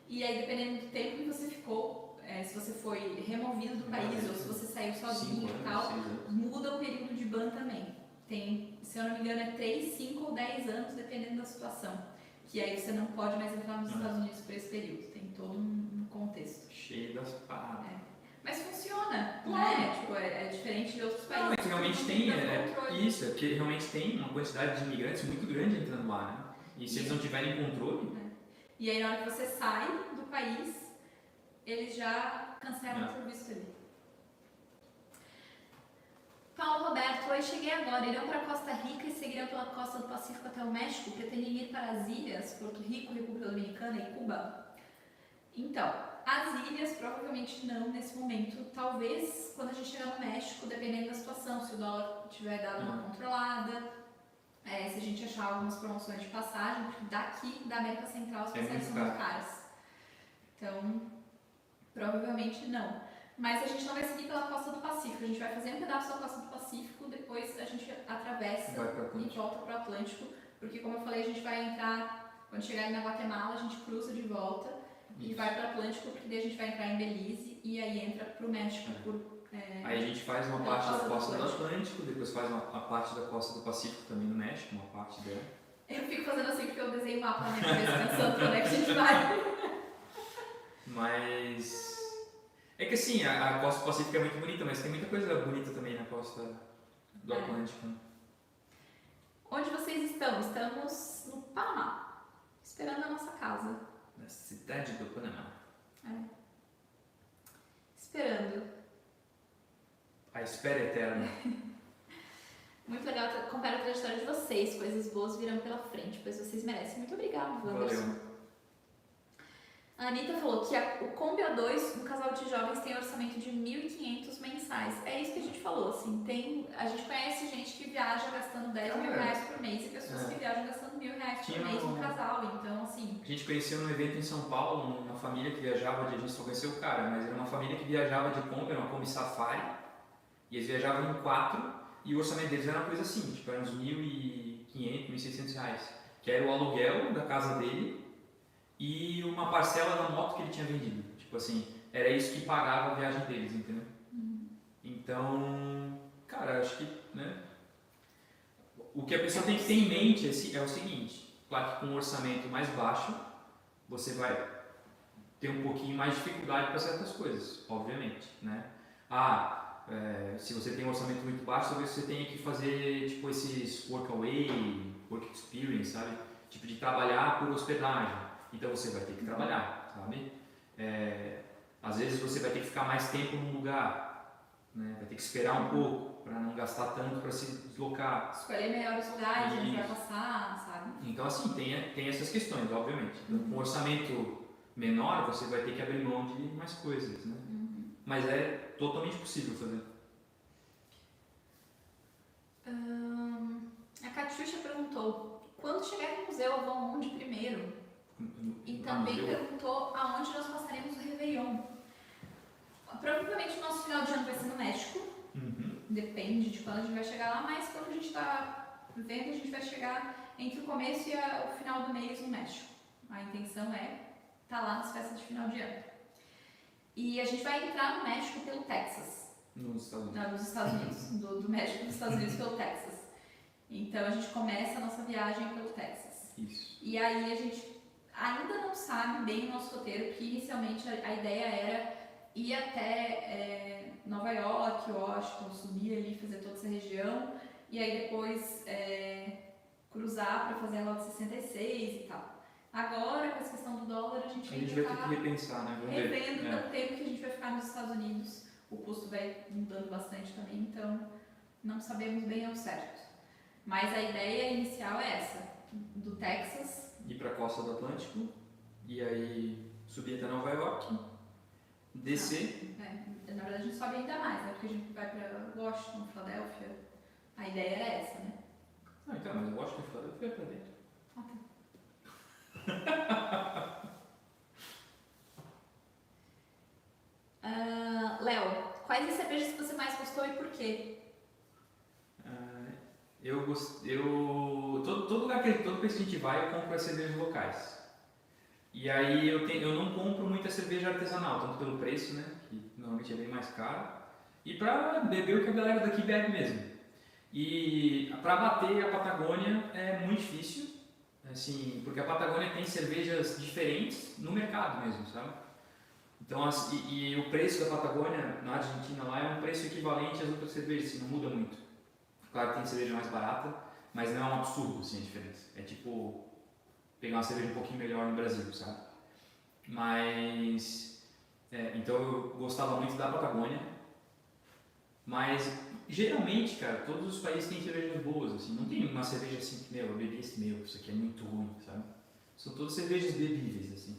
Speaker 2: e aí dependendo do tempo que você ficou, se você foi removido do país ou se você saiu sozinho e tal, muda o período de ban também. Tem, se eu não me engano, é 3, 5 ou 10 anos, dependendo da situação. Que aí você não pode mais entrar nos Estados Unidos por esse período. Tem todo um contexto.
Speaker 1: Cheio das paradas.
Speaker 2: Mas funciona, né? Tipo, é diferente de outros países.
Speaker 1: Não, é que realmente tem, isso, é que realmente tem uma quantidade de imigrantes muito grande entrando lá, né? E se eles não tiverem controle...
Speaker 2: E aí na hora que você sai do país, eles já cancelam o seu visto ali. Paulo Roberto, oi, cheguei agora. Irão para a Costa Rica e seguirão pela costa do Pacífico até o México, pretendem ir para as ilhas, Porto Rico, República Dominicana e Cuba? Então, as ilhas provavelmente não nesse momento. Talvez quando a gente chegar no México, dependendo da situação, se o dólar tiver dado uma controlada, se a gente achar algumas promoções de passagem, porque daqui da América Central as passagens são muito caras. Então, provavelmente não. Mas a gente não vai seguir pela costa do Pacífico, a gente vai fazer um pedaço da costa do Pacífico, depois a gente atravessa e volta para o Atlântico, porque como eu falei, a gente vai entrar, quando chegar ali na Guatemala, a gente cruza de volta e vai para o Atlântico, porque daí a gente vai entrar em Belize e aí entra para o México.
Speaker 1: Aí a gente faz uma parte da costa do Atlântico, depois faz a parte da costa do Pacífico também no México, uma parte dela.
Speaker 2: Eu fico fazendo assim porque eu desenho o mapa na minha cabeça pensando pra onde é que a gente vai.
Speaker 1: Mas... é que assim, a costa do Pacífico é muito bonita, mas tem muita coisa bonita também na costa do Atlântico.
Speaker 2: Onde vocês estão? Estamos no Panamá, esperando a nossa casa.
Speaker 1: Na cidade do Panamá.
Speaker 2: Esperando.
Speaker 1: A espera é eterna.
Speaker 2: Muito legal acompanhar a trajetória de vocês. Coisas boas virão pela frente, pois vocês merecem. Muito obrigada, Wanderson.
Speaker 1: Valeu.
Speaker 2: A Anitta falou que o Kombi A2, um casal de jovens, tem orçamento de 1.500 mensais. É isso que a gente falou, assim, a gente conhece gente que viaja gastando 10 mil reais por mês e pessoas que viajam gastando R$1.000 por mês no casal, então assim...
Speaker 1: A gente conheceu num evento em São Paulo, uma família que viajava, a gente só conheceu o cara, mas era uma família que viajava de Kombi, era uma Kombi Safari, E eles viajavam em 4 e o orçamento deles era uma coisa assim, tipo, era uns R$1.500, R$1.600, que era o aluguel da casa dele e uma parcela da moto que ele tinha vendido. Tipo assim, era isso que pagava a viagem deles, entendeu? Então, cara, acho que, né, o que a pessoa tem que ter em mente é o seguinte, claro que com um orçamento mais baixo, você vai ter um pouquinho mais de dificuldade para certas coisas, obviamente, né? Se você tem um orçamento muito baixo, talvez você tenha que fazer tipo esses work away, work experience, sabe? Tipo de trabalhar por hospedagem. Então você vai ter que trabalhar, sabe? Às vezes você vai ter que ficar mais tempo num lugar, né? Vai ter que esperar um pouco para não gastar tanto para se deslocar.
Speaker 2: Escolher melhores lugares onde vai passar, sabe?
Speaker 1: Então assim, tem essas questões, obviamente. Então, com um orçamento menor, você vai ter que abrir mão de mais coisas, né? Mas é totalmente possível fazer.
Speaker 2: A Catiuxa perguntou, quando chegar no museu, vão onde primeiro? E também perguntou aonde nós passaremos o Réveillon. Provavelmente o nosso final de ano vai ser no México. Depende de quando a gente vai chegar lá, mas quando a gente está vendo, a gente vai chegar entre o começo e o final do mês no México. A intenção é estar lá nas festas de final de ano. E a gente vai entrar no México pelo Texas.
Speaker 1: Nos Estados Unidos.
Speaker 2: Não, nos Estados Unidos. Do México dos Estados Unidos pelo Texas. Então a gente começa a nossa viagem pelo Texas.
Speaker 1: Isso.
Speaker 2: E aí a gente ainda não sabe bem o nosso roteiro, que inicialmente a ideia era ir até Nova York, Washington, subir ali, fazer toda essa região, e aí depois cruzar para fazer a Rota 66 e tal. Agora, com essa questão do dólar, a gente
Speaker 1: vai ter que repensar, né?
Speaker 2: Revendo pelo tempo que a gente vai ficar nos Estados Unidos. O custo vai mudando bastante também, então não sabemos bem ao certo. Mas a ideia inicial é essa, do Texas.
Speaker 1: Ir para a costa do Atlântico, e aí subir até Nova York, descer.
Speaker 2: Na verdade a gente sobe ainda mais, né? Porque a gente vai para Washington, Filadélfia. A ideia era essa, né?
Speaker 1: Então, mas Washington e Filadélfia é para dentro.
Speaker 2: Léo, quais as cervejas que você mais gostou e por quê?
Speaker 1: Todo lugar todo país que a gente vai, eu compro as cervejas locais. E aí eu não compro muita cerveja artesanal, tanto pelo preço, né, que normalmente é bem mais caro, e para beber o que a galera daqui bebe mesmo. E para bater a Patagônia é muito difícil, assim, porque a Patagônia tem cervejas diferentes no mercado mesmo, sabe? Então, e o preço da Patagônia na Argentina lá é um preço equivalente às outras cervejas, assim, não muda muito. Claro que tem cerveja mais barata, mas não é um absurdo assim, a diferença. É tipo pegar uma cerveja um pouquinho melhor no Brasil, sabe? Mas, então eu gostava muito da Patagônia, mas geralmente, cara, todos os países têm cervejas boas, assim, não tem uma cerveja assim que, eu bebi isso aqui é muito ruim, sabe? São todas cervejas bebíveis, assim.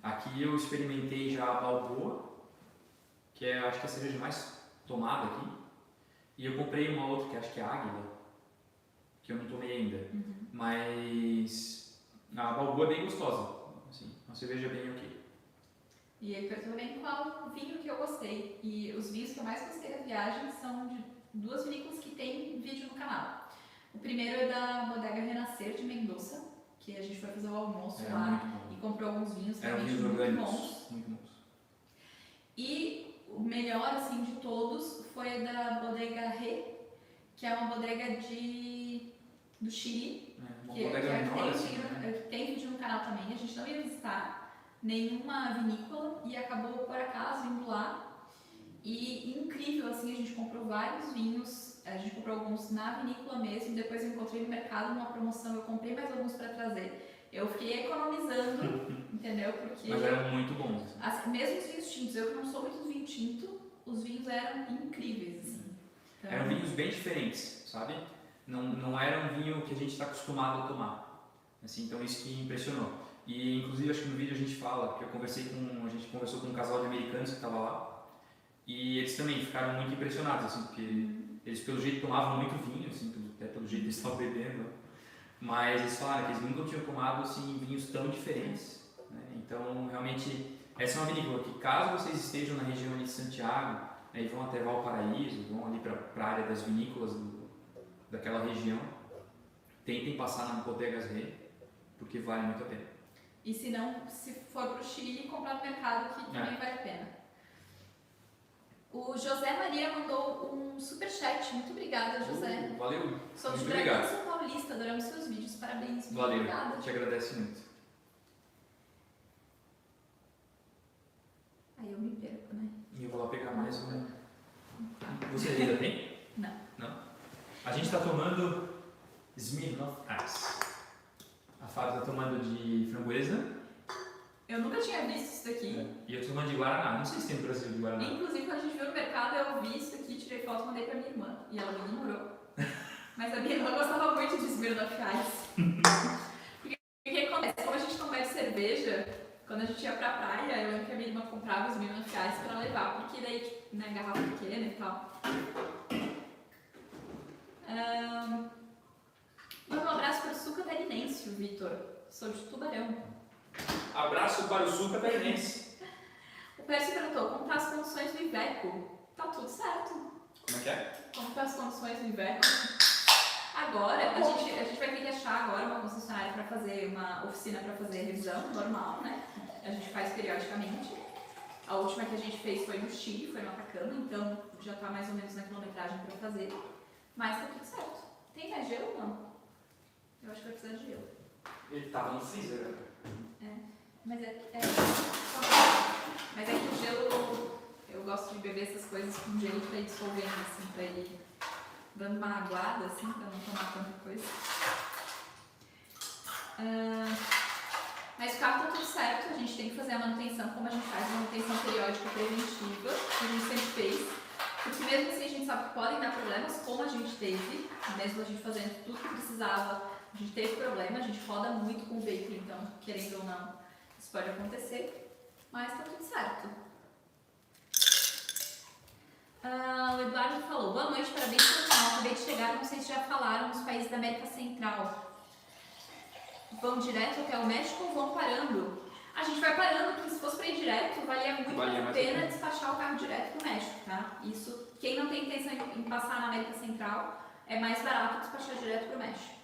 Speaker 1: Aqui eu experimentei já a Balboa, que acho que é a cerveja mais tomada aqui, e eu comprei uma outra que acho que é a Águila, que eu não tomei ainda, mas a Balboa é bem gostosa, assim, uma cerveja bem ok.
Speaker 2: E ele perguntou também qual vinho que eu gostei. E os vinhos que eu mais gostei da viagem são de 2 vinícolas que tem vídeo no canal. O primeiro é da Bodega Renascer de Mendoza, que a gente foi fazer o almoço lá e comprou alguns vinhos realmente muito bons.
Speaker 1: Muito bons.
Speaker 2: E o melhor assim de todos foi da Bodega Ré, que é uma bodega do Chile, que tem vídeo no canal também. A gente não ia visitar nenhuma vinícola e acabou por acaso indo lá. E incrível, assim, a gente comprou vários vinhos, a gente comprou alguns na vinícola mesmo, depois eu encontrei no mercado uma promoção, eu comprei mais alguns para trazer. Eu fiquei economizando, entendeu? Porque
Speaker 1: mas eram muito bons.
Speaker 2: Assim, mesmo os vinhos tintos, eu que não sou muito do vinho tinto, os vinhos eram incríveis. Assim.
Speaker 1: Então, eram vinhos bem diferentes, sabe? Não era um vinho que a gente está acostumado a tomar. Assim, então isso que impressionou. E inclusive acho que no vídeo a gente fala, que a gente conversou com um casal de americanos que estava lá, e eles também ficaram muito impressionados, assim, porque eles pelo jeito tomavam muito vinho, assim, até pelo jeito eles estavam bebendo, mas eles falaram que eles nunca tinham tomado assim, vinhos tão diferentes, né? Então realmente essa é uma vinícola que, caso vocês estejam na região de Santiago, aí vão até Valparaíso, vão ali para a área das vinícolas daquela região, tentem passar na Bodegas Rey, porque vale muito a pena.
Speaker 2: E se não, se for pro Chile, comprar no mercado, que também vale a pena. O José Maria mandou um superchat. Muito obrigada, José.
Speaker 1: Valeu.
Speaker 2: Somos
Speaker 1: muito
Speaker 2: de
Speaker 1: obrigado.
Speaker 2: Bragança Paulista, adoramos seus vídeos. Parabéns. Muito
Speaker 1: Valeu,
Speaker 2: obrigada.
Speaker 1: te agradece muito.
Speaker 2: Aí eu me perco, né?
Speaker 1: E eu vou lá pegar mais um. Você ainda tem?
Speaker 2: Não.
Speaker 1: Não? A gente está tomando Smirnoff Ice. A Fábio está tomando de framboesa.
Speaker 2: Eu nunca tinha visto isso daqui.
Speaker 1: E eu tô tomando de Guaraná. Não sei se tem no Brasil de Guaraná.
Speaker 2: Inclusive, quando a gente viu no mercado, eu vi isso aqui, tirei foto e mandei pra minha irmã. E ela me ignorou. Mas a minha irmã gostava muito de Smirnoff Ice. Porque o que acontece? Como a gente não bebe cerveja, quando a gente ia pra praia, eu lembro que a minha irmã comprava Smirnoff Ice pra levar. Porque daí, tipo, né, garrafa pequena e tal. Manda um abraço para o sul catarinense, Vitor. Sou de Tubarão.
Speaker 1: Abraço para o sul catarinense.
Speaker 2: O Pércio perguntou, como estão as condições do Iveco? Tá tudo certo.
Speaker 1: Como é que é?
Speaker 2: Como estão as condições do Iveco? Agora, a gente vai ter que achar agora uma concessionária para fazer uma oficina para fazer revisão normal, né? A gente faz periodicamente. A última que a gente fez foi no Chile, foi no Atacama, então já está mais ou menos na quilometragem para fazer. Mas tá tudo certo. Tem mais gelo ou não? Eu acho que vai precisar de gelo.
Speaker 1: Ele tava no freezer.
Speaker 2: Mas mas é que o gelo, eu gosto de beber essas coisas com gelo pra ir dissolvendo, assim, pra ir dando uma aguada, assim, pra não tomar tanta coisa. Mas o carro tá tudo certo, a gente tem que fazer a manutenção, como a gente faz a manutenção periódica preventiva, que a gente sempre fez. Porque mesmo assim a gente sabe que podem dar problemas, como a gente teve, mesmo a gente fazendo tudo que precisava, a gente teve problema, a gente roda muito com o veículo, então, querendo ou não, isso pode acontecer, mas tá tudo certo. O Eduardo falou, boa noite, parabéns pelo canal, acabei de chegar, não sei se já falaram nos países da América Central. Vão direto até o México ou vão parando? A gente vai parando, porque se fosse para ir direto, valia muito a pena despachar o carro direto pro México, tá? Isso, quem não tem intenção em passar na América Central, é mais barato despachar direto pro México.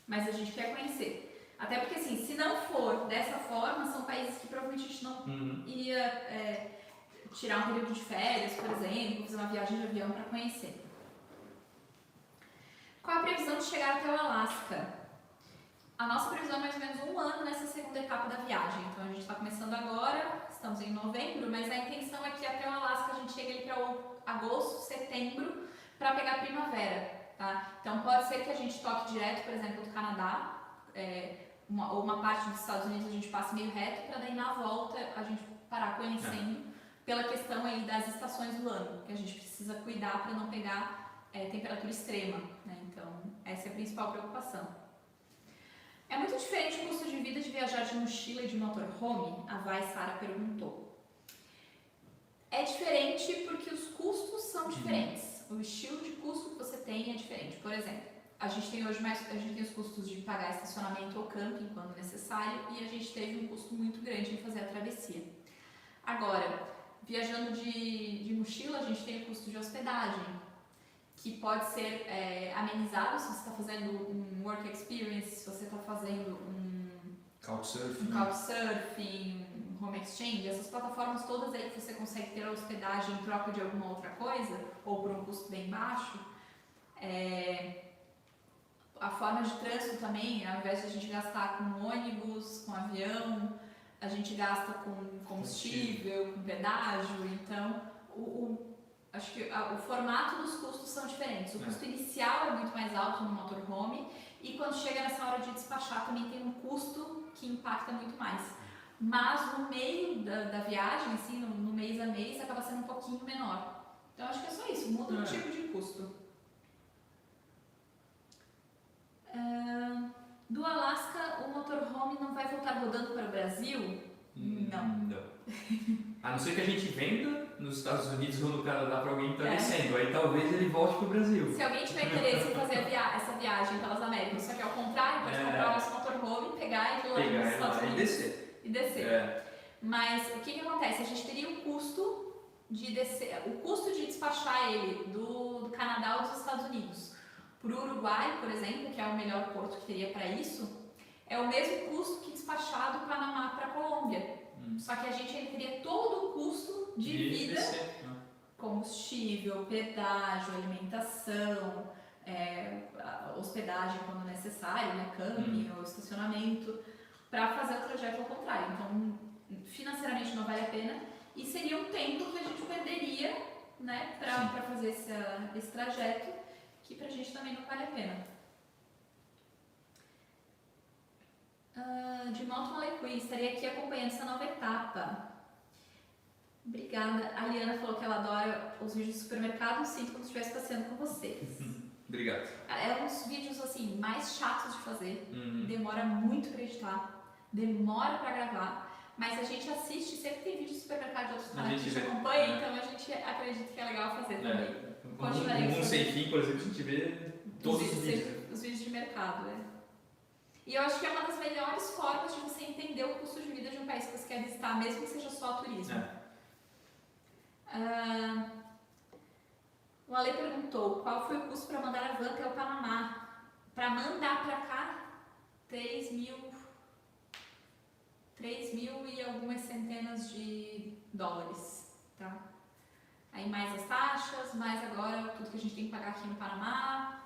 Speaker 2: Mas a gente quer conhecer. Até porque, assim, se não for dessa forma, são países que provavelmente a gente não iria tirar um período de férias, por exemplo, fazer uma viagem de avião para conhecer. Qual a previsão de chegar até o Alasca? A nossa previsão é mais ou menos 1 ano nessa segunda etapa da viagem. Então a gente está começando agora, estamos em novembro, mas a intenção é que até o Alasca a gente chegue ali para agosto, setembro, para pegar a primavera. Tá? Então pode ser que a gente toque direto, por exemplo, do Canadá, ou uma parte dos Estados Unidos a gente passe meio reto, para daí na volta a gente parar conhecendo, pela questão aí das estações do ano, que a gente precisa cuidar para não pegar temperatura extrema. Né? Então essa é a principal preocupação. É muito diferente o custo de vida de viajar de mochila e de motorhome? A Vai Sara perguntou. É diferente porque os custos são diferentes. O estilo de custo que você tem é diferente. Por exemplo, a gente tem hoje os custos de pagar estacionamento ou camping quando necessário, e a gente teve um custo muito grande em fazer a travessia. Agora, viajando de mochila, a gente tem o custo de hospedagem, que pode ser amenizado se você está fazendo um work experience, se você está fazendo um couchsurfing, um home exchange, essas plataformas todas aí que você consegue ter a hospedagem em troca de alguma outra coisa, ou por um custo bem baixo. A forma de trânsito também, ao invés de a gente gastar com ônibus, com avião, a gente gasta com combustível, com pedágio, então acho que o formato dos custos são diferentes. O custo inicial é muito mais alto no motorhome e quando chega nessa hora de despachar também tem um custo que impacta muito mais. Mas no meio da viagem, assim, no mês a mês, acaba sendo um pouquinho menor. Então acho que é só isso, muda o tipo de custo. Do Alasca, o motorhome não vai voltar rodando para o Brasil? Não.
Speaker 1: A não ser que a gente venda nos Estados Unidos ou no Canadá para alguém que está descendo. Aí talvez ele volte para o Brasil.
Speaker 2: Se alguém tiver interesse em fazer essa viagem pelas Américas, só que ao contrário, pode comprar o nosso motorhome, pegar e ir lá nos Estados Unidos
Speaker 1: e descer.
Speaker 2: Mas o que acontece? A gente teria um custo de descer, o custo de despachar ele do Canadá ou dos Estados Unidos para o Uruguai, por exemplo, que é o melhor porto que teria para isso, é o mesmo custo que despachar do Panamá para a Colômbia. Só que a gente ainda teria todo o custo de vida, combustível, pedágio, alimentação, hospedagem quando necessário, né, camping ou estacionamento, para fazer o trajeto ao contrário. Então, financeiramente não vale a pena e seria um tempo que a gente perderia, né, para fazer esse trajeto, que pra gente também não vale a pena. De moto Malecuí, estaria aqui acompanhando essa nova etapa. Obrigada. A Liana falou que ela adora os vídeos do supermercado, sinto como se estivesse passeando com vocês.
Speaker 1: Obrigado.
Speaker 2: É uns vídeos assim mais chatos de fazer, demora muito pra editar, demora pra gravar, mas a gente assiste, sempre tem vídeo do supermercado de outros canais que a gente acompanha, então a gente acredita que é legal fazer também.
Speaker 1: O Mundo Sem Fim, por exemplo, a gente vê todos os vídeos.
Speaker 2: Os vídeos de mercado, E eu acho que é uma das melhores formas de você entender o custo de vida de um país que você quer visitar, mesmo que seja só turismo. O Ale perguntou qual foi o custo para mandar a van até o Panamá. Para mandar para cá, 3 mil e algumas centenas de dólares, tá? Aí mais as taxas, mais agora tudo que a gente tem que pagar aqui no Panamá,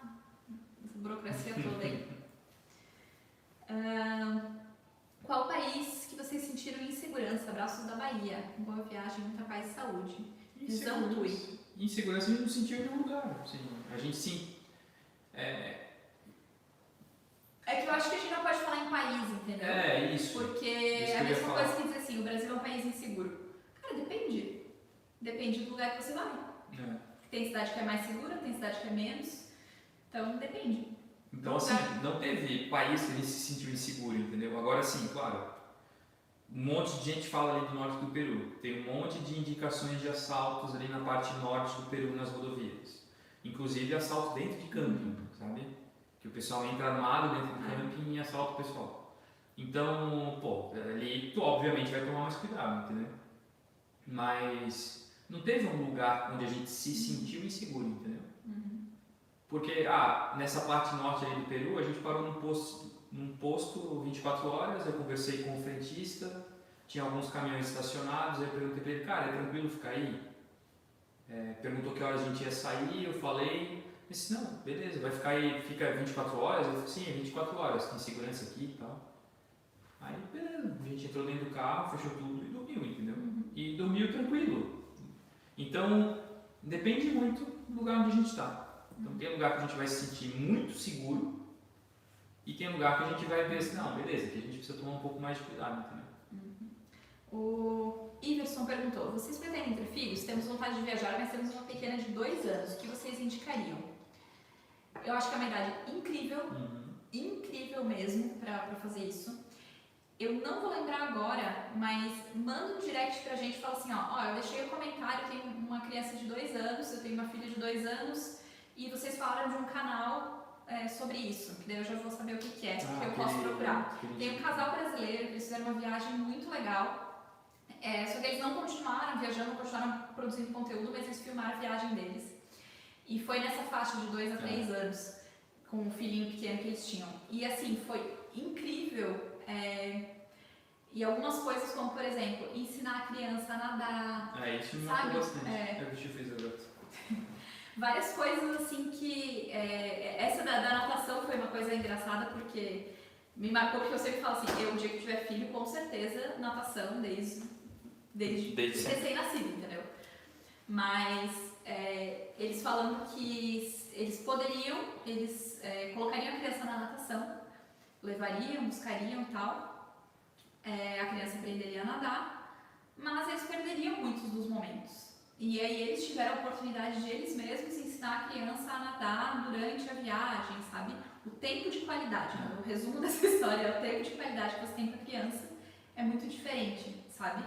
Speaker 2: essa burocracia toda aí. Qual país que vocês sentiram insegurança? Abraços da Bahia. Boa viagem, muita paz e saúde.
Speaker 1: Insegurança a gente não sentiu em nenhum lugar. Assim, a gente sim.
Speaker 2: É que eu acho que a gente não pode falar em país, entendeu?
Speaker 1: Isso.
Speaker 2: Porque é a mesma coisa que dizer assim, o Brasil é um país inseguro. Cara, depende. Depende do lugar que você vai. Tem cidade que é mais segura, tem cidade que é menos. Então depende.
Speaker 1: Então assim, não teve país que a gente se sentiu inseguro, entendeu? Agora sim, claro, um monte de gente fala ali do norte do Peru. Tem um monte de indicações de assaltos ali na parte norte do Peru nas rodovias. Inclusive assalto dentro de camping, sabe? Que o pessoal entra armado dentro do camping e assalta o pessoal. Então, ali tu obviamente vai tomar mais cuidado, entendeu? Mas não teve um lugar onde a gente se sentiu inseguro, entendeu? Porque, nessa parte norte ali do Peru, a gente parou num posto 24 horas, eu conversei com o frentista, tinha alguns caminhões estacionados, aí eu perguntei para ele, cara, é tranquilo ficar aí? Perguntou que horas a gente ia sair, eu falei, ele disse, não, beleza, vai ficar aí, fica 24 horas? Eu falei, sim, é 24 horas, tem segurança aqui e tal. Aí, beleza, a gente entrou dentro do carro, fechou tudo e dormiu, entendeu? E dormiu tranquilo. Então, depende muito do lugar onde a gente está. Então tem lugar que a gente vai se sentir muito seguro e tem lugar que a gente vai ver assim, não, beleza, aqui a gente precisa tomar um pouco mais de cuidado, entendeu?
Speaker 2: O Iverson perguntou, vocês pretendem ter filhos? Temos vontade de viajar, mas temos uma pequena de 2 anos, o que vocês indicariam? Eu acho que é uma idade incrível, incrível mesmo para fazer isso. Eu não vou lembrar agora, mas manda um direct pra gente e fala assim, eu deixei um comentário, eu tenho uma criança de 2 anos, eu tenho uma filha de 2 anos, e vocês falaram de um canal sobre isso, que daí eu já vou saber o que é, que eu posso procurar. Tem um casal brasileiro, eles fizeram uma viagem muito legal, só que eles não continuaram viajando, continuaram produzindo conteúdo, mas eles filmaram a viagem deles. E foi nessa faixa de 2 a 3 anos, com o filhinho pequeno que eles tinham. E assim, foi incrível. E algumas coisas como, por exemplo, ensinar a criança a nadar.
Speaker 1: Isso me marcou bastante. O bicho fez agora.
Speaker 2: Várias coisas assim que... essa da natação foi uma coisa engraçada porque me marcou, porque eu sempre falo assim, o dia que eu tiver filho, com certeza, natação desde recém-nascido, entendeu? Mas eles falando que eles poderiam, colocariam a criança na natação, levariam, buscariam e tal, a criança aprenderia a nadar, mas eles perderiam muitos dos momentos. E aí eles tiveram a oportunidade de eles mesmos ensinar a criança a nadar durante a viagem, sabe? O tempo de qualidade, né? O resumo dessa história é o tempo de qualidade que você tem com a criança é muito diferente, sabe?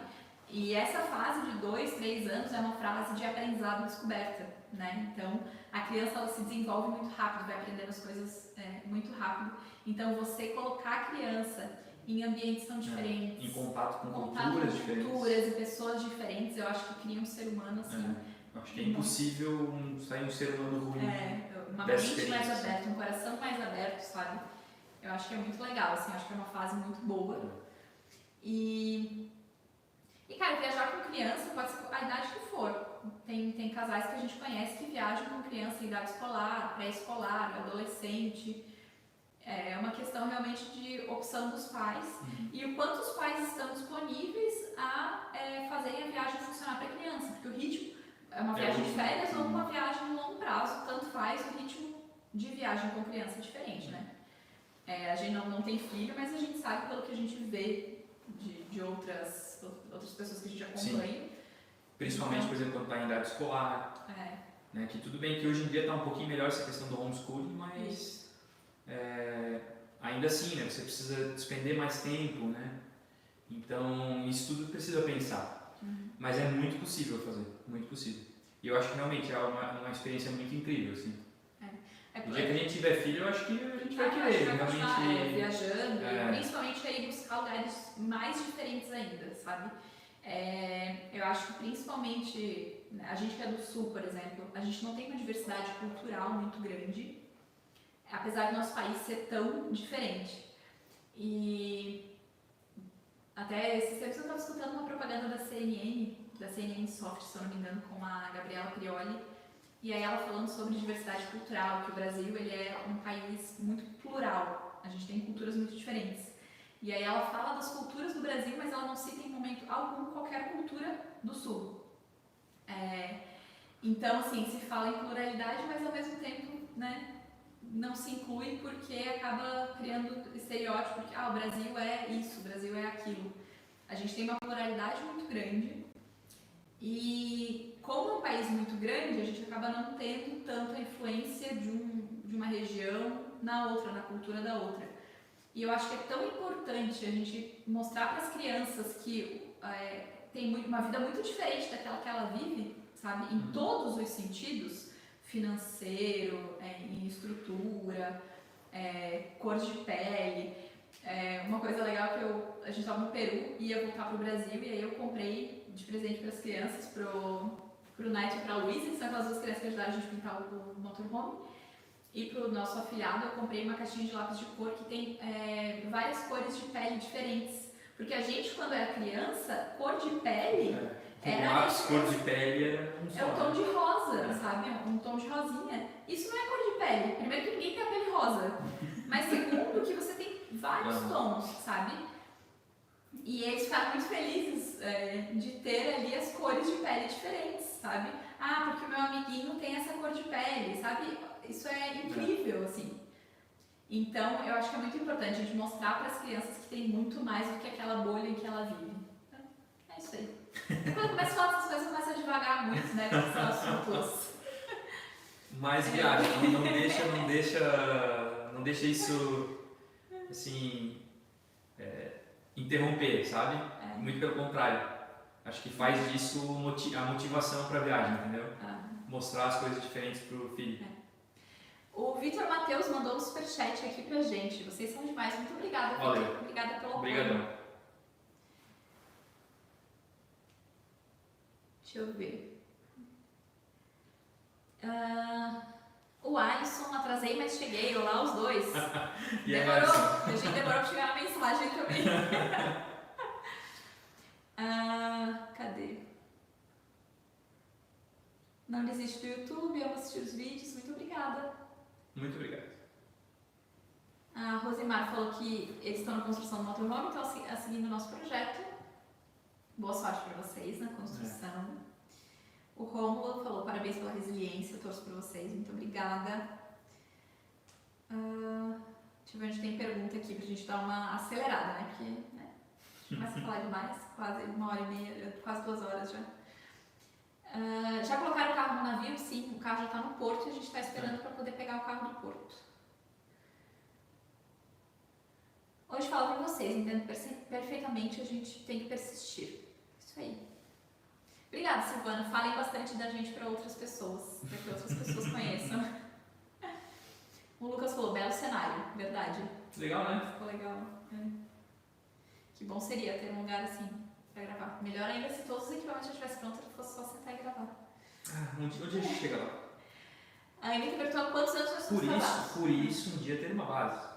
Speaker 2: E essa fase de 2, 3 anos é uma fase de aprendizado e descoberta, né? Então, a criança ela se desenvolve muito rápido, vai aprendendo as coisas muito rápido. Então, você colocar a criança em ambientes tão diferentes.
Speaker 1: Em contato com
Speaker 2: contato
Speaker 1: culturas
Speaker 2: com
Speaker 1: diferentes.
Speaker 2: culturas e pessoas diferentes, eu acho que cria um ser humano assim.
Speaker 1: Acho que é impossível sair um ser humano ruim.
Speaker 2: Uma
Speaker 1: dessa
Speaker 2: mente mais
Speaker 1: experiência.
Speaker 2: aberta, um coração mais aberto, sabe? Eu acho que é muito legal, assim, acho que é uma fase muito boa. E cara, viajar com criança pode ser a idade que for. Tem casais que a gente conhece que viajam com criança em idade escolar, pré-escolar, adolescente. É uma questão realmente de opção dos pais e o quanto os pais estão disponíveis a fazerem a viagem funcionar para a criança, porque o ritmo é uma viagem de férias ou uma viagem de longo prazo, tanto faz, o ritmo de viagem com criança é diferente, né? A gente não tem filho, mas a gente sabe pelo que a gente vê de outras pessoas que a gente acompanha.
Speaker 1: Sim. Principalmente, por exemplo, quando está em idade escolar. Né, que tudo bem que hoje em dia está um pouquinho melhor essa questão do homeschooling, mas ainda assim, né, você precisa despender mais tempo, né? Então, isso tudo precisa pensar. Mas é muito possível fazer, muito possível. E eu acho que realmente é uma experiência muito incrível, assim. No dia que a gente tiver filho, eu acho que a gente vai querer realmente
Speaker 2: viajando, principalmente aí buscar lugares mais diferentes ainda, sabe? Eu acho que principalmente a gente que é do sul, por exemplo, a gente não tem uma diversidade cultural muito grande, apesar do nosso país ser tão diferente. E até esses tempos eu estava escutando uma propaganda da CNN Soft, se eu não me engano, com a Gabriela Prioli. E aí ela falando sobre diversidade cultural, que o Brasil ele é um país muito plural, a gente tem culturas muito diferentes. E aí ela fala das culturas do Brasil, mas ela não cita em momento algum qualquer cultura do Sul. Então, assim, se fala em pluralidade, mas ao mesmo tempo, né, não se inclui porque acaba criando estereótipo, porque o Brasil é isso, o Brasil é aquilo. A gente tem uma pluralidade muito grande. E como é um país muito grande, a gente acaba não tendo tanta influência de uma região na outra, na cultura da outra. E eu acho que é tão importante a gente mostrar para as crianças que tem uma vida muito diferente daquela que ela vive, sabe? Em todos os sentidos, financeiro, em estrutura, cor de pele. Uma coisa legal que a gente estava no Peru e ia voltar para o Brasil e aí eu comprei de presente para as crianças, pro Night e para a Luísa, que são aquelas duas crianças que ajudaram a gente a pintar o motorhome. E pro nosso afilhado eu comprei uma caixinha de lápis de cor que tem várias cores de pele diferentes. Porque a gente, quando era criança, cor de pele era...
Speaker 1: lápis, cor de pele
Speaker 2: é um tom de rosa, sabe? Um tom de rosinha. Isso não é cor de pele. Primeiro que ninguém tem a pele rosa. Mas segundo que você tem vários tons, sabe? E eles ficaram muito felizes de ter ali as cores de pele diferentes, sabe? Porque o meu amiguinho tem essa cor de pele, sabe? Isso é incrível, assim. Então, eu acho que é muito importante a gente mostrar para as crianças que tem muito mais do que aquela bolha em que ela vive. Então, é isso aí. Quando começa a falar dessas coisas, começa a devagar muito, né? Com são assuntos.
Speaker 1: Mas viagem, não deixa isso, assim, interromper, sabe? Muito pelo contrário. Acho que faz disso a motivação para a viagem, entendeu? Mostrar as coisas diferentes pro filho.
Speaker 2: O Vitor Matheus mandou um superchat aqui pra gente. Vocês são demais. Muito obrigada, Vitor. Obrigada pelo apoio.
Speaker 1: Obrigadão.
Speaker 2: Deixa eu ver. O Alisson, atrasei, mas cheguei. Olá, os dois. Demorou. A gente demorou pra chegar na mensagem também. Cadê? Não desiste do YouTube, amo assistir os vídeos. Muito obrigada.
Speaker 1: Muito obrigado.
Speaker 2: A Rosimar falou que eles estão na construção do motorhome, estão seguindo o nosso projeto. Boa sorte para vocês na construção. O Rômulo falou parabéns pela resiliência, eu torço por vocês, muito obrigada. Deixa eu ver onde tem pergunta aqui pra gente dar uma acelerada, né? Porque a gente começa a falar demais, quase 1h30, quase 2 horas já. Já colocaram o carro no navio? Sim, o carro já está no porto e a gente está esperando para poder pegar o carro do porto. Hoje falo para vocês, entendo perfeitamente, a gente tem que persistir. Isso aí. Obrigada, Silvana. Falem bastante da gente para outras pessoas, para que outras pessoas conheçam. O Lucas falou, belo cenário, verdade.
Speaker 1: Legal, né?
Speaker 2: Ficou legal. Que bom seria ter um lugar assim pra gravar. Melhor ainda se todos os equipamentos já estivessem prontos e fosse só sentar e gravar.
Speaker 1: Onde a gente chega lá?
Speaker 2: A Anitta perguntou há quantos anos nós somos casados.
Speaker 1: Por isso, um dia ter uma base.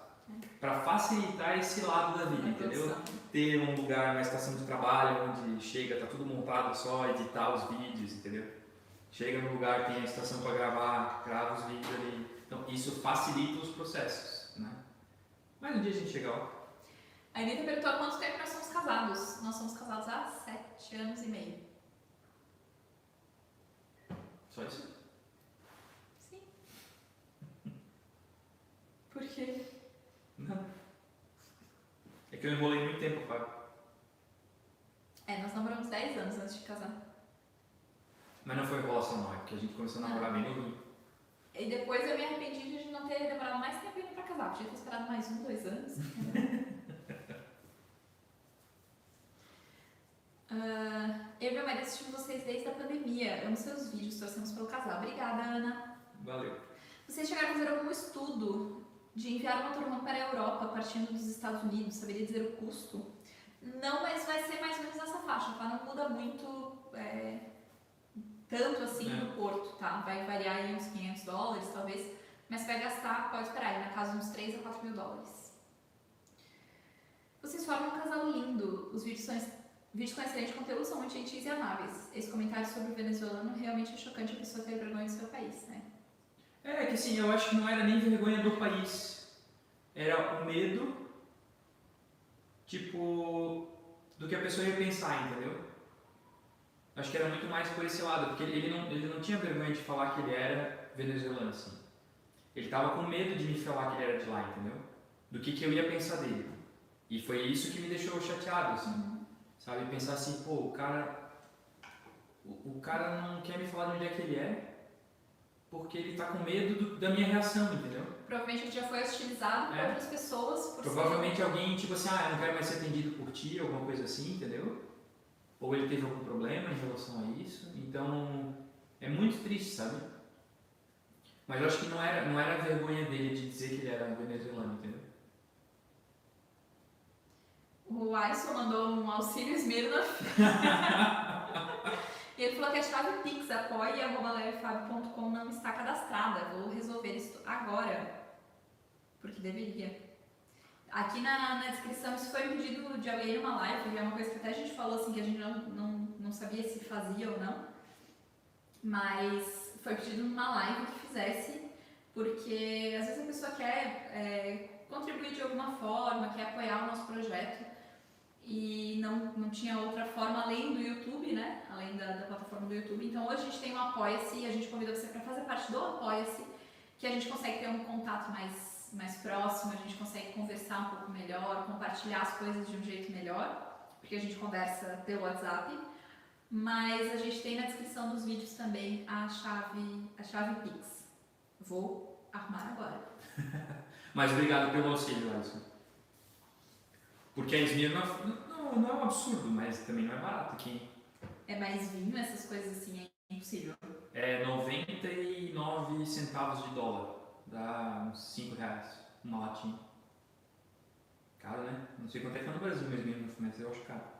Speaker 1: Para facilitar esse lado da vida, entendeu? Ter um lugar, uma estação de trabalho onde chega, tá tudo montado, só editar os vídeos, entendeu? Chega no lugar, tem a estação para gravar, grava os vídeos ali. Então, isso facilita os processos, né? Mas um dia a gente chega lá.
Speaker 2: A Anitta perguntou há quanto tempo nós somos casados. Nós somos casados há 7 anos e meio.
Speaker 1: Só isso?
Speaker 2: Sim. Por quê?
Speaker 1: Não. É que eu enrolei muito tempo, Fábio.
Speaker 2: Nós namoramos 10 anos antes de casar.
Speaker 1: Mas não foi enrolação não, é porque a gente começou a namorar bem novinho.
Speaker 2: E depois eu me arrependi de a gente não ter demorado mais tempo ainda pra casar. Podia ter esperado mais 1, 2 anos. Eu e minha marido assistimos vocês desde a pandemia. Amo seus vídeos, torcemos pelo casal. Obrigada, Ana.
Speaker 1: Valeu.
Speaker 2: Vocês chegaram a fazer algum estudo de enviar uma turma para a Europa partindo dos Estados Unidos? Saberia dizer o custo? Não, mas vai ser mais ou menos nessa faixa, tá? Não muda muito, tanto assim do Porto, tá? Vai variar aí uns $500, talvez. Mas vai gastar, pode esperar, aí na casa uns 3 a 4 mil dólares. Vocês formam um casal lindo. Os vídeos com excelente conteúdo são muito gentis e amáveis. Esse comentário sobre o venezuelano realmente é chocante a pessoa ter vergonha do seu país, né?
Speaker 1: É que assim, eu acho que não era nem vergonha do país. Era o medo, tipo, do que a pessoa ia pensar, entendeu? Acho que era muito mais por esse lado, porque ele não tinha vergonha de falar que ele era venezuelano, assim. Ele tava com medo de me falar que ele era de lá, entendeu? Do que eu ia pensar dele. E foi isso que me deixou chateado, assim. Sabe? Pensar assim, pô, o cara não quer me falar de onde é que ele é, porque ele tá com medo da minha reação, entendeu?
Speaker 2: Provavelmente ele já foi hostilizado por outras pessoas.
Speaker 1: Provavelmente alguém, tipo assim, eu não quero mais ser atendido por ti, alguma coisa assim, entendeu? Ou ele teve algum problema em relação a isso. Então, é muito triste, sabe? Mas eu acho que não era a vergonha dele de dizer que ele era venezuelano, entendeu?
Speaker 2: O Alisson mandou um auxílio Esmirna. E ele falou que a chave Pix apoia@levefab.com não está cadastrada. Vou resolver isso agora. Porque deveria. Aqui na descrição, isso foi um pedido de alguém numa live, é uma coisa que até a gente falou assim, que a gente não sabia se fazia ou não. Mas foi pedido numa live que fizesse, porque às vezes a pessoa quer contribuir de alguma forma, quer apoiar o nosso projeto e não tinha outra forma além do YouTube, né? Além da plataforma do YouTube. Então hoje a gente tem um Apoia-se e a gente convida você para fazer parte do Apoia-se, que a gente consegue ter um contato mais próximo, a gente consegue conversar um pouco melhor, compartilhar as coisas de um jeito melhor, porque a gente conversa pelo WhatsApp. Mas a gente tem na descrição dos vídeos também a chave Pix. Vou arrumar agora.
Speaker 1: Mas obrigado pelo auxílio, Alisson. Porque a Esmirna não é um absurdo, mas também não é barato aqui.
Speaker 2: É mais vinho, essas coisas assim, é impossível.
Speaker 1: É 99 centavos de dólar. Dá uns 5 reais uma latinha. Caro, né? Não sei quanto é que é no Brasil mesmo, mas eu acho caro.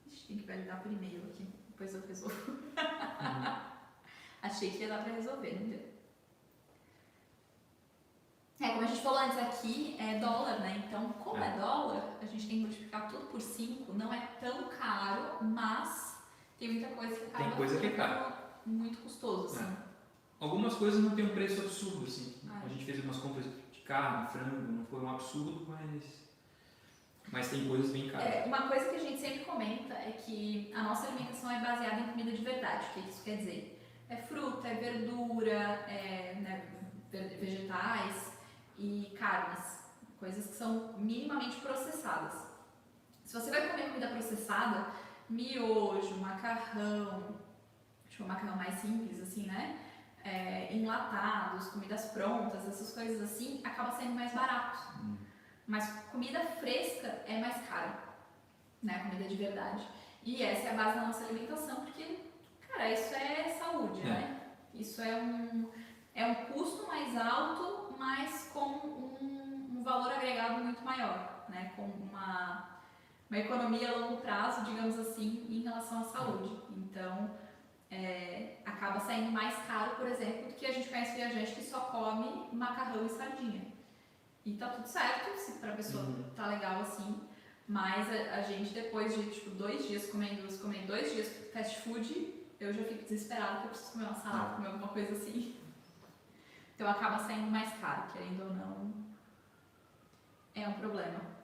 Speaker 2: Ixi, tem que validar por e-mail aqui, depois eu resolvo. Achei que ia dar pra resolver, não deu. Como a gente falou antes aqui, é dólar, né? Então, como é dólar, a gente tem que multiplicar tudo por 5, não é tão caro, mas tem muita coisa que acaba ficando muito custoso, assim.
Speaker 1: Algumas coisas não tem um preço absurdo, assim. A gente fez algumas compras de carne, frango, não foi um absurdo, mas tem coisas bem caras.
Speaker 2: Uma coisa que a gente sempre comenta é que a nossa alimentação é baseada em comida de verdade. O que isso quer dizer? É fruta, é verdura, vegetais e carnes. Coisas que são minimamente processadas. Se você vai comer comida processada, miojo, macarrão, tipo um macarrão mais simples, assim, né? Enlatados, comidas prontas, essas coisas assim, acaba sendo mais barato. Mas comida fresca é mais cara, né? Comida de verdade. E essa é a base da nossa alimentação, porque, cara, isso é saúde, né? Isso é um custo mais alto, mas com um valor agregado muito maior, né? Com uma economia a longo prazo, digamos assim, em relação à saúde. Então, acaba saindo mais caro, por exemplo, do que a gente conhece viajante que só come macarrão e sardinha. E tá tudo certo, se pra pessoa tá legal assim, mas a gente depois de tipo 2 dias comendo 2 dias fast food, eu já fico desesperada que eu preciso comer uma salada, comer alguma coisa assim. Então acaba saindo mais caro, querendo ou não, é um problema.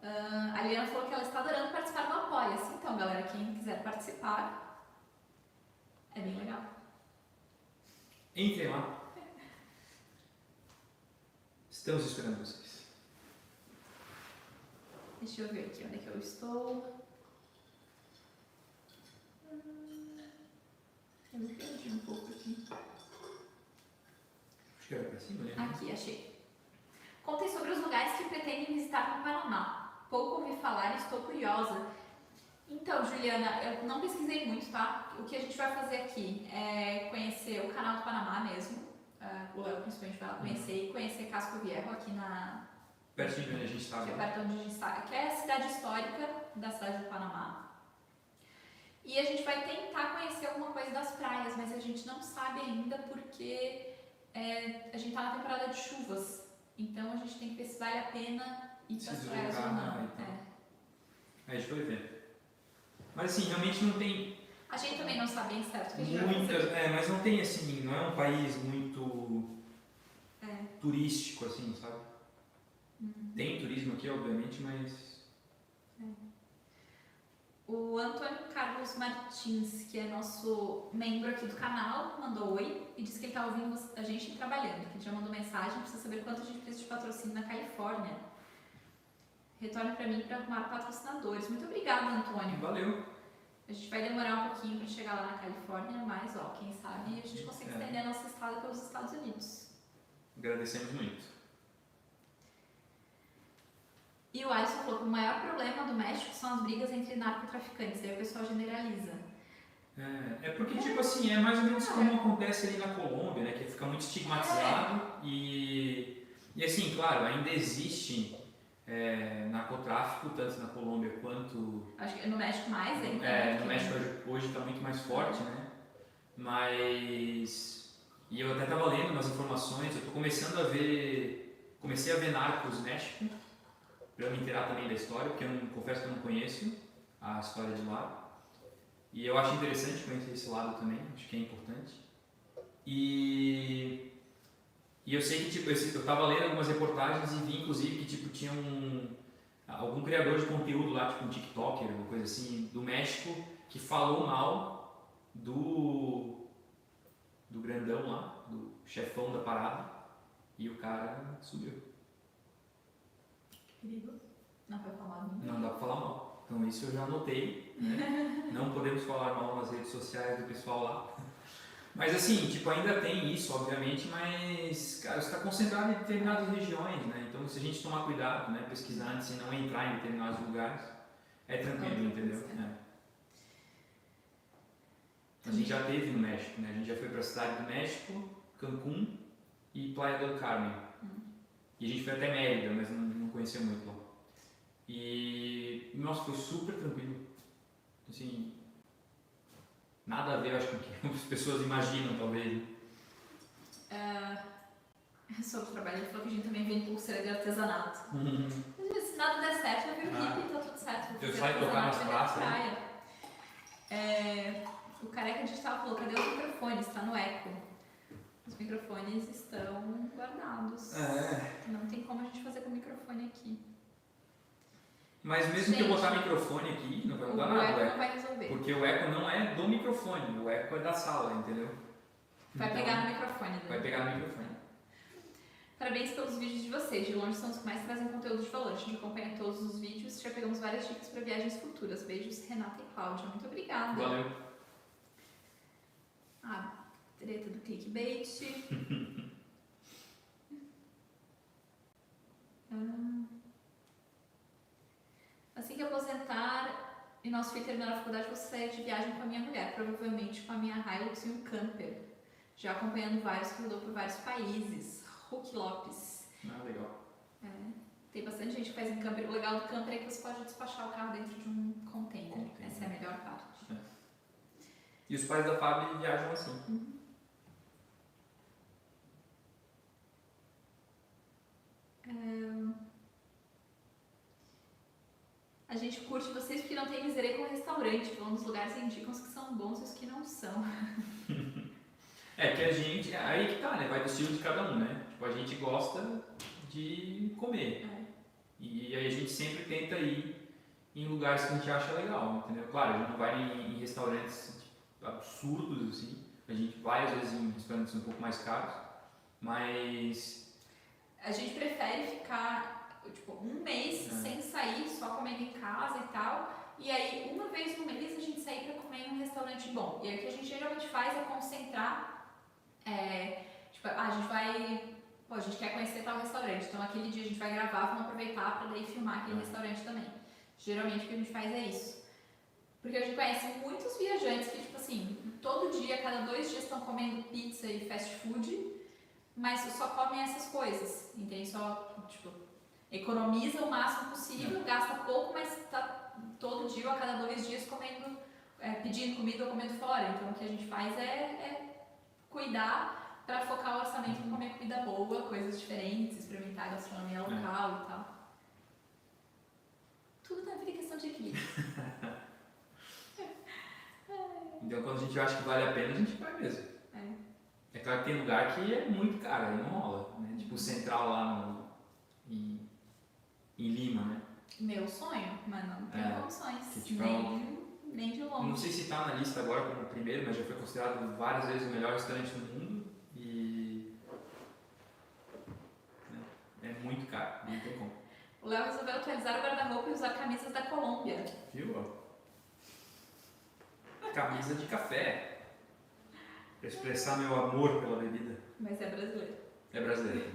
Speaker 2: A Liana falou que ela está adorando participar do Apoia-se. Então, galera, quem quiser participar, é bem legal.
Speaker 1: Entrem lá. Estamos esperando vocês.
Speaker 2: Deixa eu ver aqui onde é que eu estou. Eu me perdi um pouco aqui.
Speaker 1: Acho que era pra cima, né?
Speaker 2: Aqui, achei. Contem sobre os lugares que pretendem visitar no Panamá. Pouco ouvi falar e estou curiosa. Então, Juliana, eu não pesquisei muito, tá? O que a gente vai fazer aqui é conhecer o canal do Panamá mesmo. O Léo principalmente vai lá conhecer e conhecer Casco Viejo aqui
Speaker 1: Pertinho de onde a gente está
Speaker 2: que é
Speaker 1: agora.
Speaker 2: perto onde a gente está, que é a cidade histórica da cidade do Panamá. E a gente vai tentar conhecer alguma coisa das praias, mas a gente não sabe ainda porque a gente está na temporada de chuvas. Então a gente tem que ver se vale a pena ir para as praias ou não.
Speaker 1: Então. Aí a gente vai ver. Mas assim, realmente não tem
Speaker 2: A gente também não sabe bem certo o que a gente vai fazer.
Speaker 1: muitas. Mas não tem assim, não é um país muito turístico, assim, sabe? Tem turismo aqui, obviamente, mas.
Speaker 2: O Antônio Carlos Martins, que é nosso membro aqui do canal, mandou oi e disse que ele está ouvindo a gente trabalhando. Que ele já mandou mensagem, precisa saber quanto a gente precisa de patrocínio na Califórnia. Retorne para mim para arrumar patrocinadores. Muito obrigada, Antônio.
Speaker 1: Valeu.
Speaker 2: A gente vai demorar um pouquinho para chegar lá na Califórnia, mas quem sabe a gente consegue estender a nossa estada pelos Estados Unidos.
Speaker 1: Agradecemos muito.
Speaker 2: E o Alisson falou que o maior problema do México são as brigas entre narcotraficantes. Aí o pessoal generaliza.
Speaker 1: Porque, tipo assim, é mais ou menos como acontece ali na Colômbia, né? Que fica muito estigmatizado e assim, claro, ainda existe narcotráfico, tanto na Colômbia quanto...
Speaker 2: Acho que no México mais ainda.
Speaker 1: No México hoje está muito mais forte, né? Mas... E eu até estava lendo umas informações, eu estou começando a ver... Comecei a ver Narcos México, para eu me inteirar também da história, porque eu confesso que eu não conheço a história de lá. E eu acho interessante conhecer esse lado também, acho que é importante. E eu sei que, tipo, eu estava lendo algumas reportagens e vi, inclusive, que, tipo, tinha algum criador de conteúdo lá, tipo um TikToker, alguma coisa assim, do México, que falou mal do grandão lá, do chefão da parada, e o cara subiu.
Speaker 2: Perigo. Não vai falar mal.
Speaker 1: Não dá pra falar mal. Então isso eu já anotei, né? Não podemos falar mal nas redes sociais do pessoal lá. Mas assim, tipo, ainda tem isso, obviamente, mas, cara, está concentrado em determinadas regiões, né? Então se a gente tomar cuidado, né, pesquisar antes e não entrar em determinados lugares, é tranquilo, entendeu? A gente já esteve no México, né? A gente já foi para a cidade do México, Cancún e Playa del Carmen. E a gente foi até Mérida, mas não conhecia muito lá. E, nossa, foi super tranquilo. Assim, nada a ver, acho, com o que as pessoas imaginam, talvez.
Speaker 2: Sobre o trabalho, ele falou que a gente também vende pulseira de artesanato. Se nada der certo, eu viro hippie e tá tudo certo.
Speaker 1: Eu saio tocar nas praças.
Speaker 2: O careca digital falou, cadê os microfones? Tá no eco. Os microfones estão guardados. Não tem como a gente fazer com o microfone aqui.
Speaker 1: Mas mesmo que eu botar microfone aqui, não vai mudar nada.
Speaker 2: O eco não vai resolver.
Speaker 1: Porque o eco não é do microfone, o eco é da sala, entendeu?
Speaker 2: Vai pegar no microfone. Né?
Speaker 1: Vai pegar no microfone.
Speaker 2: Parabéns pelos vídeos de vocês. De longe são os que mais trazem conteúdo de valor. A gente acompanha todos os vídeos. Já pegamos várias dicas para viagens futuras. Beijos, Renata e Cláudia. Muito obrigada.
Speaker 1: Valeu.
Speaker 2: Treta do clickbait. Assim que aposentar e nosso filho terminar a faculdade, vou sair de viagem com a minha mulher, provavelmente com a minha Hilux e um camper. Já acompanhando vários que rodou por vários países. Hulk Lopes.
Speaker 1: Legal.
Speaker 2: Tem bastante gente que faz em camper. O legal do camper é que você pode despachar o carro dentro de um container. Essa é a melhor parte.
Speaker 1: E os pais da Fábio viajam assim.
Speaker 2: A gente curte vocês porque não tem miséria com restaurante. Vão nos lugares e indicam os que são bons e os que não são.
Speaker 1: É que a gente, aí que tá, né? Vai do estilo de cada um, né? Tipo, a gente gosta de comer. E aí a gente sempre tenta ir em lugares que a gente acha legal, entendeu? Claro, a gente não vai em restaurantes tipo, absurdos, assim. A gente vai às vezes em restaurantes um pouco mais caros, mas...
Speaker 2: A gente prefere ficar, tipo, um mês sem sair, só comendo em casa e tal. E aí, uma vez no mês, a gente sair pra comer em um restaurante bom. E aí, o que a gente geralmente faz é concentrar... tipo, a gente vai... Pô, a gente quer conhecer tal restaurante, então aquele dia a gente vai gravar, vamos aproveitar pra daí filmar aquele restaurante também. Geralmente o que a gente faz é isso. Porque a gente conhece muitos viajantes que, tipo assim, todo dia, a cada 2 dias estão comendo pizza e fast food, mas só comem essas coisas, entende? Só, tipo, economiza o máximo possível, gasta pouco, mas tá todo dia ou a cada 2 dias comendo, pedindo comida ou comendo fora. Então o que a gente faz é cuidar para focar o orçamento em comer comida boa, coisas diferentes, experimentar a gastronomia local e tal. Tudo na vida é questão de equilíbrio.
Speaker 1: Então quando a gente acha que vale a pena, a gente vai mesmo. É claro que tem lugar que é muito caro, aí não rola, né? Tipo o Central lá em Lima, né?
Speaker 2: Meu sonho, mas não tem condições,
Speaker 1: que, tipo,
Speaker 2: nem de longe.
Speaker 1: Não sei se tá na lista agora como o primeiro, mas já foi considerado várias vezes o melhor restaurante do mundo e... é muito caro, não tem como.
Speaker 2: O Léo resolveu atualizar o guarda-roupa e usar camisas da Colômbia.
Speaker 1: Viu? Camisa de café. Pra expressar meu amor pela bebida.
Speaker 2: Mas é brasileiro.
Speaker 1: É brasileiro.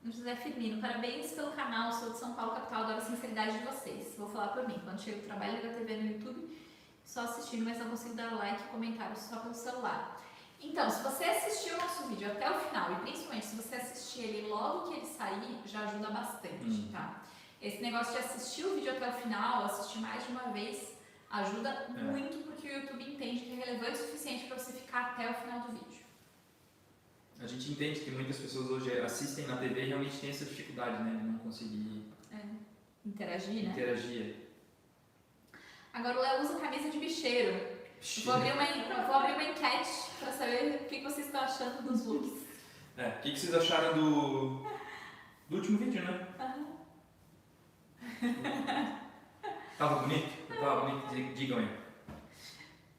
Speaker 2: José Firmino, parabéns pelo canal, sou de São Paulo, capital, adoro a sinceridade de vocês. Vou falar por mim, quando chego do trabalho, ligo a TV no YouTube, só assistindo, mas não consigo dar like e comentários só pelo celular. Então, se você assistiu o nosso vídeo até o final, e principalmente se você assistir ele logo que ele sair, já ajuda bastante, tá? Esse negócio de assistir o vídeo até o final, assistir mais de uma vez, ajuda muito, porque o YouTube entende que é relevante o suficiente para você ficar até o final do vídeo.
Speaker 1: A gente entende que muitas pessoas hoje assistem na TV e realmente tem essa dificuldade, né? De não conseguir
Speaker 2: interagir, né?
Speaker 1: Interagir.
Speaker 2: Agora o Léo usa camisa de bicheiro. Vou abrir uma enquete para saber o que vocês estão achando dos looks.
Speaker 1: O que vocês acharam do último vídeo, né? Tava bonito? Tava bonito? Digam aí.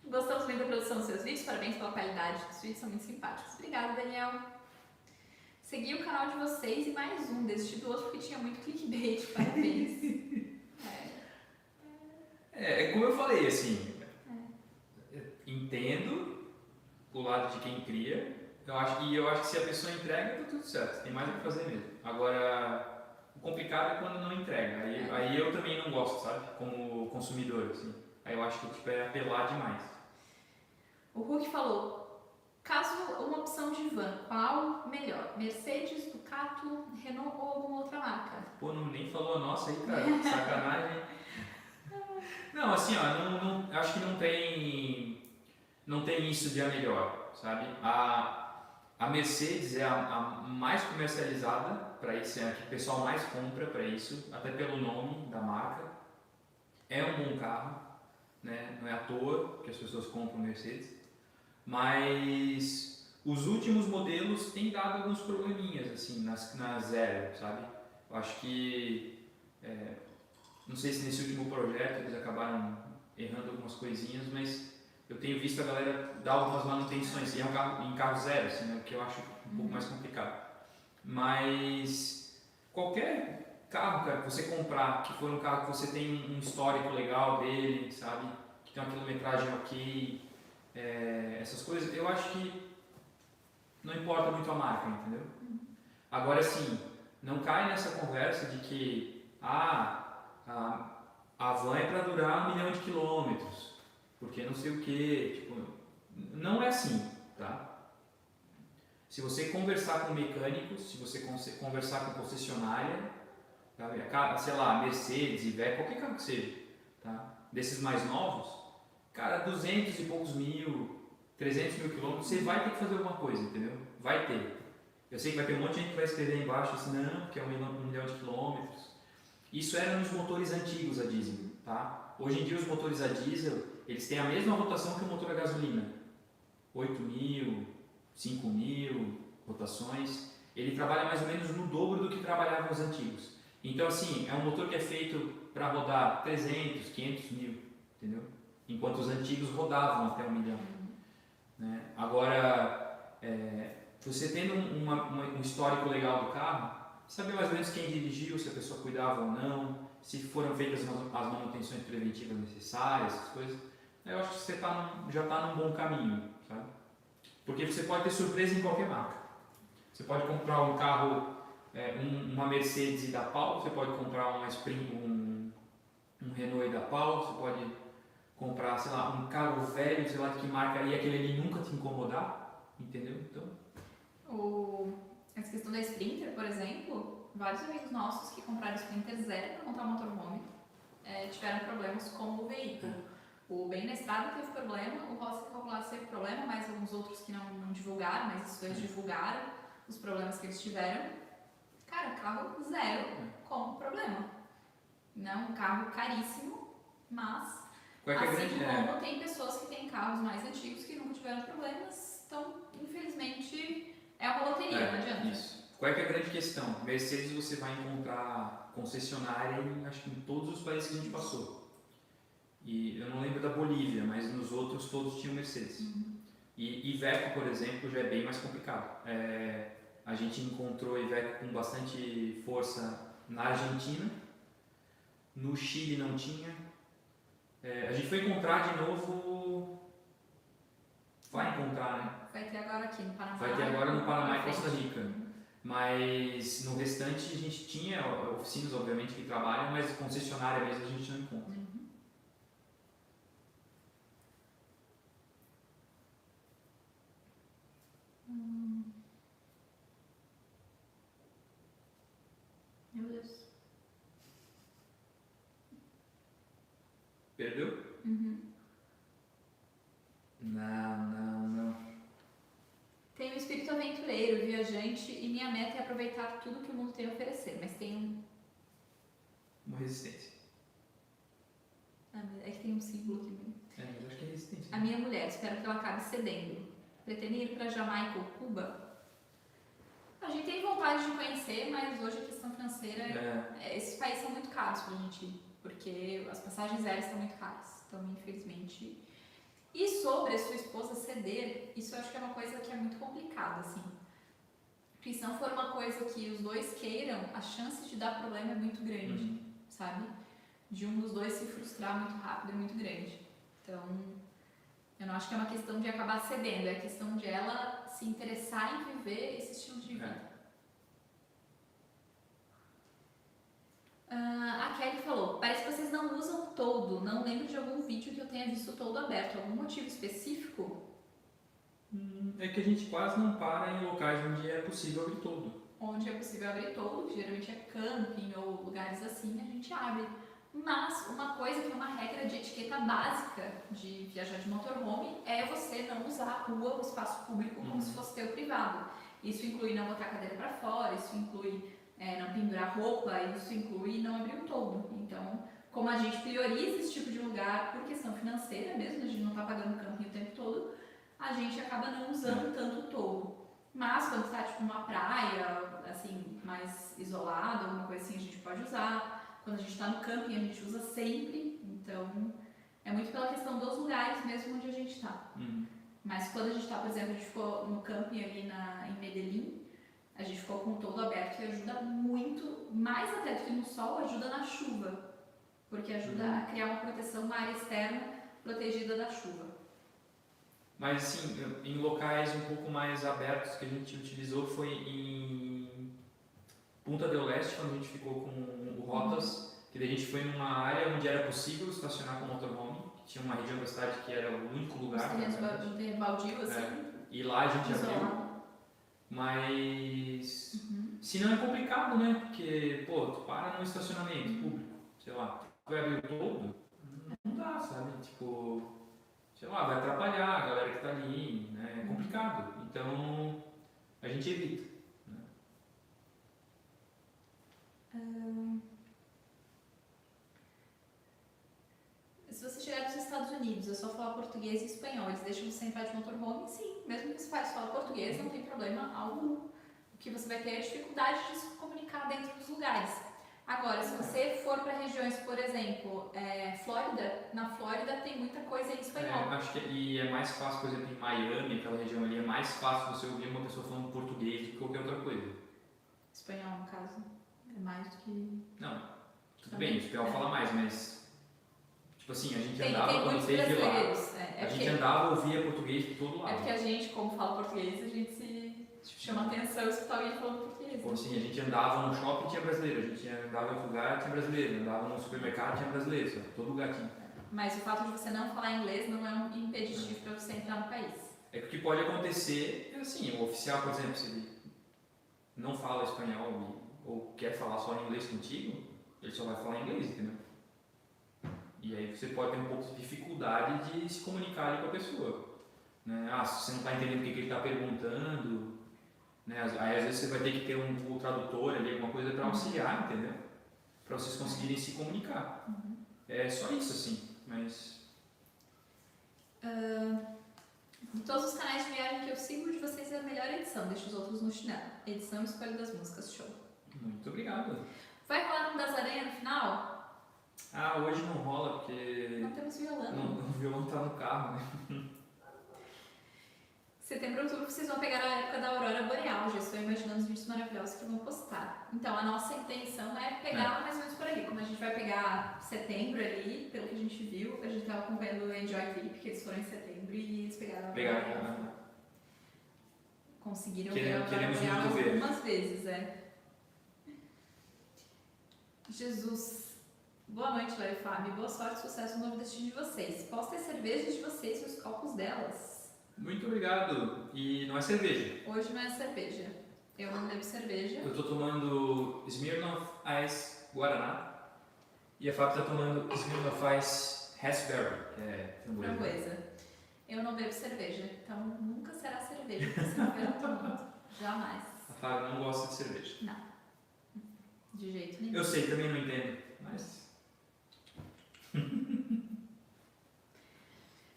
Speaker 2: Gostamos muito da produção dos seus vídeos, parabéns pela qualidade dos vídeos, são muito simpáticos. Obrigada, Daniel. Segui o canal de vocês e mais um, desisti do outro porque tinha muito clickbait, parabéns.
Speaker 1: Como eu falei, assim, entendo o lado de quem cria, eu acho que se a pessoa entrega, tá tudo certo, tem mais o que fazer mesmo. Agora, o complicado é quando não entrega, aí eu também não gosto, sabe, como consumidor, assim. Aí eu acho que tipo, é apelar demais.
Speaker 2: O Hulk falou, caso uma opção de van, qual melhor? Mercedes, Ducato, Renault ou alguma outra marca?
Speaker 1: Pô, nem falou a nossa aí, cara, que sacanagem. Não, assim, ó, acho que não tem isso de a melhor, sabe? A Mercedes é a mais comercializada para isso, é a que o pessoal mais compra para isso, até pelo nome da marca. É um bom carro, né? Não é à toa que as pessoas compram Mercedes, mas os últimos modelos têm dado alguns probleminhas assim na Zero, sabe? Eu acho que não sei se nesse último projeto eles acabaram errando algumas coisinhas, mas eu tenho visto a galera dar algumas manutenções e é um carro em carro zero, assim, né? Que eu acho um pouco mais complicado. Mas qualquer carro, cara, que você comprar, que for um carro que você tem um histórico legal dele, sabe? Que tem uma quilometragem ok, essas coisas, eu acho que não importa muito a marca, entendeu? Agora sim, não cai nessa conversa de que a van é para durar 1 milhão de quilômetros, porque não sei o que, tipo, não é assim, tá? Se você conversar com mecânicos, se você conversar com concessionária, tá? Sei lá, Mercedes, Iveco, qualquer carro que seja, tá? Desses mais novos, cara, 200 e poucos mil, 300 mil quilômetros, você vai ter que fazer alguma coisa, entendeu? Vai ter. Eu sei que vai ter um monte de gente que vai escrever embaixo assim, não, porque é 1 milhão de quilômetros. Isso era nos motores antigos a diesel, tá? Hoje em dia os motores a diesel, eles têm a mesma rotação que o motor a gasolina. 8 mil, 5 mil rotações. Ele trabalha mais ou menos no dobro do que trabalhavam os antigos. Então assim, é um motor que é feito para rodar 300, 500 mil, entendeu? Enquanto os antigos rodavam até 1 milhão. Né? Agora, você tendo um histórico legal do carro, saber mais ou menos quem dirigiu, se a pessoa cuidava ou não, se foram feitas as manutenções preventivas necessárias, essas coisas, eu acho que você já está num bom caminho, sabe? Porque você pode ter surpresa em qualquer marca. Você pode comprar um carro, uma Mercedes e dar pau, você pode comprar uma um Renault e dar pau, você pode comprar, sei lá, um carro velho, sei lá de que marca, e aquele ali nunca te incomodar, entendeu? Então...
Speaker 2: Essa questão da Sprinter, por exemplo, vários amigos nossos que compraram Sprinter zero para montar um motorhome tiveram problemas com o veículo. O Bem na Estrada teve problema, o Rossi Calculado teve problema, mas alguns outros que não divulgaram, mas os dois divulgaram os problemas que eles tiveram. Cara, carro zero com problema. Não, um carro caríssimo, mas assim como tem pessoas que têm carros mais antigos que nunca tiveram problemas, então infelizmente é uma loteria, não adianta.
Speaker 1: Isso. Qual é que é a grande questão? Mercedes você vai encontrar concessionária acho que em todos os países que a gente passou. E eu não lembro da Bolívia, mas nos outros todos tinham Mercedes. E Iveco, por exemplo, já é bem mais complicado. A gente encontrou Iveco com bastante força na Argentina, no Chile não tinha. A gente foi encontrar de novo. Vai encontrar, né?
Speaker 2: Vai ter agora aqui no Panamá.
Speaker 1: Vai ter agora no Panamá e Costa Rica. Mas no restante a gente tinha oficinas, obviamente, que trabalham, mas concessionária mesmo a gente não encontra.
Speaker 2: Meu Deus.
Speaker 1: Perdeu? Não.
Speaker 2: Tenho um espírito aventureiro, viajante e minha meta é aproveitar tudo que o mundo tem a oferecer, mas tem
Speaker 1: uma resistência.
Speaker 2: É que tem um símbolo aqui.
Speaker 1: Mas acho que é resistência.
Speaker 2: A minha mulher, espero que ela acabe cedendo. Pretende ir para Jamaica ou Cuba? A gente tem vontade de conhecer, mas hoje a questão financeira, esses países são muito caros pra gente ir, porque as passagens aéreas estão muito caras, então infelizmente. E sobre a sua esposa ceder, isso eu acho que é uma coisa que é muito complicada, assim. Porque se não for uma coisa que os dois queiram, a chance de dar problema é muito grande, sabe? De um dos dois se frustrar muito rápido é muito grande. Então, eu não acho que é uma questão de acabar cedendo, é a questão de ela se interessar em viver esse estilo de vida. A Kelly falou, parece que vocês não usam todo, não lembro de algum vídeo que eu tenha visto todo aberto, algum motivo específico?
Speaker 1: É que a gente quase não para em locais onde é possível abrir todo.
Speaker 2: Onde é possível abrir todo, que geralmente é camping ou lugares assim, a gente abre. Mas uma coisa que é uma regra de etiqueta básica de viajar de motorhome é você não usar a rua, o espaço público, como se fosse teu privado. Isso inclui não botar a cadeira para fora, isso inclui não pendurar roupa, isso inclui não abrir o toldo. Então, como a gente prioriza esse tipo de lugar por questão financeira mesmo, a gente não está pagando camping o tempo todo, a gente acaba não usando tanto o toldo. Mas quando está tipo numa praia, assim, mais isolado, alguma coisa assim, a gente pode usar. Quando a gente está no camping, a gente usa sempre, então é muito pela questão dos lugares mesmo onde a gente está. Mas quando a gente está, por exemplo, a gente ficou no camping ali em Medellín, a gente ficou com o toldo aberto e ajuda muito, mais até do que no sol, ajuda na chuva, porque ajuda a criar uma proteção, uma área externa protegida da chuva.
Speaker 1: Mas assim, em locais um pouco mais abertos que a gente utilizou foi em Punta del Este, quando a gente ficou com o Rotas, que daí a gente foi numa área onde era possível estacionar com motorhome, que tinha uma região da cidade que era o único lugar.
Speaker 2: Baldio, assim.
Speaker 1: E lá a gente abriu. Mas se não é complicado, né? Porque, pô, tu para num estacionamento público, sei lá, tu vai abrir todo, não dá, sabe? Tipo, sei lá, vai atrapalhar a galera que tá ali, né? É complicado. Então, a gente evita.
Speaker 2: Se você chegar dos Estados Unidos, é só falar português e espanhol, eles deixam você entrar de motorhome, sim, mesmo que você fale português, não tem problema algum. O que você vai ter é dificuldade de se comunicar dentro dos lugares. Agora, se você for para regiões, por exemplo, Flórida, na Flórida tem muita coisa em espanhol.
Speaker 1: Acho que e é mais fácil, por exemplo, em Miami, aquela região ali, é mais fácil você ouvir uma pessoa falando português do que qualquer outra coisa.
Speaker 2: Espanhol, no caso, é mais do que...
Speaker 1: Não, tudo bem, o espanhol fala mais, mas... Tipo assim, a gente andava
Speaker 2: tem
Speaker 1: quando teve lá. A gente andava e ouvia português por todo lado.
Speaker 2: É porque a gente, como fala português, a gente se chama atenção escutar alguém falando português.
Speaker 1: Ou assim, a gente andava no shopping e tinha brasileiro, a gente andava em outro lugar tinha brasileiro, andava no supermercado tinha brasileiro, sabe? Todo lugar tinha.
Speaker 2: Mas o fato de você não falar inglês não é um impeditivo para você entrar no país.
Speaker 1: É que o que pode acontecer é assim, o oficial, por exemplo, se ele não fala espanhol ou quer falar só inglês contigo, ele só vai falar inglês, entendeu? E aí você pode ter um pouco de dificuldade de se comunicar ali com a pessoa. Né? Se você não está entendendo o que ele está perguntando, né? Aí às vezes você vai ter que ter um tradutor ali, alguma coisa para auxiliar, entendeu? Para vocês conseguirem se comunicar. É só isso, assim, mas...
Speaker 2: De todos os canais de viagem que eu sigo, de vocês é a melhor edição, deixa os outros no chinelo. Edição e escolha das músicas, show.
Speaker 1: Muito obrigado.
Speaker 2: Vai rolar um das aranhas no final?
Speaker 1: Hoje não rola porque...
Speaker 2: Não temos violão.
Speaker 1: O violão tá no carro, né?
Speaker 2: Setembro e outubro vocês vão pegar a época da aurora boreal, já estou imaginando os vídeos maravilhosos que vão postar. Então a nossa intenção é pegar mais ou menos por ali, como a gente vai pegar setembro ali, pelo que a gente viu, a gente estava acompanhando o Enjoy Clip, que eles foram em setembro e eles pegaram a aurora boreal. Conseguiram ver a aurora boreal algumas vezes, Jesus, boa noite, Léo e Fábio, boa sorte, sucesso no novo destino de vocês. Posso ter cervejas de vocês e os copos delas.
Speaker 1: Muito obrigado. E não é cerveja.
Speaker 2: Hoje não é cerveja. Eu não bebo cerveja.
Speaker 1: Eu tô tomando Smirnoff Ice Guaraná. E a Fábio tá tomando Smirnoff Ice Raspberry, que é
Speaker 2: framboesa. Eu não bebo cerveja, então nunca será cerveja que você não vai tomando. Jamais.
Speaker 1: A Fábio não gosta de cerveja.
Speaker 2: Não. De jeito nenhum.
Speaker 1: Eu sei, também não entendo, mas...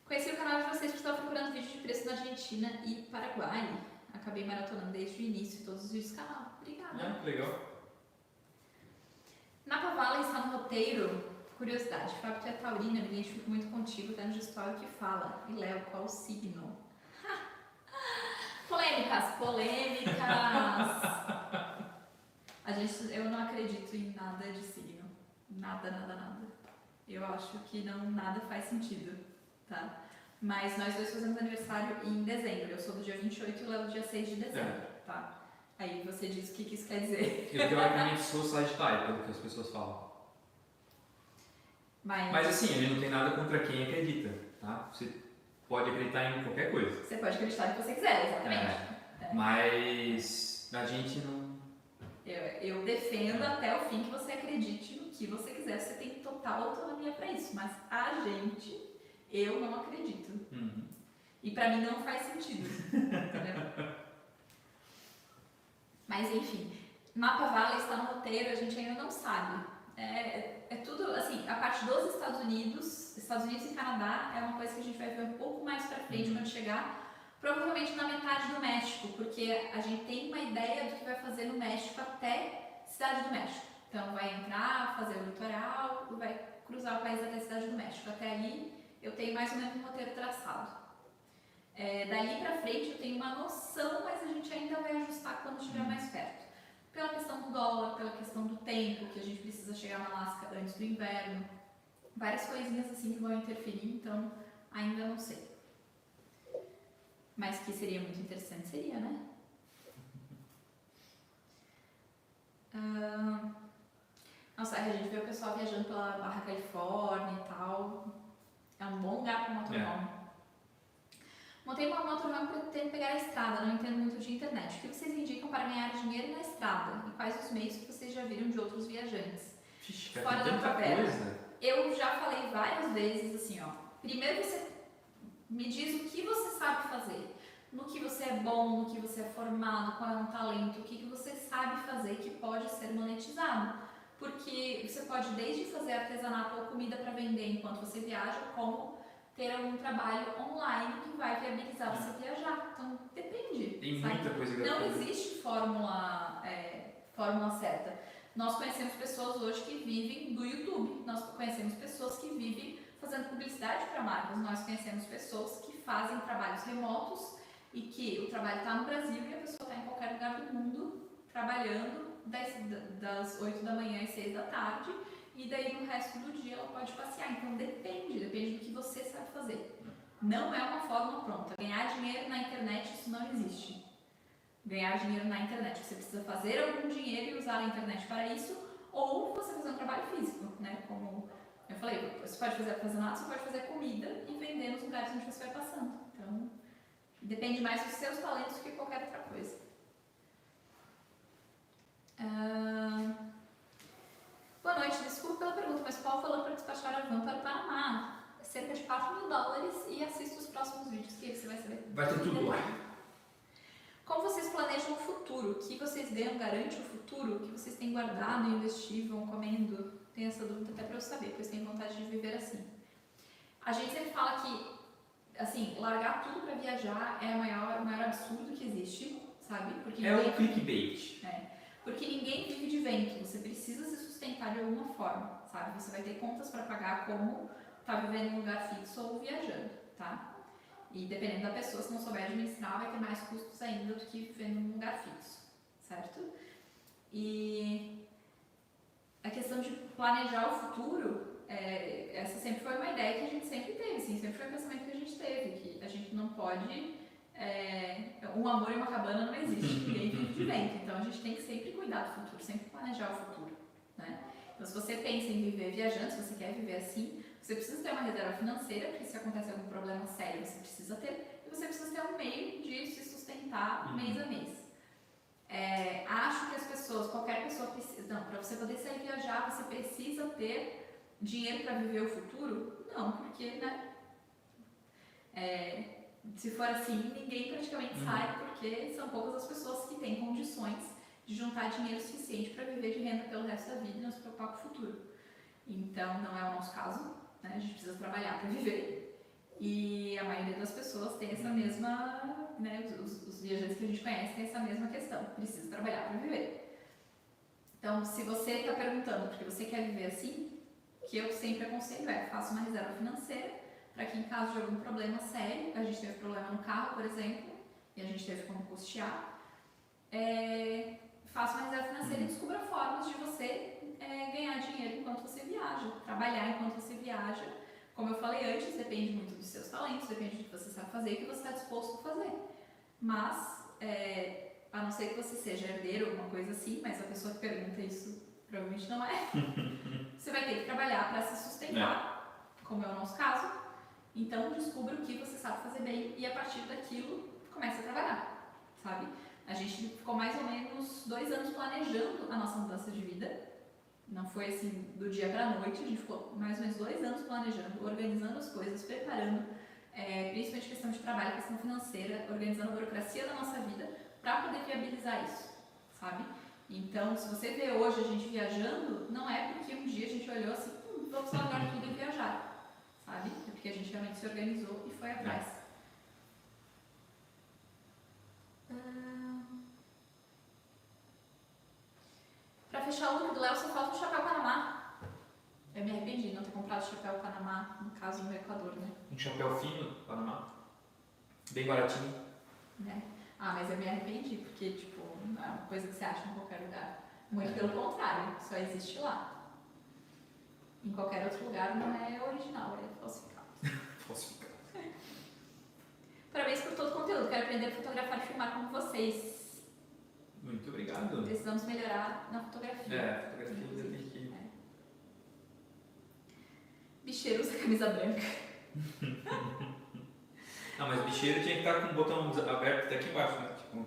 Speaker 2: Conheci o canal de vocês porque estava procurando vídeo de preço na Argentina e Paraguai. Acabei maratonando desde o início todos os vídeos do canal. Obrigada.
Speaker 1: Legal.
Speaker 2: Napa Valley está no roteiro. Curiosidade, Fábio, tu é taurina, me identifico muito contigo, tá no gestório que fala. E Léo, qual o signo? Polêmicas. Eu não acredito em nada de signo. Nada. Eu acho que nada faz sentido, tá? Mas nós dois fazemos aniversário em dezembro. Eu sou do dia 28 e o Léo do dia 6 de dezembro, tá? Aí você diz o que isso quer dizer.
Speaker 1: Eu teoricamente sou Sagitário, pelo que as pessoas falam. Mas assim, a gente não tem nada contra quem acredita, tá? Você pode acreditar em qualquer coisa.
Speaker 2: Você pode acreditar no que você quiser, exatamente.
Speaker 1: Mas a gente não...
Speaker 2: Eu defendo até o fim que você acredite no que você quiser. Você tem total autonomia para isso. Mas eu não acredito. E para mim não faz sentido. Entendeu? Mas enfim, Napa Valley está no roteiro, a gente ainda não sabe. É tudo, assim, a parte dos Estados Unidos e Canadá é uma coisa que a gente vai ver um pouco mais pra frente quando chegar, provavelmente na metade do México, porque a gente tem uma ideia do que vai fazer no México até Cidade do México. Então vai entrar, fazer o litoral, vai cruzar o país até Cidade do México. Até ali eu tenho mais ou menos um roteiro traçado. Dali pra frente eu tenho uma noção, mas a gente ainda vai ajustar quando estiver mais perto. Pela questão do dólar, pela questão do tempo, que a gente precisa chegar na Alasca antes do inverno. Várias coisinhas assim que vão interferir, então ainda não sei. Mas que seria muito interessante, seria, né? Nossa, a gente vê o pessoal viajando pela Barra Califórnia e tal. É um bom lugar para motorhome. Montei uma motorhome, pretendo pegar a estrada. estrada, não entendo muito de internet. O que vocês indicam para ganhar dinheiro na estrada? E quais os meios que vocês já viram de outros viajantes?
Speaker 1: Vixe, cara,
Speaker 2: Fora
Speaker 1: tem
Speaker 2: da
Speaker 1: tanta
Speaker 2: favela.
Speaker 1: coisa.
Speaker 2: Eu já falei várias vezes assim, ó. Primeiro você me diz o que você sabe fazer, no que você é bom, no que você é formado, qual é um talento, o que você sabe fazer que pode ser monetizado. Porque você pode desde fazer artesanato ou comida para vender enquanto você viaja, como ter algum trabalho online que vai viabilizar você viajar. Então, depende.
Speaker 1: Tem
Speaker 2: sabe?
Speaker 1: muita coisa
Speaker 2: Não
Speaker 1: gratuita.
Speaker 2: existe fórmula certa. Nós conhecemos pessoas hoje que vivem do YouTube. Nós conhecemos pessoas que vivem fazendo publicidade para marcas. Nós conhecemos pessoas que fazem trabalhos remotos e que o trabalho está no Brasil e a pessoa está em qualquer lugar do mundo trabalhando das 8 da manhã às 6 da tarde, e daí no resto do dia ela pode passear. Então depende do que você sabe fazer. Não é uma fórmula pronta. Ganhar dinheiro na internet, isso não existe. Ganhar dinheiro na internet, você precisa fazer algum dinheiro e usar a internet para isso, ou você fazer um trabalho físico, né? Como eu falei, você pode fazer artesanato, você pode fazer comida e vender nos lugares onde você vai passando. Então, depende mais dos seus talentos do que qualquer outra coisa. Boa noite, desculpe pela pergunta, mas qual o valor para despachar a van para o Panamá? Cerca de $4.000 e assista os próximos vídeos que você vai saber.
Speaker 1: Vai ter tudo lá.
Speaker 2: Como vocês planejam o futuro? O que vocês ganham garante o futuro? O que vocês têm guardado, investir, vão comendo? Tenho essa dúvida até para eu saber, pois tenho vontade de viver assim. A gente sempre fala que, assim, largar tudo para viajar é o maior absurdo que existe, sabe? Porque
Speaker 1: É o clickbait.
Speaker 2: Porque ninguém vive de vento, você precisa se sustentar de alguma forma, sabe? Você vai ter contas para pagar como tá vivendo em um lugar fixo ou viajando, tá? E dependendo da pessoa, se não souber administrar, vai ter mais custos ainda do que vivendo em um lugar fixo, certo? E a questão de planejar o futuro, essa sempre foi uma ideia que a gente sempre teve, assim, sempre foi um pensamento que a gente teve, que a gente não pode... um amor e uma cabana não existe, ninguém vive de vento, então a gente tem que sempre cuidar do futuro, sempre planejar o futuro, né? Então se você pensa em viver viajando, se você quer viver assim, você precisa ter uma reserva financeira, porque se acontecer algum problema sério você precisa ter, e você precisa ter um meio de se sustentar mês a mês. Acho que as pessoas, qualquer pessoa precisa, não, para você poder sair viajar, você precisa ter dinheiro para viver o futuro? Não, porque, né? Se for assim, ninguém praticamente sai, porque são poucas as pessoas que têm condições de juntar dinheiro suficiente para viver de renda pelo resto da vida e não se preocupar com o futuro. Então, não é o nosso caso, né? A gente precisa trabalhar para viver. E a maioria das pessoas tem essa mesma, né? Os viajantes que a gente conhece têm essa mesma questão, precisa trabalhar para viver. Então, se você está perguntando porque você quer viver assim, o que eu sempre aconselho faça uma reserva financeira, para que em caso de algum problema sério, a gente teve problema no carro, por exemplo, e a gente teve como custear, faça uma reserva financeira e descubra formas de você ganhar dinheiro enquanto você viaja, trabalhar enquanto você viaja. Como eu falei antes, depende muito dos seus talentos, depende do que você sabe fazer e o que você está disposto a fazer. Mas, a não ser que você seja herdeiro ou alguma coisa assim, mas a pessoa que pergunta isso provavelmente não é, você vai ter que trabalhar para se sustentar, como é o nosso caso. Então, descubra o que você sabe fazer bem e a partir daquilo, comece a trabalhar, sabe? A gente ficou mais ou menos 2 anos planejando a nossa mudança de vida. Não foi assim do dia para a noite, a gente ficou mais ou menos 2 anos planejando, organizando as coisas, preparando, principalmente questão de trabalho, questão financeira, organizando a burocracia da nossa vida para poder viabilizar isso, sabe? Então, se você vê hoje a gente viajando, não é porque um dia a gente olhou assim, vamos largar tudo e viajar. Sabe? É porque a gente realmente se organizou e foi atrás. Pra fechar o look do Léo, só falta um chapéu Panamá. Eu me arrependi de não ter comprado chapéu Panamá, no caso no Equador, né?
Speaker 1: Um chapéu fino, Panamá. Bem baratinho.
Speaker 2: Mas eu me arrependi, porque, tipo, não é uma coisa que você acha em qualquer lugar. Muito pelo contrário, só existe lá. Em qualquer outro lugar não é original, é falsificado.
Speaker 1: Falsificado.
Speaker 2: Parabéns por todo o conteúdo. Quero aprender a fotografar e filmar como vocês.
Speaker 1: Muito obrigado.
Speaker 2: Precisamos melhorar na fotografia.
Speaker 1: Fotografia tem que...
Speaker 2: Bicheiro usa camisa branca.
Speaker 1: Ah, mas bicheiro tinha que estar com o botão aberto até aqui embaixo, né? Tipo,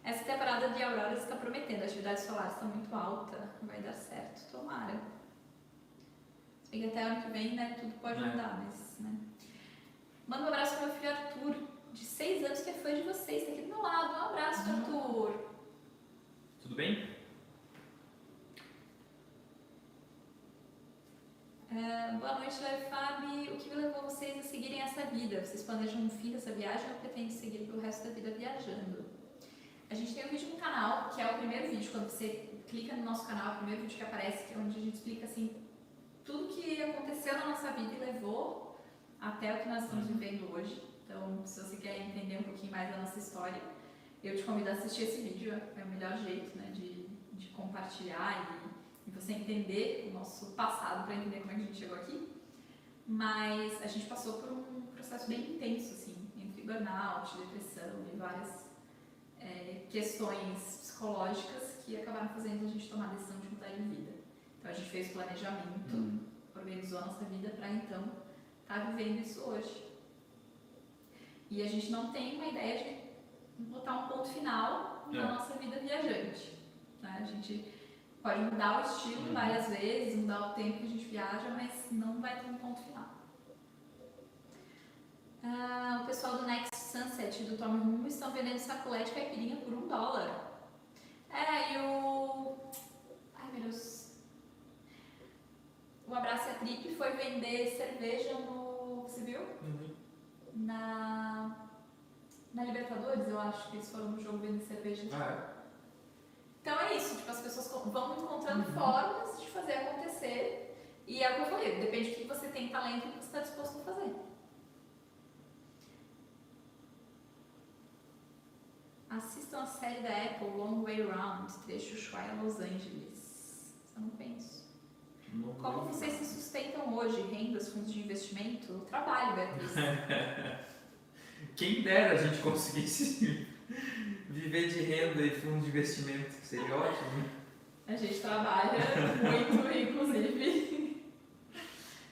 Speaker 2: Essa temporada de Aurora está prometendo, a atividade solar está muito alta, vai dar certo, tomara. Se bem que até ano que vem, né, tudo pode mudar, mas, né. Manda um abraço pro meu filho Arthur, de 6 anos, que é fã de vocês, está aqui do meu lado. Um abraço, Arthur.
Speaker 1: tudo bem?
Speaker 2: Boa noite, Léo e Fábio. O que me levou vocês a seguirem essa vida? Vocês planejam um fim dessa viagem ou pretendem seguir pelo resto da vida viajando? A gente tem um vídeo no canal, que é o primeiro vídeo, quando você clica no nosso canal, é o primeiro vídeo que aparece, que é onde a gente explica assim, tudo que aconteceu na nossa vida e levou até o que nós estamos vivendo hoje. Então, se você quer entender um pouquinho mais da nossa história, eu te convido a assistir esse vídeo, é o melhor jeito, né, de compartilhar e você entender o nosso passado para entender como é que a gente chegou aqui. Mas a gente passou por um processo bem intenso, assim, entre burnout, depressão e várias questões psicológicas que acabaram fazendo a gente tomar a decisão de mudar de vida. Então a gente fez o planejamento, organizou a nossa vida para então estar vivendo isso hoje. E a gente não tem uma ideia de botar um ponto final na nossa vida viajante, né? A gente pode mudar o estilo várias vezes, mudar o tempo que a gente viaja, mas não vai ter um ponto final. O pessoal do Next Sunset e do Tommy Rumo estão vendendo sacolé de caipirinha por $1. E o... Ai, meu Deus. O Abraço a Trip foi vender cerveja no... Você viu? Na Libertadores, eu acho que eles foram no jogo vender cerveja. Então é isso, tipo, as pessoas vão encontrando formas de fazer acontecer. E é o que eu falei, depende do que você tem talento e do que você está disposto a fazer. Assistam a série da Apple, Long Way Round, trecho Ushuaia, Los Angeles. Eu não penso. Como vocês se sustentam hoje? Rendas, fundos de investimento? Trabalho, Beatriz.
Speaker 1: Quem dera a gente conseguisse viver de renda e fundos de investimento, seria ótimo.
Speaker 2: A gente trabalha muito, inclusive.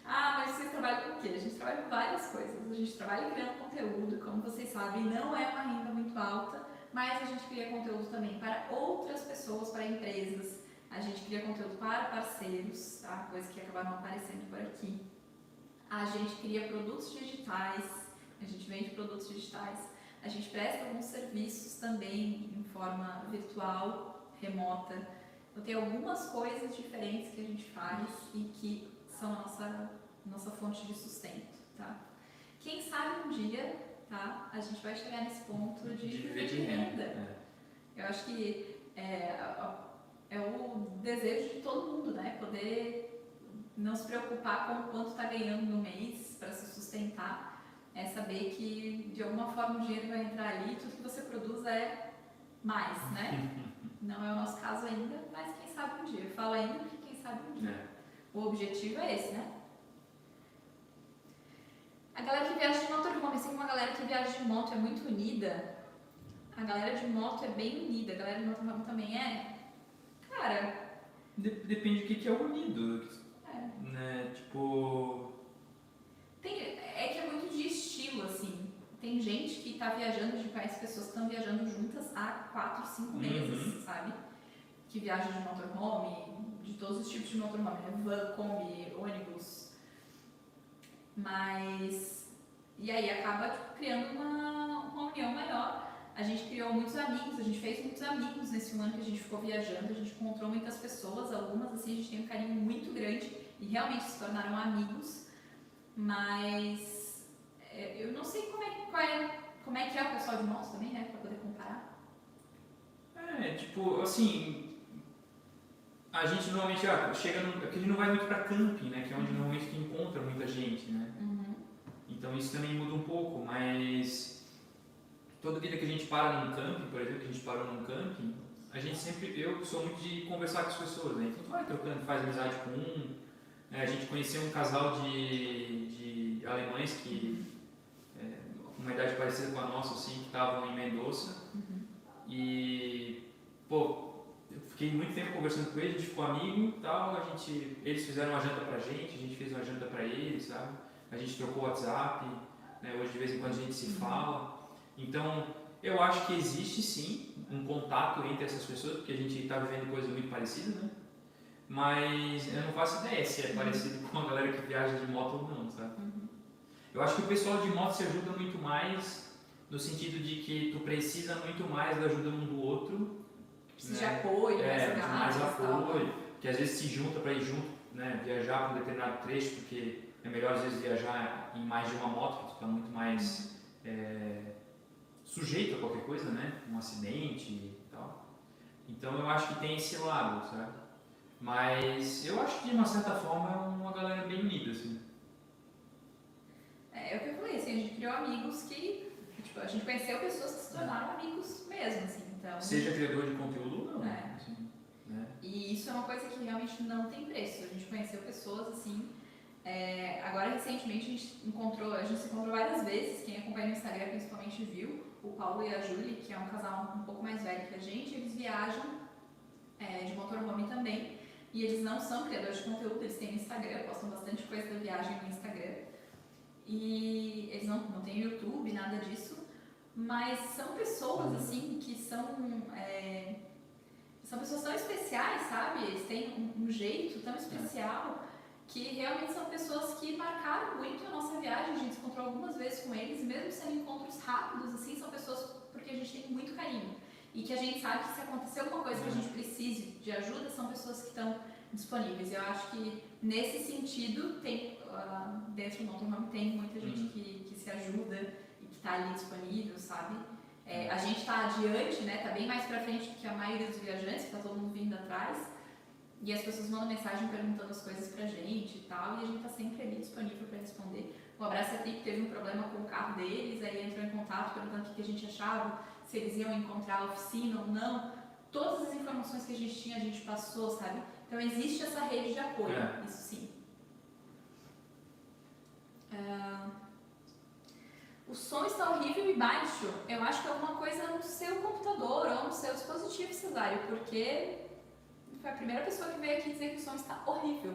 Speaker 2: Mas vocês trabalham com o quê? A gente trabalha com várias coisas. A gente trabalha criando conteúdo, como vocês sabem, não é uma renda muito alta, mas a gente cria conteúdo também para outras pessoas, para empresas. A gente cria conteúdo para parceiros, tá? Coisas que acabaram aparecendo por aqui. A gente cria produtos digitais, a gente vende produtos digitais. A gente presta alguns serviços também em forma virtual, remota. Então tem algumas coisas diferentes que a gente faz e que são a nossa fonte de sustento, tá? Quem sabe um dia, tá, a gente vai chegar nesse ponto de viver de renda. Eu acho que é o desejo de todo mundo, né? Poder não se preocupar com o quanto está ganhando no mês para se sustentar. É saber que de alguma forma o dinheiro vai entrar ali e tudo que você produz é mais, né? Não é o nosso caso ainda, mas quem sabe um dia. Eu falo ainda porque quem sabe um dia. O objetivo é esse, né? A galera que viaja de motorhome, assim como a galera que viaja de moto é muito unida, a galera de moto é bem unida, a galera de motorhome também é? Cara...
Speaker 1: Depende do que é unido. Né? Tipo...
Speaker 2: É que é muito de estilo, assim. Tem gente que tá viajando, a gente conhece pessoas que estão viajando juntas há 4, 5 meses, sabe? Que viajam de motorhome, de todos os tipos de motorhome, né? Van, Kombi, ônibus. Mas... E aí acaba tipo, criando uma união maior. A gente criou muitos amigos, a gente fez muitos amigos nesse ano que a gente ficou viajando, a gente encontrou muitas pessoas, algumas assim a gente tem um carinho muito grande e realmente se tornaram amigos, mas eu não sei como é que é o pessoal de motos também, né, pra poder comparar.
Speaker 1: Tipo, assim, a gente normalmente chega porque a gente não vai muito pra camping, né, que é onde normalmente tu encontra muita gente, né. Então isso também muda um pouco, mas toda vida que a gente para num camping, por exemplo, que a gente parou num camping, a gente sempre, eu sou muito de conversar com as pessoas, né? Então tu vai trocando, faz amizade com um, a gente conheceu um casal de alemães que, com uma idade parecida com a nossa, assim, que estavam em Mendoza, e, pô, eu fiquei muito tempo conversando com eles, a gente ficou amigo e tal, eles fizeram uma janta pra gente, a gente fez uma janta pra eles, sabe? a gente trocou WhatsApp, né? Hoje de vez em quando a gente se fala. Então, eu acho que existe sim um contato entre essas pessoas, porque a gente está vivendo coisas muito parecidas, né? Mas eu não faço ideia se é parecido com a galera que viaja de moto ou não, sabe? Eu acho que o pessoal de moto se ajuda muito mais no sentido de que tu precisa muito mais da ajuda um do outro.
Speaker 2: Precisa de apoio,
Speaker 1: mais apoio, que às vezes se junta para ir junto, né? Viajar para um determinado trecho, porque é melhor às vezes viajar em mais de uma moto, que tu está muito mais sujeito a qualquer coisa, né? Um acidente e tal. Então eu acho que tem esse lado, sabe? Mas eu acho que de uma certa forma é uma galera bem unida, assim.
Speaker 2: É o que eu falei, assim, a gente criou amigos que, tipo, a gente conheceu pessoas que se tornaram amigos mesmo, assim, então...
Speaker 1: Seja criador de conteúdo ou não, assim, né?
Speaker 2: E isso é uma coisa que realmente não tem preço, a gente conheceu pessoas, assim, agora recentemente a gente se encontrou várias vezes, quem acompanha no Instagram principalmente viu, o Paulo e a Julie, que é um casal um pouco mais velho que a gente, eles viajam de motorhome também, e eles não são criadores de conteúdo, eles têm Instagram, postam bastante coisa da viagem no Instagram, e eles não têm YouTube, nada disso, mas são pessoas assim que são pessoas tão especiais, sabe? Eles têm um jeito tão especial que realmente são pessoas que marcaram muito a nossa viagem. A gente se encontrou algumas vezes com eles, e mesmo sendo encontros rápidos, assim, são pessoas porque a gente tem muito carinho e que a gente sabe que se acontecer alguma coisa que a gente precise de ajuda, são pessoas que estão disponíveis. Eu acho que nesse sentido tem dentro do motorhome tem muita gente que se ajuda e que está ali disponível, sabe? A gente está adiante, né? Está bem mais para frente do que a maioria dos viajantes, está todo mundo vindo atrás. E as pessoas mandam mensagem perguntando as coisas pra gente e tal, e a gente está sempre ali disponível para responder. O Abraço a Tri que teve um problema com o carro deles, aí entrou em contato perguntando o que a gente achava, se eles iam encontrar a oficina ou não. Todas as informações que a gente tinha, a gente passou, sabe? Então existe essa rede de apoio, isso sim. O som está horrível e baixo. Eu acho que é alguma coisa no seu computador ou no seu dispositivo, Cesário, porque foi a primeira pessoa que veio aqui dizer que o som está horrível.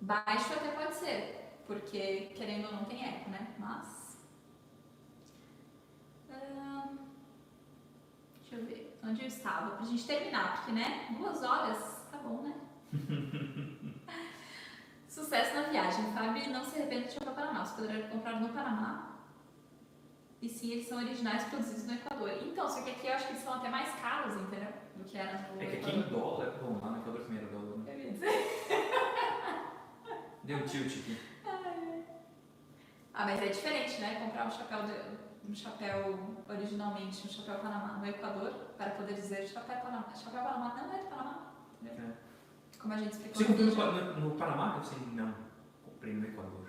Speaker 2: Baixo até pode ser, porque querendo ou não tem eco, né? Mas... deixa eu ver onde eu estava pra gente terminar, porque, né? 2 horas, tá bom, né? Sucesso na viagem, Fábio, não se arrependa de ir para o Panamá. Você poderia comprar no Panamá. E sim, eles são originais produzidos no Equador. Então, só que aqui eu acho que eles são até mais caros, entendeu? Do que era no Equador.
Speaker 1: É que aqui em dólar, bom, lá no Equador também era dólar, né?
Speaker 2: Eu ia dizer.
Speaker 1: Deu um tilt aqui.
Speaker 2: Mas é diferente, né? Comprar um chapéu originalmente, um chapéu Panamá no Equador, para poder dizer chapéu Panamá. Chapéu Panamá não é do Panamá, entendeu? Como a gente explicou.
Speaker 1: Você comprou no Panamá? Eu sei, não. Comprei no Equador.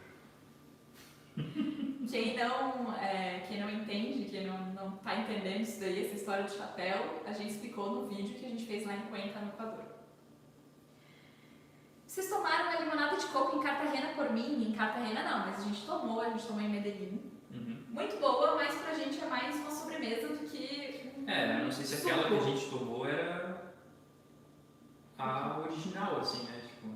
Speaker 2: Quem não entende, quem não tá entendendo isso daí, essa história do chapéu, a gente explicou no vídeo que a gente fez lá em Cuenca, no Equador. Vocês tomaram uma limonada de coco em Cartagena por mim? Em Cartagena não, mas a gente tomou em Medellín. Muito boa, mas pra gente é mais uma sobremesa do que
Speaker 1: eu não sei se aquela que a gente tomou era a original, assim, né? Tipo...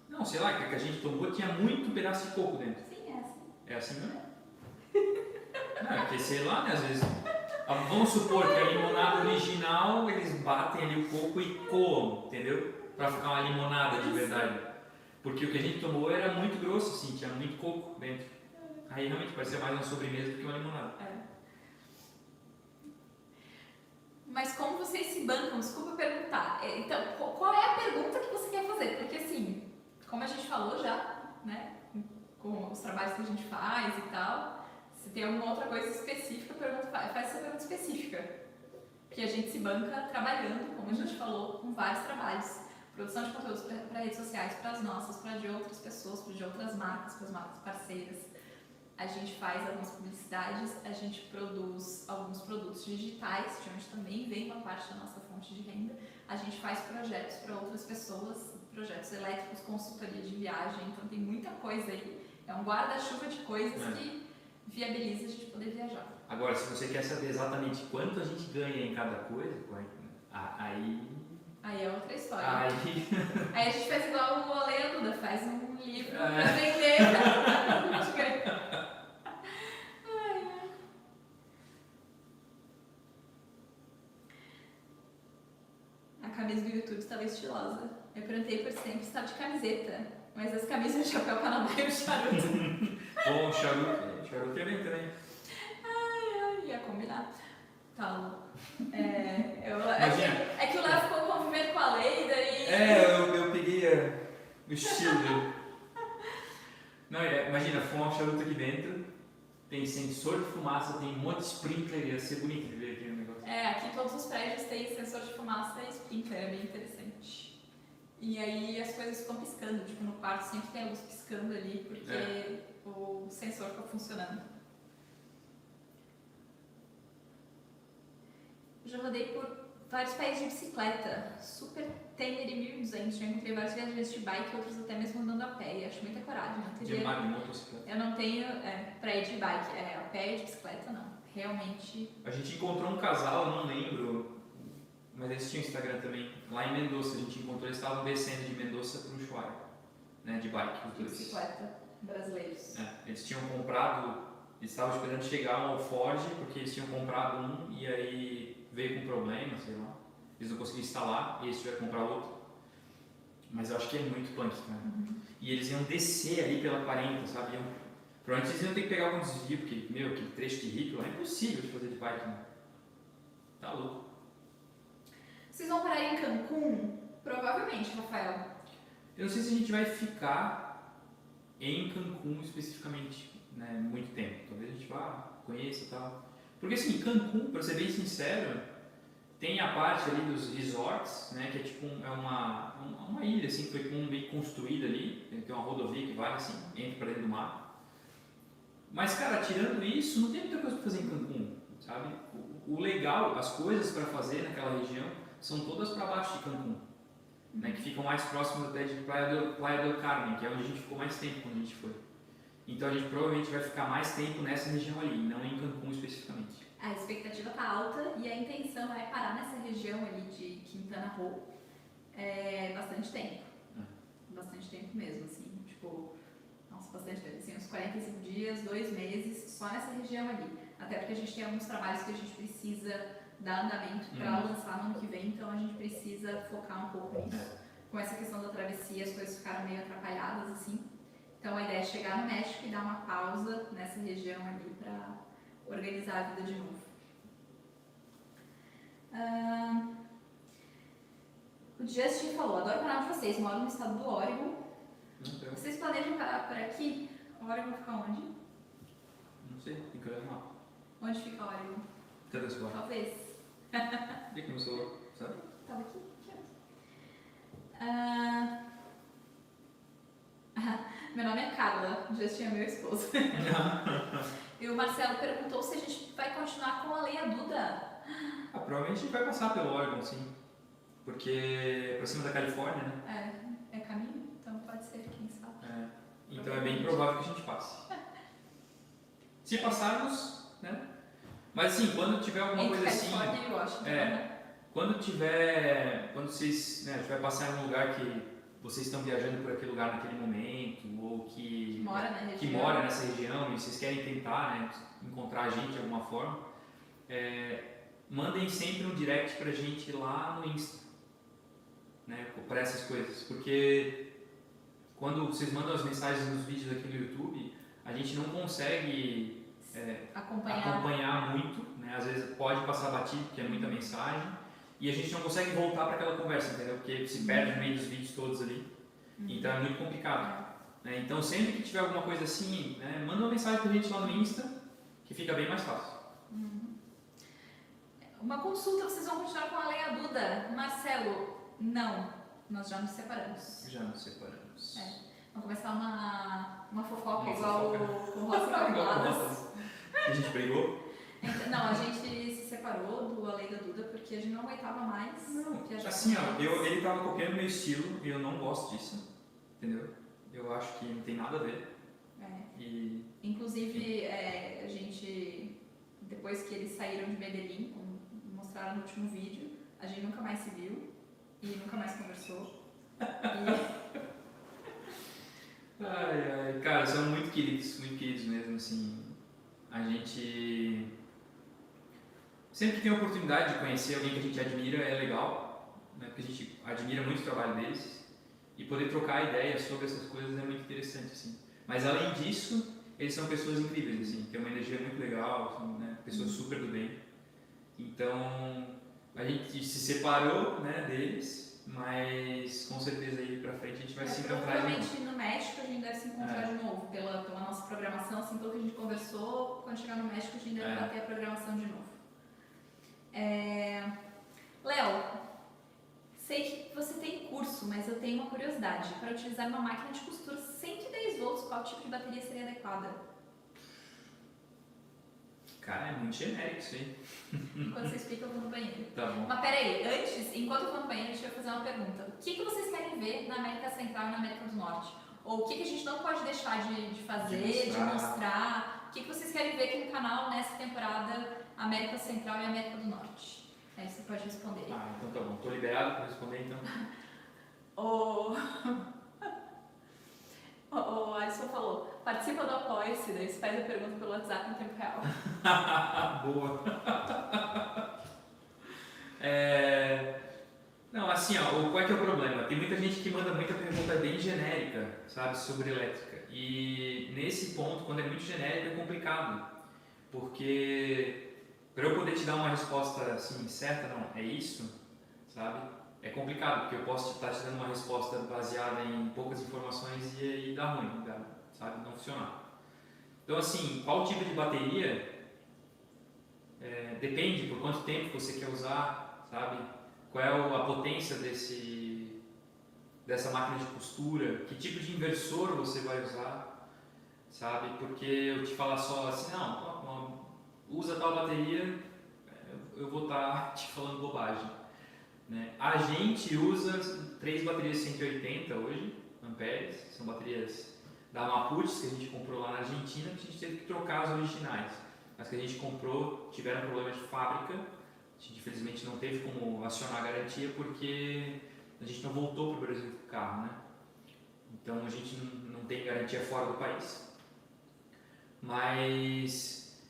Speaker 1: Não, sei lá, que a gente tomou tinha muito pedaço de coco dentro.
Speaker 2: Sim, é assim.
Speaker 1: É assim mesmo? Não, é porque sei lá, né? Às vezes. Vamos supor que a limonada original eles batem ali o coco e coam, entendeu? Pra ficar uma limonada de verdade. Porque o que a gente tomou era muito grosso, assim, tinha muito coco dentro. Aí realmente parecia mais uma sobremesa do que uma limonada.
Speaker 2: Mas como vocês se bancam? Desculpa perguntar. Então, qual é a pergunta que você quer fazer? Porque assim, como a gente falou já, né? Com os trabalhos que a gente faz e tal, se tem alguma outra coisa específica, faz essa pergunta específica. Porque a gente se banca trabalhando, como a gente falou, com vários trabalhos. Produção de conteúdos para redes sociais, para as nossas, para de outras pessoas, para de outras marcas, para as marcas parceiras. A gente faz algumas publicidades, a gente produz alguns produtos digitais, de onde também vem uma parte da nossa fonte de renda. A gente faz projetos para outras pessoas, projetos elétricos, consultoria de viagem, então tem muita coisa aí. É um guarda-chuva de coisas que viabiliza a gente poder viajar.
Speaker 1: Agora, se você quer saber exatamente quanto a gente ganha em cada coisa, aí
Speaker 2: Aí é outra história.
Speaker 1: Aí,
Speaker 2: Aí a gente faz igual o Ale e a Duda, faz um livro pra vender pra gente ganhar. Ai, ai. A camisa do YouTube estava estilosa. Eu perguntei por sempre se estava de camiseta, mas as camisas de chapéu Panamá e o charuto.
Speaker 1: bom, charuto é bem também.
Speaker 2: Ai, ia combinar. Tá louco.
Speaker 1: Imagina.
Speaker 2: É que o Léo ficou convivendo com a Leida e.
Speaker 1: Eu peguei o estilo dele. Não, imagina, fumar um charuto aqui dentro, tem sensor de fumaça, tem um monte de sprinkler, ia ser bonito de ver aqui no negócio.
Speaker 2: Aqui todos os prédios têm sensor de fumaça e sprinkler, é bem interessante. E aí as coisas ficam piscando, tipo no quarto sempre tem a luz piscando ali, porque o sensor fica funcionando. Eu já rodei por vários países de bicicleta, super tender e 1200, já encontrei vários viajantes de bike, outros até mesmo andando a pé, e acho muita coragem, não teria...
Speaker 1: De motocicleta.
Speaker 2: Eu não tenho pra ir de bike, a pé e de bicicleta não, realmente...
Speaker 1: A gente encontrou um casal, eu não lembro, mas eles tinham Instagram também, lá em Mendoza, a gente encontrou, eles estavam descendo de Mendoza para o Ushuaia, né, de bike, os
Speaker 2: De
Speaker 1: dois.
Speaker 2: bicicleta, brasileiros.
Speaker 1: Eles tinham comprado, eles estavam esperando chegar um Alforge, porque eles tinham comprado um e aí veio com problema, sei lá. Eles não conseguiam instalar e eles tiveram que comprar outro. Mas eu acho que é muito punk, cara. E eles iam descer ali pela 40, sabe? Provavelmente eles iam ter que pegar algum desvio, porque, aquele trecho de rio lá é impossível de fazer de bike, né? Tá louco.
Speaker 2: Vocês vão parar em Cancún? Provavelmente, Rafael.
Speaker 1: Eu não sei se a gente vai ficar em Cancún especificamente, né? Muito tempo. Talvez a gente vá, conheça e tal. Porque assim, Cancún, pra ser bem sincero, tem a parte ali dos resorts, né, que é tipo uma ilha assim, que foi meio construída ali, tem uma rodovia que vai assim, entra para dentro do mar. Mas cara, tirando isso, não tem muita coisa para fazer em Cancún, sabe? O legal, as coisas para fazer naquela região são todas para baixo de Cancún, né, que ficam mais próximas até de Playa del Carmen, que é onde a gente ficou mais tempo quando a gente foi. Então a gente provavelmente vai ficar mais tempo nessa região ali, não em Cancún especificamente.
Speaker 2: A expectativa tá alta e a intenção é parar nessa região ali de Quintana Roo bastante tempo. Bastante tempo mesmo, assim, tipo, nossa, bastante tempo, assim, uns 45 dias, 2 meses, só nessa região ali. Até porque a gente tem alguns trabalhos que a gente precisa dar andamento para lançar no ano que vem, então a gente precisa focar um pouco nisso. Com essa questão da travessia, as coisas ficaram meio atrapalhadas, assim. Então a ideia é chegar no México e dar uma pausa nessa região ali para organizar a vida de novo. O Justin falou, adoro o canal de vocês, moro no estado do Oregon. Vocês planejam parar por aqui? O Oregon fica onde?
Speaker 1: Não sei, tem que olhar no mapa.
Speaker 2: Onde fica o Oregon?
Speaker 1: Cadê o celular?
Speaker 2: Talvez.
Speaker 1: Cadê que meu celular? Sabe?
Speaker 2: Tava aqui. Meu nome é Carla, Justin é meu esposo. E o Marcelo perguntou se a gente vai continuar com a Lei a Duda.
Speaker 1: Provavelmente a gente vai passar pelo Oregon, sim. Porque é pra cima da Califórnia, né?
Speaker 2: É caminho, então pode ser, quem sabe.
Speaker 1: Então é bem provável que a gente passe. Se passarmos, né? Mas assim, quando tiver alguma
Speaker 2: Entre
Speaker 1: coisa assim.
Speaker 2: Califórnia e Washington, né?
Speaker 1: Quando vocês, né, a gente vai passar em um lugar que vocês estão viajando por aquele lugar naquele momento, ou que mora nessa região e vocês querem tentar, né, encontrar a gente de alguma forma, mandem sempre um direct pra gente lá no Insta, né, para essas coisas, porque quando vocês mandam as mensagens nos vídeos aqui no YouTube, a gente não consegue acompanhar muito, né, às vezes pode passar batido, porque é muita mensagem, e a gente não consegue voltar para aquela conversa, entendeu? Porque se perde no meio dos vídeos todos ali, então é muito complicado. Né? Então sempre que tiver alguma coisa assim, né, manda uma mensagem pra gente lá no Insta, que fica bem mais fácil.
Speaker 2: Uma consulta, vocês vão continuar com a Lei a Duda. Marcelo, não, nós já nos separamos. Vamos começar uma fofoca igual o Rosa Calculadas.
Speaker 1: A gente brigou?
Speaker 2: Não, a gente se separou do A Lei da Duda porque a gente não aguentava mais.
Speaker 1: Assim, ó, ele tava copiando meu estilo e eu não gosto disso, entendeu? Eu acho que não tem nada a ver.
Speaker 2: Inclusive, a gente, depois que eles saíram de Medellín, como mostraram no último vídeo, a gente nunca mais se viu. e nunca mais conversou.
Speaker 1: Cara, são muito queridos mesmo, assim. A gente sempre que tem a oportunidade de conhecer alguém que a gente admira é legal, né? Porque a gente admira muito o trabalho deles e poder trocar ideias sobre essas coisas é muito interessante, assim. Mas além disso, eles são pessoas incríveis, assim, tem uma energia muito legal, assim, né? Pessoas super do bem. Então, a gente se separou, né, deles, mas com certeza aí pra frente a gente vai se encontrar de novo.
Speaker 2: Provavelmente no México a gente deve se encontrar de novo, pela nossa programação, assim, pelo que a gente conversou, quando chegar no México a gente deve bater a programação de novo. Léo, sei que você tem curso, mas eu tenho uma curiosidade. Para utilizar uma máquina de costura 110 volts, qual tipo de bateria seria adequada?
Speaker 1: Cara, é muito genérico isso aí.
Speaker 2: Enquanto você explica, eu vou no banheiro.
Speaker 1: Tá bom.
Speaker 2: Mas peraí, antes, enquanto eu vou no banheiro, deixa eu fazer uma pergunta. O que vocês querem ver na América Central e na América do Norte? Ou o que a gente não pode deixar de fazer, de mostrar? O que vocês querem ver aqui no canal nessa temporada América Central e América do Norte? Aí você pode responder.
Speaker 1: Então tá bom. Tô liberado para responder, então.
Speaker 2: O Alisson falou, participa do Apoia-se, daí você faz a pergunta pelo WhatsApp em tempo real.
Speaker 1: Boa. Não, assim, ó, qual é que é o problema? Tem muita gente que manda muita pergunta bem genérica, sabe, sobre elétrica. E nesse ponto, quando é muito genérico, é complicado. Porque para eu poder te dar uma resposta assim, certa, não, é isso, sabe? É complicado, porque eu posso estar te dando uma resposta baseada em poucas informações e aí dá ruim, sabe? Não funcionar. Então, assim, qual tipo de bateria depende por quanto tempo você quer usar, sabe? Qual é a potência dessa máquina de costura, que tipo de inversor você vai usar, sabe? Porque eu te falar só assim, não, usa tal bateria, eu vou estar te falando bobagem. Né? A gente usa 3 baterias 180 hoje, amperes, são baterias da Mapuches que a gente comprou lá na Argentina, que a gente teve que trocar as originais. As que a gente comprou tiveram problema de fábrica, a gente infelizmente não teve como acionar a garantia porque a gente não voltou para o Brasil com o carro, né? Então a gente não tem garantia fora do país. Mas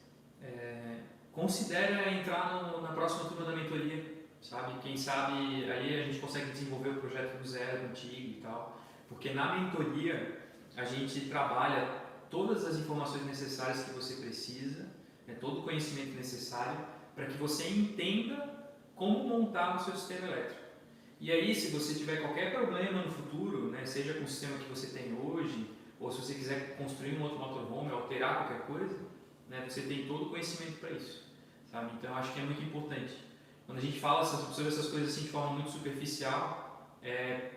Speaker 1: considera entrar na próxima turma da mentoria. Sabe? Quem sabe aí a gente consegue desenvolver o projeto do zero contigo e tal, porque na mentoria a gente trabalha todas as informações necessárias que você precisa, todo o conhecimento necessário para que você entenda como montar o seu sistema elétrico. E aí, se você tiver qualquer problema no futuro, né, seja com o sistema que você tem hoje, ou se você quiser construir um outro motorhome, alterar qualquer coisa, né, você tem todo o conhecimento para isso. Sabe? Então, eu acho que é muito importante. Quando a gente fala sobre essas coisas assim de forma muito superficial, é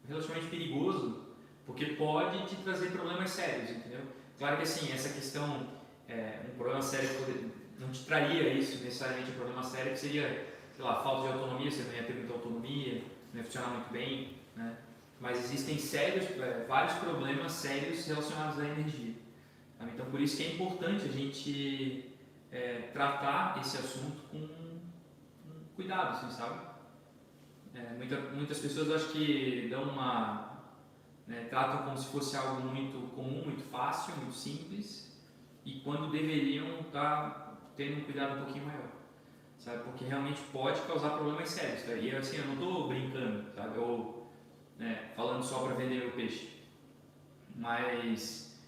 Speaker 1: relativamente perigoso, porque pode te trazer problemas sérios, entendeu? Claro que assim, essa questão, um problema sério não te traria isso necessariamente um problema sério, que seria, sei lá, falta de autonomia, você não ia ter muita autonomia, não ia funcionar muito bem, né? Mas existem vários problemas sérios relacionados à energia. Sabe? Então por isso que é importante a gente tratar esse assunto com cuidado, assim, sabe? Muitas pessoas eu acho que dão tratam como se fosse algo muito comum, muito fácil, muito simples, e quando deveriam estar tendo um cuidado um pouquinho maior, sabe? Porque realmente pode causar problemas sérios, tá? E assim, eu não estou brincando, sabe? Ou falando só para vender meu peixe, mas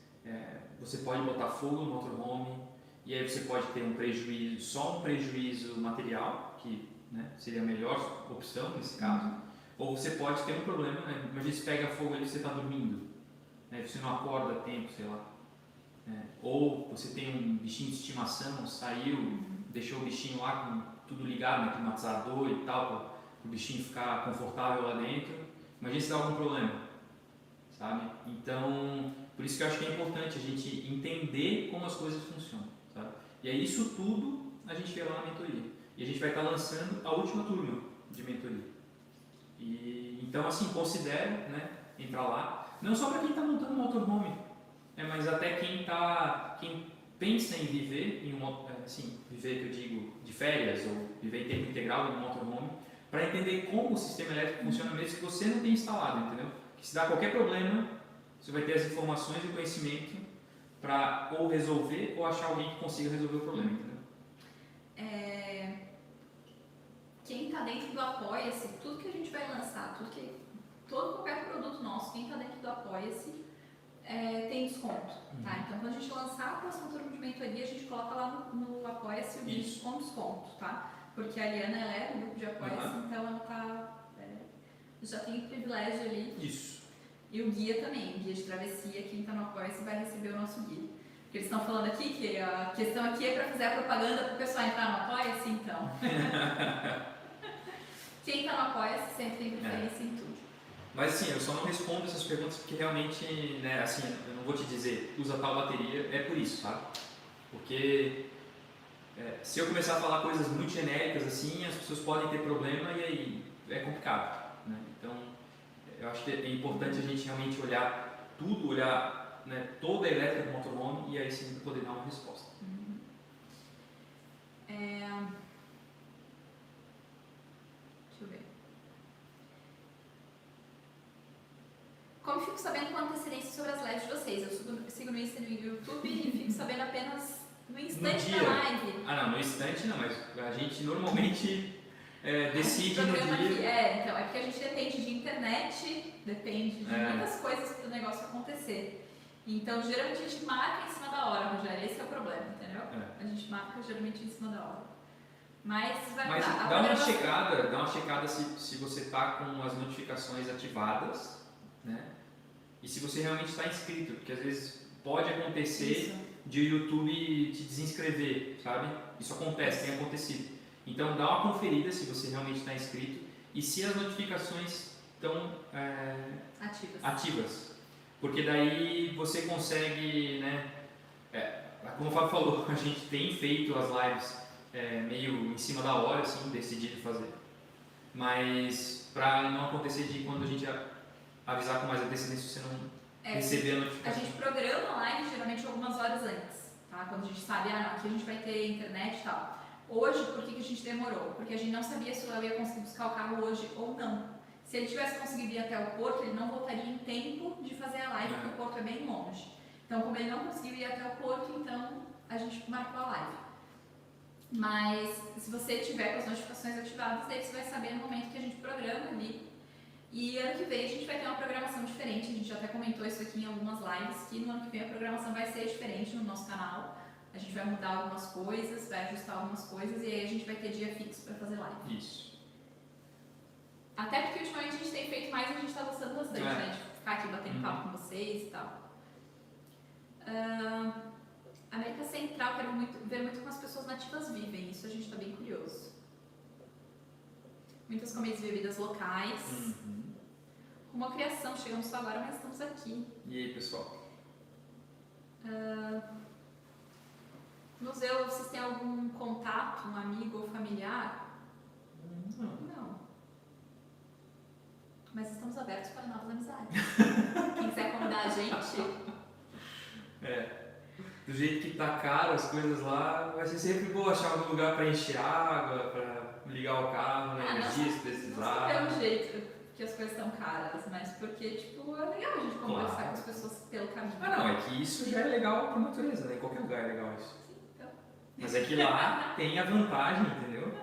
Speaker 1: você pode botar fogo no motorhome, e aí você pode ter só um prejuízo material, que seria a melhor opção nesse caso, ou você pode ter um problema, imagina se pega fogo ali e você está dormindo, você não acorda a tempo, sei lá, ou você tem um bichinho de estimação, saiu, deixou o bichinho lá com tudo ligado no climatizador e tal, para o bichinho ficar confortável lá dentro, imagina se dá algum problema, sabe? Então, por isso que eu acho que é importante a gente entender como as coisas funcionam, sabe? E aí isso tudo a gente vê lá na mentoria. E a gente vai estar lançando a última turma de mentoria. Então, assim, considere entrar lá. Não só para quem está montando um motorhome, mas até quem pensa em viver viver, que eu digo, de férias ou viver em tempo integral em um motorhome, para entender como o sistema elétrico funciona mesmo que você não tem instalado, entendeu? Que se dá qualquer problema, você vai ter as informações e o conhecimento para ou resolver ou achar alguém que consiga resolver o problema, entendeu?
Speaker 2: Quem está dentro do Apoia-se, tudo que a gente vai lançar, qualquer produto nosso, quem está dentro do Apoia-se tem desconto, tá? Então, quando a gente lançar a próxima turma de mentoria, a gente coloca lá no Apoia-se o link com desconto, tá? Porque a Ariana, ela é do grupo de Apoia-se, então ela já tem o privilégio ali.
Speaker 1: Isso.
Speaker 2: E o guia também, o guia de travessia, quem está no Apoia-se vai receber o nosso guia. Porque eles estão falando aqui que a questão aqui é para fazer a propaganda para o pessoal entrar no Apoia-se, então. Quem está no Apoia-se sempre tem preferência em tudo.
Speaker 1: Mas assim, eu só não respondo essas perguntas porque realmente, né, assim, eu não vou te dizer, usa tal bateria, é por isso, sabe? Porque se eu começar a falar coisas muito genéricas assim, as pessoas podem ter problema e aí é complicado, né? Então, eu acho que é importante a gente realmente olhar tudo, olhar, né, toda a elétrica do motorhome e aí sim poder dar uma resposta.
Speaker 2: Deixa eu ver. Como fico sabendo com antecedência sobre as lives de vocês? Eu sigo no Insta e no YouTube e fico sabendo apenas no instante da live.
Speaker 1: Ah, não, no instante não, mas a gente normalmente decide no dia.
Speaker 2: Então, é porque a gente depende de internet, depende de muitas coisas para o negócio acontecer. Então, geralmente a gente marca em cima da hora, Rogério, esse é o problema, entendeu? A gente marca geralmente em cima da hora. Mas vai mudar.
Speaker 1: Dá uma checada se você está com as notificações ativadas, né? E se você realmente está inscrito, porque às vezes pode acontecer de o YouTube te desinscrever, sabe? Isso acontece, tem acontecido. Então dá uma conferida se você realmente está inscrito e se as notificações estão ativas. Porque daí você consegue, né? Como o Fábio falou, a gente tem feito as lives meio em cima da hora, assim, decidido fazer. Mas para não acontecer de quando a gente avisar com mais antecedência, você não receber a notificação.
Speaker 2: A gente programa a live geralmente algumas horas antes, tá? Quando a gente sabe, aqui a gente vai ter internet e tal. Hoje, por que a gente demorou? Porque a gente não sabia se o Léo ia conseguir buscar o carro hoje ou não. Se ele tivesse conseguido ir até o porto, ele não voltaria em tempo de fazer a live, porque o porto é bem longe. Então, como ele não conseguiu ir até o porto, então a gente marcou a live. Mas se você tiver com as notificações ativadas, daí você vai saber no momento que a gente programa ali. E ano que vem a gente vai ter uma programação diferente, a gente já até comentou isso aqui em algumas lives, que no ano que vem a programação vai ser diferente no nosso canal. A gente vai mudar algumas coisas, vai ajustar algumas coisas e aí a gente vai ter dia fixo para fazer live.
Speaker 1: Isso.
Speaker 2: Até porque ultimamente a gente tem feito mais e a gente está gostando bastante, né? De ficar aqui batendo papo com vocês e tal. América Central, quero ver muito como as pessoas nativas vivem, isso a gente está bem curioso. Muitas comidas e bebidas locais. Uma criação, chegamos só agora, mas estamos aqui.
Speaker 1: E aí, pessoal?
Speaker 2: Museu, vocês têm algum contato, um amigo ou familiar? Não. Mas estamos abertos para novas amizades. Quem quiser convidar a gente.
Speaker 1: Do jeito que tá caro as coisas lá, vai ser sempre bom achar algum lugar para encher água, para ligar o carro, na energia se precisar.
Speaker 2: Não só pelo jeito que as coisas estão caras, mas porque, tipo, é legal a gente conversar com as pessoas pelo caminho.
Speaker 1: Não, é que isso já é legal por natureza, né? Em qualquer lugar é legal isso.
Speaker 2: Sim, então.
Speaker 1: Mas é que lá tem a vantagem, entendeu?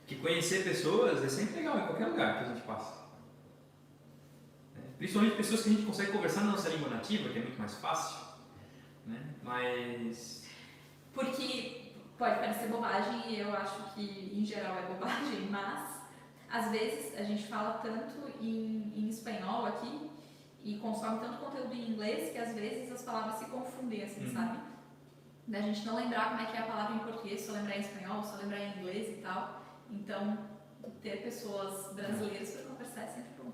Speaker 1: Que conhecer pessoas é sempre legal em qualquer lugar que a gente passa. Principalmente pessoas que a gente consegue conversar na nossa língua nativa, que é muito mais fácil, né? Mas...
Speaker 2: Porque pode parecer bobagem e eu acho que em geral é bobagem, mas às vezes a gente fala tanto em espanhol aqui e consome tanto conteúdo em inglês que às vezes as palavras se confundem, assim, sabe? Da gente não lembrar como é que é a palavra em português, só lembrar em espanhol, só lembrar em inglês e tal. Então, ter pessoas brasileiras para conversar é sempre bom.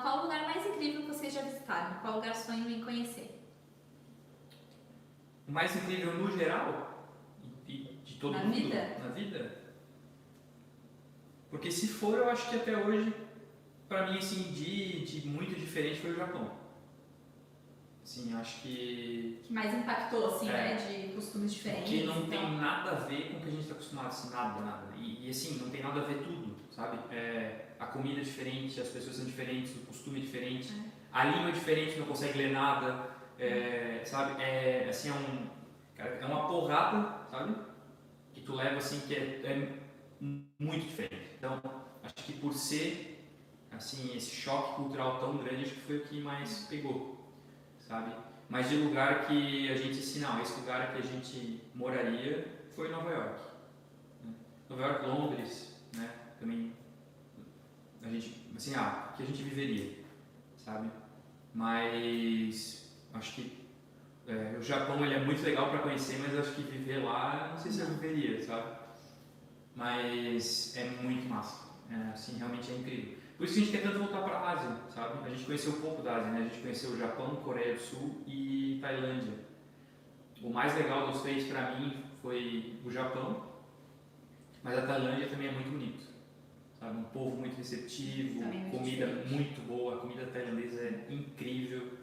Speaker 2: Qual o lugar mais incrível que vocês já visitaram? Qual lugar sonham em conhecer?
Speaker 1: O mais incrível no geral? De todo mundo? Na vida? Porque se for, eu acho que até hoje, para mim, assim, de muito diferente foi o Japão. Assim, acho que
Speaker 2: mais impactou, assim, né? De costumes diferentes.
Speaker 1: que não tem nada a ver com o que a gente está acostumado, assim, nada. E assim, não tem nada a ver tudo, sabe? A comida é diferente, as pessoas são diferentes, o costume é diferente, a língua é diferente, não consegue ler nada, sabe? Assim, é uma porrada, sabe? Que tu leva, assim, que é muito diferente. Então, acho que por ser, assim, esse choque cultural tão grande, acho que foi o que mais pegou, sabe? Mas de lugar que a gente disse, não, esse lugar que a gente moraria foi Nova York. Né? Nova York, Londres, né? Também, a gente, assim, que a gente viveria, sabe? Mas, acho que o Japão, ele é muito legal para conhecer, mas acho que viver lá, não sei se eu viveria, sabe? Mas é muito massa, assim, realmente é incrível. Por isso que a gente quer tanto voltar para a Ásia, sabe? A gente conheceu um pouco da Ásia, né? A gente conheceu o Japão, Coreia do Sul e Tailândia. O mais legal dos três para mim foi o Japão, mas a Tailândia também é muito bonito, sabe? Um povo muito receptivo, comida muito boa, a comida tailandesa é incrível,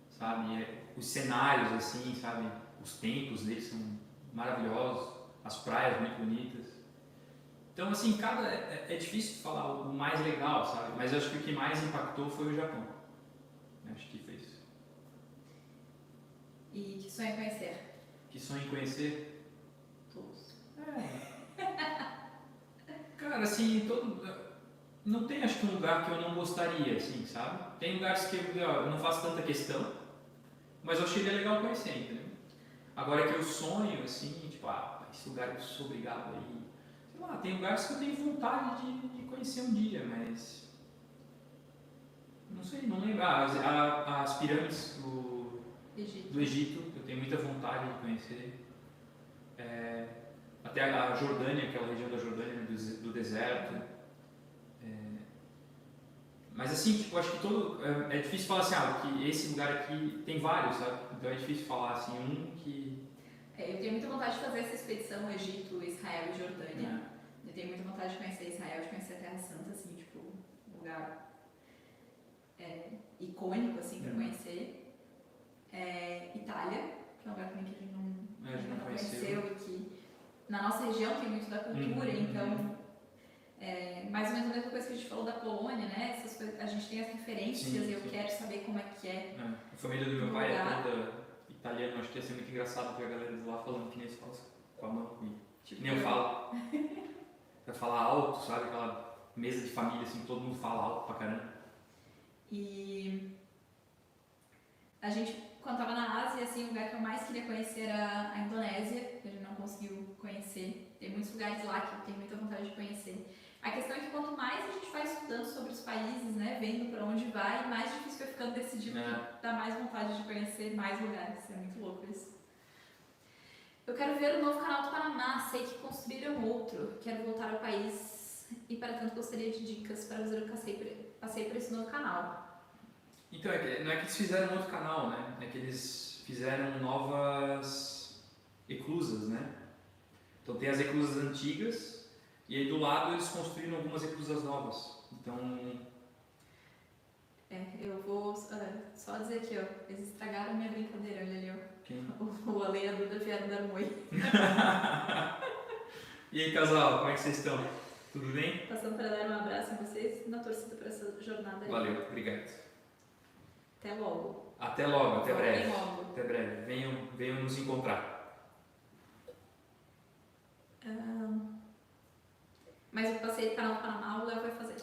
Speaker 1: sabe? Os cenários, assim, sabe? Os templos deles são maravilhosos, as praias muito bonitas. Então, assim, é difícil falar o mais legal, sabe? Mas eu acho que o que mais impactou foi o Japão. Eu acho que foi isso.
Speaker 2: E que sonho em conhecer?
Speaker 1: Que sonho em conhecer?
Speaker 2: Todos.
Speaker 1: Cara, assim, não tem, acho que, um lugar que eu não gostaria, assim, sabe? Tem lugares que eu não faço tanta questão, mas eu acharia legal conhecer, entendeu? Agora que eu sonho, assim, tipo, esse lugar eu sou obrigado a ir. Sei lá, tem lugares que eu tenho vontade de conhecer um dia, mas não sei, não lembro. As pirâmides do Egito, eu tenho muita vontade de conhecer. Até a Jordânia, aquela região da Jordânia, do deserto. Mas assim, tipo, acho que é difícil falar assim, que esse lugar aqui tem vários, sabe? Então é difícil falar assim, um que...
Speaker 2: eu tenho muita vontade de fazer essa expedição Egito, Israel e Jordânia. Eu tenho muita vontade de conhecer Israel, de conhecer a Terra Santa, assim, tipo, um lugar icônico, assim, pra conhecer. Itália, que é um lugar também que a gente não conheceu e que na nossa região tem muito da cultura, então mais ou menos a mesma coisa que a gente falou da Polônia, né? Essas coisas, a gente tem as referências e eu quero saber como é que é.
Speaker 1: A família do meu pai é toda italiana, acho que ia ser muito engraçado ver a galera de lá falando que nem eles falam com a mão e nem eu falo. Pra falar alto, sabe? Aquela mesa de família, assim, todo mundo fala alto pra caramba.
Speaker 2: E a gente, quando estava na Ásia, assim, o lugar que eu mais queria conhecer era a Indonésia, que a gente não conseguiu conhecer. Tem muitos lugares lá que eu tenho muita vontade de conhecer. A questão é que quanto mais a gente vai estudando sobre os países, né, vendo para onde vai, mais difícil vai ficando decidir o que dá mais vontade de conhecer mais lugares. É muito louco isso. Eu quero ver o novo canal do Panamá, sei que construíram outro. Quero voltar ao país e para tanto gostaria de dicas para fazer o passeio por esse novo canal.
Speaker 1: Então, não é que eles fizeram outro canal, né? É que eles fizeram novas eclusas, né? Então tem as eclusas antigas e aí do lado eles construíram algumas eclusas novas. Então...
Speaker 2: eu vou só dizer aqui, ó, eles estragaram minha brincadeira, olha ali, ó.
Speaker 1: Quem?
Speaker 2: O Ale e a Duda vieram dar um oi.
Speaker 1: E aí, casal, como é que vocês estão? Tudo bem?
Speaker 2: Passando para dar um abraço em vocês na torcida para essa jornada aí.
Speaker 1: Valeu, obrigado.
Speaker 2: Até logo.
Speaker 1: Até logo, até breve.
Speaker 2: Logo.
Speaker 1: Até breve. Venham nos encontrar.
Speaker 2: Mas o passeio do canal do Panamá o Léo vai fazer.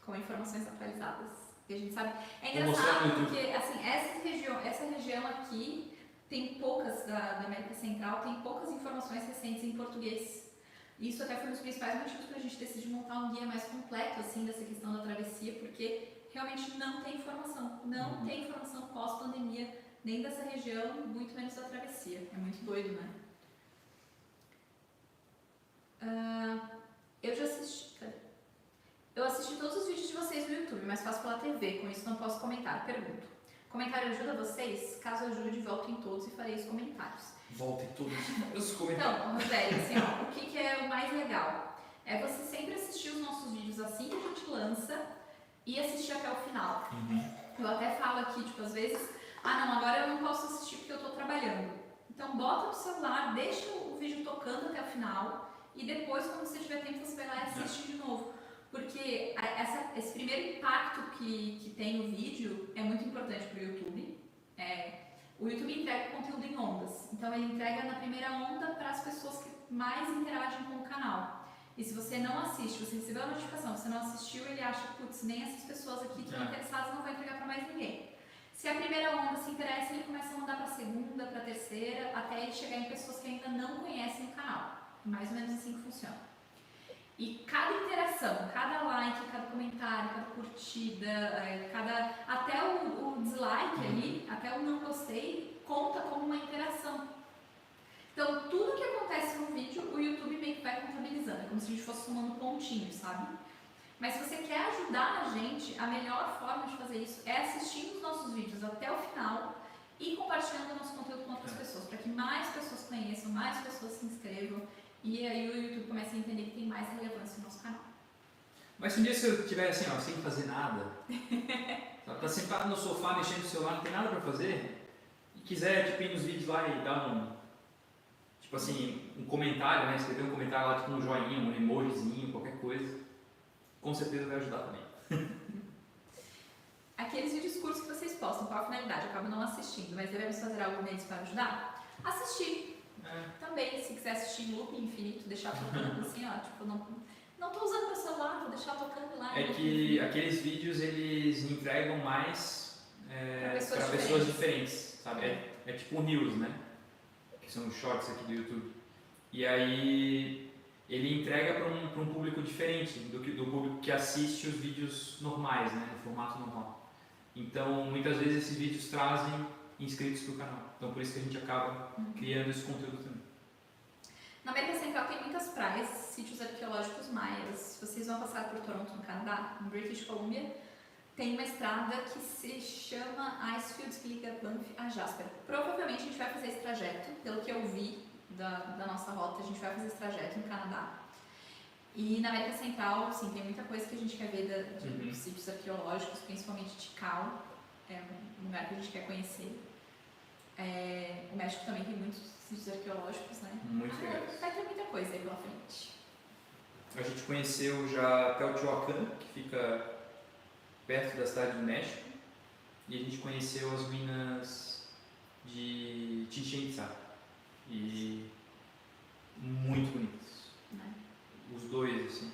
Speaker 2: Com informações atualizadas. Que a gente sabe. É engraçado porque assim, essa região aqui tem poucas, da América Central, tem poucas informações recentes em português. Isso até foi um dos principais motivos para a gente decidir montar um guia mais completo assim, dessa questão da travessia, porque realmente não tem informação. Não tem informação pós-pandemia, nem dessa região, muito menos da travessia. É muito doido, né? Eu assisti todos os vídeos de vocês no YouTube, mas faço pela TV, com isso não posso comentar. Pergunto. Comentário ajuda vocês? Caso ajude, volto em todos e farei os comentários.
Speaker 1: Volto em todos os comentários.
Speaker 2: Então, Rogério, assim, ó, o que é o mais legal? É você sempre assistir os nossos vídeos assim que a gente lança e assistir até o final. Eu até falo aqui, tipo, às vezes Ah, não, agora eu não posso assistir porque eu estou trabalhando. Então bota no celular, deixa o vídeo tocando até o final e depois, quando você tiver tempo, você vai lá e assiste de novo. Porque esse primeiro impacto que tem o vídeo é muito importante para o YouTube. O YouTube entrega conteúdo em ondas. Então ele entrega na primeira onda para as pessoas que mais interagem com o canal. E se você não assiste, você recebeu a notificação, você não assistiu, ele acha, putz, nem essas pessoas aqui que estão interessadas não vai entregar para mais ninguém. Se a primeira onda se interessa, ele começa a mandar para a segunda, para a terceira, até ele chegar em pessoas que ainda não conhecem o canal. Mais ou menos assim que funciona. E cada interação, cada like, cada comentário, cada curtida, até o dislike ali, até o não gostei, conta como uma interação. Então, tudo que acontece no vídeo, o YouTube meio que vai contabilizando. É como se a gente fosse somando pontinhos, sabe? Mas se você quer ajudar a gente, a melhor forma de fazer isso é assistindo os nossos vídeos até o final e compartilhando o nosso conteúdo com outras pessoas, para que mais pessoas conheçam, mais pessoas se inscrevam e aí o YouTube comece a entender que tem mais relevância no nosso canal.
Speaker 1: Mas se um dia você estiver assim, ó, sem fazer nada, tá sentado no sofá mexendo no celular, não tem nada pra fazer, e quiser tipo, ir nos vídeos lá e dar tipo assim, um comentário, né? Escrever um comentário lá, tipo um joinha, um emojizinho, qualquer coisa, com certeza vai ajudar também.
Speaker 2: Aqueles vídeos curtos que vocês postam, qual a finalidade? Eu acabo não assistindo, mas devemos fazer algo neles para ajudar? Assistir. Também, se quiser assistir em loop infinito, deixar tocando assim, ó, tipo, não tô usando meu celular, vou deixar tocando lá.
Speaker 1: É que aqueles vídeos, eles entregam mais para pessoas diferentes, sabe? É tipo um Reels, né? Que são os shorts aqui do YouTube. E aí ele entrega para um público diferente do público que assiste os vídeos normais, né? No formato normal. Então, muitas vezes esses vídeos trazem inscritos para o canal. Então, por isso que a gente acaba criando esse conteúdo também.
Speaker 2: Na América Central tem muitas praias, sítios arqueológicos maias. Vocês vão passar por Toronto, no Canadá, no British Columbia, tem uma estrada que se chama Icefields, que liga Banff a Jasper. Provavelmente a gente vai fazer esse trajeto, pelo que eu vi da nossa rota, a gente vai fazer esse trajeto no Canadá. E na América Central, sim, tem muita coisa que a gente quer ver de sítios arqueológicos, principalmente Tikal, é um lugar que a gente quer conhecer. O México também tem muitos sítios arqueológicos, né?
Speaker 1: Muito legais.
Speaker 2: Vai ter muita coisa aí pela frente.
Speaker 1: A gente conheceu já Teotihuacan, que fica perto da cidade do México, e a gente conheceu as ruínas de Chichén Itzá. E muito bonitas.
Speaker 2: Né?
Speaker 1: Os dois, assim.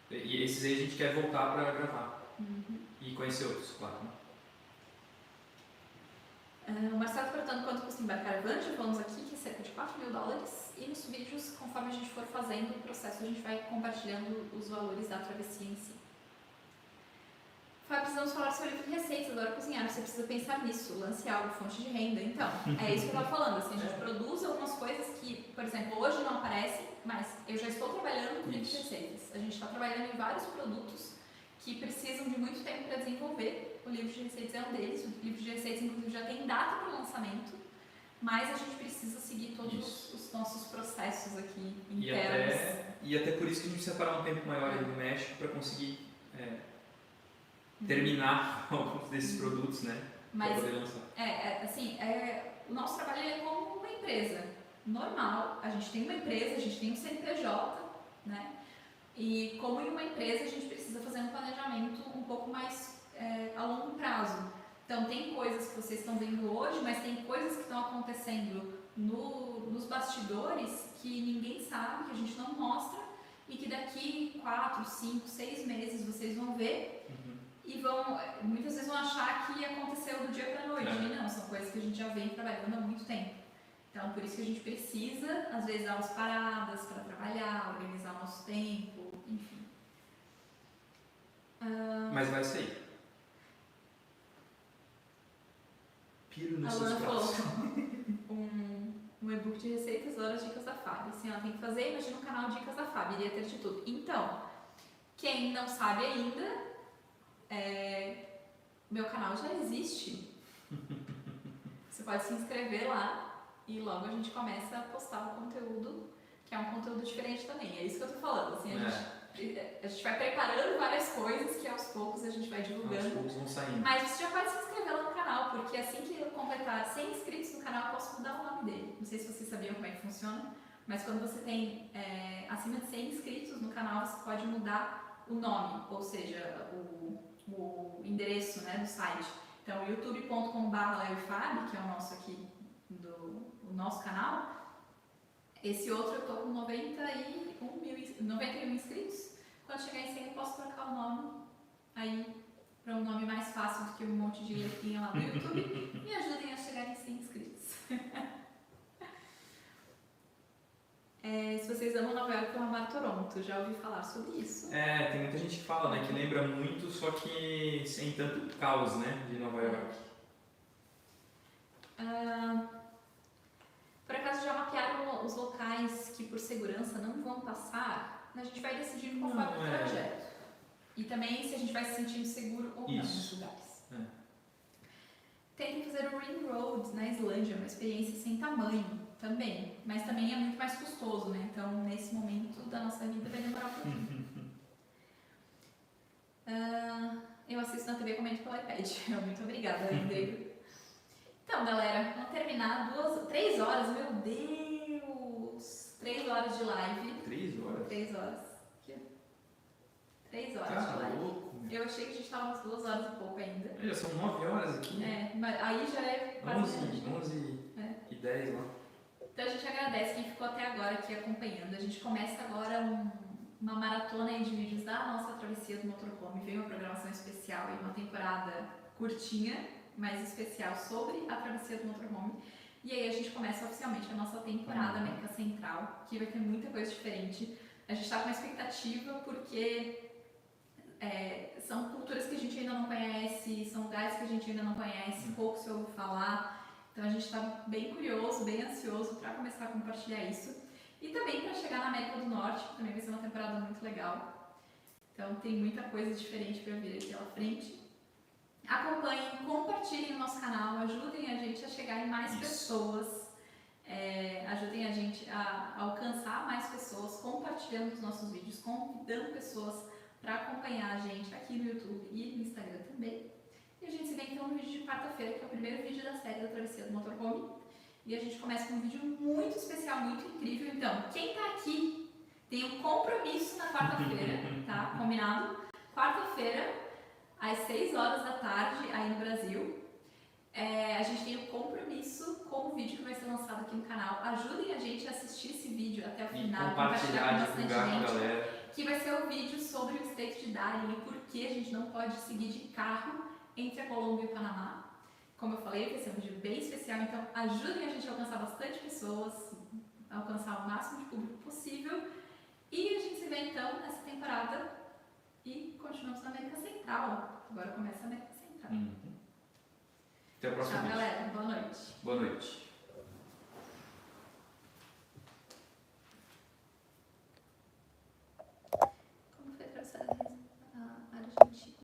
Speaker 1: E esses aí a gente quer voltar para gravar. E conhecer outros, claro. Né?
Speaker 2: O Marcelo está perguntando quanto custa embarcar a van, já falamos aqui que é cerca de $4.000, e nos vídeos, conforme a gente for fazendo o processo, a gente vai compartilhando os valores da travessia em si. Fábio, precisamos falar do seu livro de receitas, adoro cozinhar, você precisa pensar nisso, lance algo, fonte de renda. Então, é isso que eu estava falando, assim, a gente produz algumas coisas que, por exemplo, hoje não aparecem, mas eu já estou trabalhando com livro de receitas. A gente está trabalhando em vários produtos que precisam de muito tempo para desenvolver. O livro de receitas é um deles. O livro de receitas, inclusive, já tem data para o lançamento, mas a gente precisa seguir todos os nossos processos aqui internos.
Speaker 1: E até por isso que a gente precisa parar um tempo maior aí no México para conseguir terminar alguns desses produtos, né? Para poder lançar.
Speaker 2: O nosso trabalho é como uma empresa normal. A gente tem uma empresa, a gente tem um CNPJ, né? E como em uma empresa, a gente precisa fazer um planejamento um pouco mais a longo prazo. Então, tem coisas que vocês estão vendo hoje, mas tem coisas que estão acontecendo nos bastidores que ninguém sabe, que a gente não mostra e que daqui 4, 5, 6 meses vocês vão ver e muitas vezes vão achar que aconteceu do dia para a noite. E não, são coisas que a gente já vem trabalhando há muito tempo. Então, por isso que a gente precisa, às vezes, dar umas paradas para trabalhar, organizar o nosso tempo, enfim.
Speaker 1: Mas vai sair. Piro nos seus braços.
Speaker 2: Um e-book de receitas, horas, dicas da Fábio. Assim, ela tem que fazer, imagina um canal Dicas da Fábio, iria ter de tudo. Então, quem não sabe ainda, meu canal já existe. Você pode se inscrever lá. E logo a gente começa a postar o conteúdo, que é um conteúdo diferente também. É isso que eu tô falando. Assim, a gente vai preparando várias coisas que aos poucos a gente vai divulgando.
Speaker 1: Aos poucos vão saindo.
Speaker 2: Mas você já pode se inscrever lá no canal, porque assim que eu completar 100 inscritos no canal, eu posso mudar o nome dele. Não sei se vocês sabiam como é que funciona, mas quando você tem acima de 100 inscritos no canal, você pode mudar o nome, ou seja, o endereço, né, do site. Então, youtube.com/leoifab, que é o nosso aqui, o nosso canal. Esse outro eu tô com 91 inscritos. Quando chegar em 100 eu posso trocar o nome aí para um nome mais fácil do que um monte de letrinha lá do YouTube. Me ajudem a chegar em 100 inscritos. Se vocês amam Nova York, eu amar Toronto. Já ouvi falar sobre isso.
Speaker 1: Tem muita gente que fala, né, que lembra muito, só que sem tanto caos, né, de Nova York.
Speaker 2: Por acaso já mapearam os locais que por segurança não vão passar? A gente vai decidir conforme o trajeto. E também se a gente vai se sentindo seguro ou não nos lugares. Tentem fazer o Ring Road na Islândia, uma experiência sem tamanho também. Mas também é muito mais custoso, né? Então nesse momento da nossa vida vai demorar um pouquinho. Eu assisto na TV e comento pelo iPad. Muito obrigada, Rodrigo. Então, galera, vamos terminar 3 horas, meu Deus! 3 horas de live.
Speaker 1: 3 horas?
Speaker 2: 3 horas. Aqui, 3 horas
Speaker 1: Cara,
Speaker 2: de live.
Speaker 1: louco, meu.
Speaker 2: Eu achei que a gente estava umas 2 horas e pouco ainda.
Speaker 1: Já são 9 horas aqui.
Speaker 2: Mas aí já é quase
Speaker 1: 11 e 10 lá.
Speaker 2: Então a gente agradece quem ficou até agora aqui acompanhando. A gente começa agora uma maratona aí de vídeos da nossa travessia do motorhome. Vem uma programação especial e uma temporada curtinha, mas especial sobre a travessia do motorhome. E aí a gente começa oficialmente a nossa temporada América Central, que vai ter muita coisa diferente. A gente está com uma expectativa porque são culturas que a gente ainda não conhece, são lugares que a gente ainda não conhece, pouco se ouve falar. Então a gente está bem curioso, bem ansioso para começar a compartilhar isso. E também para chegar na América do Norte, que também vai ser uma temporada muito legal. Então tem muita coisa diferente para vir aqui pela frente. Acompanhem, compartilhem o nosso canal, ajudem a gente a chegar em mais pessoas, ajudem a gente a alcançar mais pessoas, compartilhando os nossos vídeos, convidando pessoas para acompanhar a gente aqui no YouTube e no Instagram também. E a gente se vê então no vídeo de quarta-feira, que é o primeiro vídeo da série da Travessia do Motorhome. E a gente começa com um vídeo muito especial, muito incrível. Então, quem tá aqui tem um compromisso na quarta-feira, tá? Combinado? Quarta-feira, às 6 horas da tarde, aí no Brasil. A gente tem um compromisso com o vídeo que vai ser lançado aqui no canal. Ajudem a gente a assistir esse vídeo até o final,
Speaker 1: compartilhar
Speaker 2: com bastante
Speaker 1: divulgar
Speaker 2: gente.
Speaker 1: Com a galera.
Speaker 2: Que vai ser o vídeo sobre o Estreito de Darien e por que a gente não pode seguir de carro entre a Colômbia e o Panamá. Como eu falei, vai ser um vídeo bem especial, então ajudem a gente a alcançar bastante pessoas, alcançar o máximo de público possível. E a gente se vê então nessa temporada e continuamos na América Central. Agora começa a América Central.
Speaker 1: Até o próximo
Speaker 2: Tchau,
Speaker 1: vídeo.
Speaker 2: galera. Boa noite.